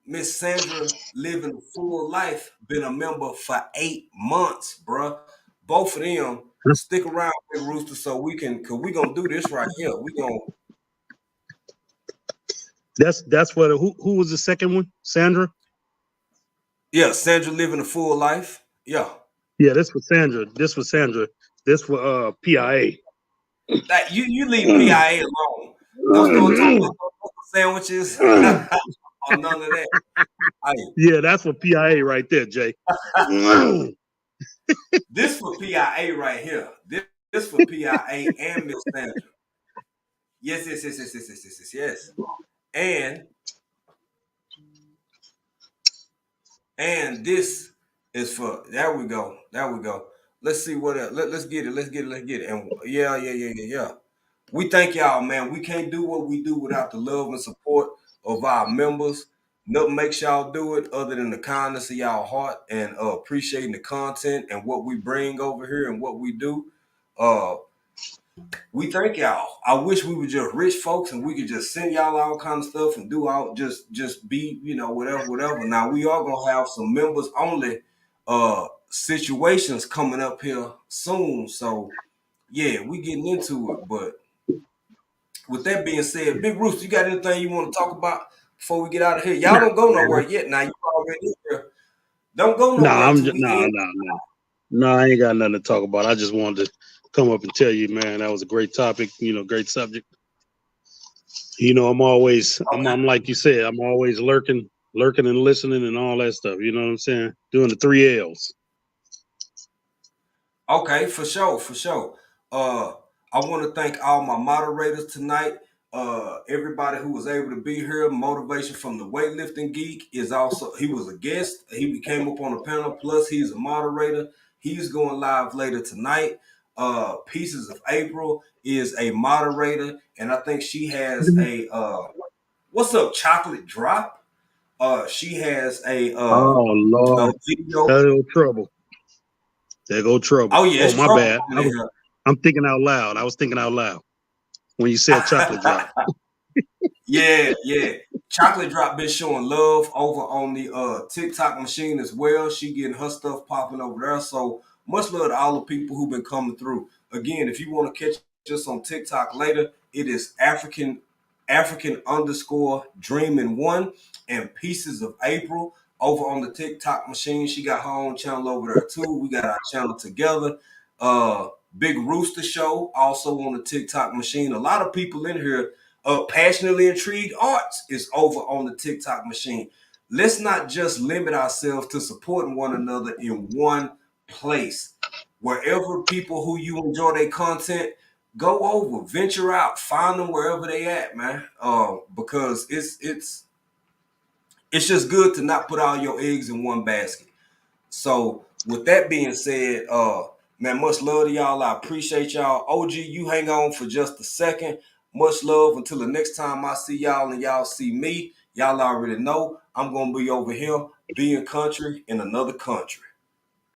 Miss Sandra Living a Full Life been a member for 8 months, bruh. Both of them stick around, Big Rooster, so cause we gonna do this right here. We gonna. That's what. Who was the second one? Sandra. Yeah, Sandra Living a Full Life. Yeah. Yeah, this was Sandra. This was PIA. You leave PIA alone. Don't start talking about sandwiches or none of that. Yeah, that's for PIA right there, Jay. This for PIA right here. This for PIA and Miss Sandra. Yes. And this is for there we go. Let's see what else. Let's get it. And yeah. We thank y'all, man. We can't do what we do without the love and support of our members. Nothing makes y'all do it other than the kindness of y'all heart and appreciating the content and what we bring over here and what we do. We thank y'all. I wish we were just rich folks and we could just send y'all all kind of stuff and do all just be, whatever. Now we are gonna have some members only situations coming up here soon. So yeah, we getting into it. But with that being said, Big Rooster, you got anything you want to talk about before we get out of here? Y'all don't go nowhere yet. Now you already here. Don't go nowhere until we end. No, I ain't got nothing to talk about. I just wanted to come up and tell you, man, that was a great topic, great subject. I'm always, I'm like you said, I'm always lurking and listening and all that stuff. You know what I'm saying? Doing the 3 L's. Okay, for sure. I want to thank all my moderators tonight. Everybody who was able to be here. Motivation from the Weightlifting Geek he was a guest. He came up on the panel. Plus, he's a moderator. He's going live later tonight. Pieces of April is a moderator, and I think she has a what's up, Chocolate Drop. She has a oh Lord, video. There go trouble. Oh yeah, my bad. I'm thinking out loud. I was thinking out loud when you said Chocolate Drop. Yeah. Chocolate Drop been showing love over on the TikTok machine as well. She getting her stuff popping over there. So much love to all the people who've been coming through. Again, if you want to catch us on TikTok later, it is African _dreaming1 and Pieces of April over on the TikTok machine. She got her own channel over there too. We got our channel together. Big Rooster Show also on the TikTok machine. A lot of people in here Passionately Intrigued Arts is over on the TikTok machine. Let's not just limit ourselves to supporting one another in one place. Wherever people who you enjoy their content, go over, venture out, find them wherever they at, man. Because it's just good to not put all your eggs in one basket. So with that being said, man, much love to y'all. I appreciate y'all. OG, you hang on for just a second. Much love until the next time I see y'all and y'all see me. Y'all already know I'm gonna be over here being country in another country.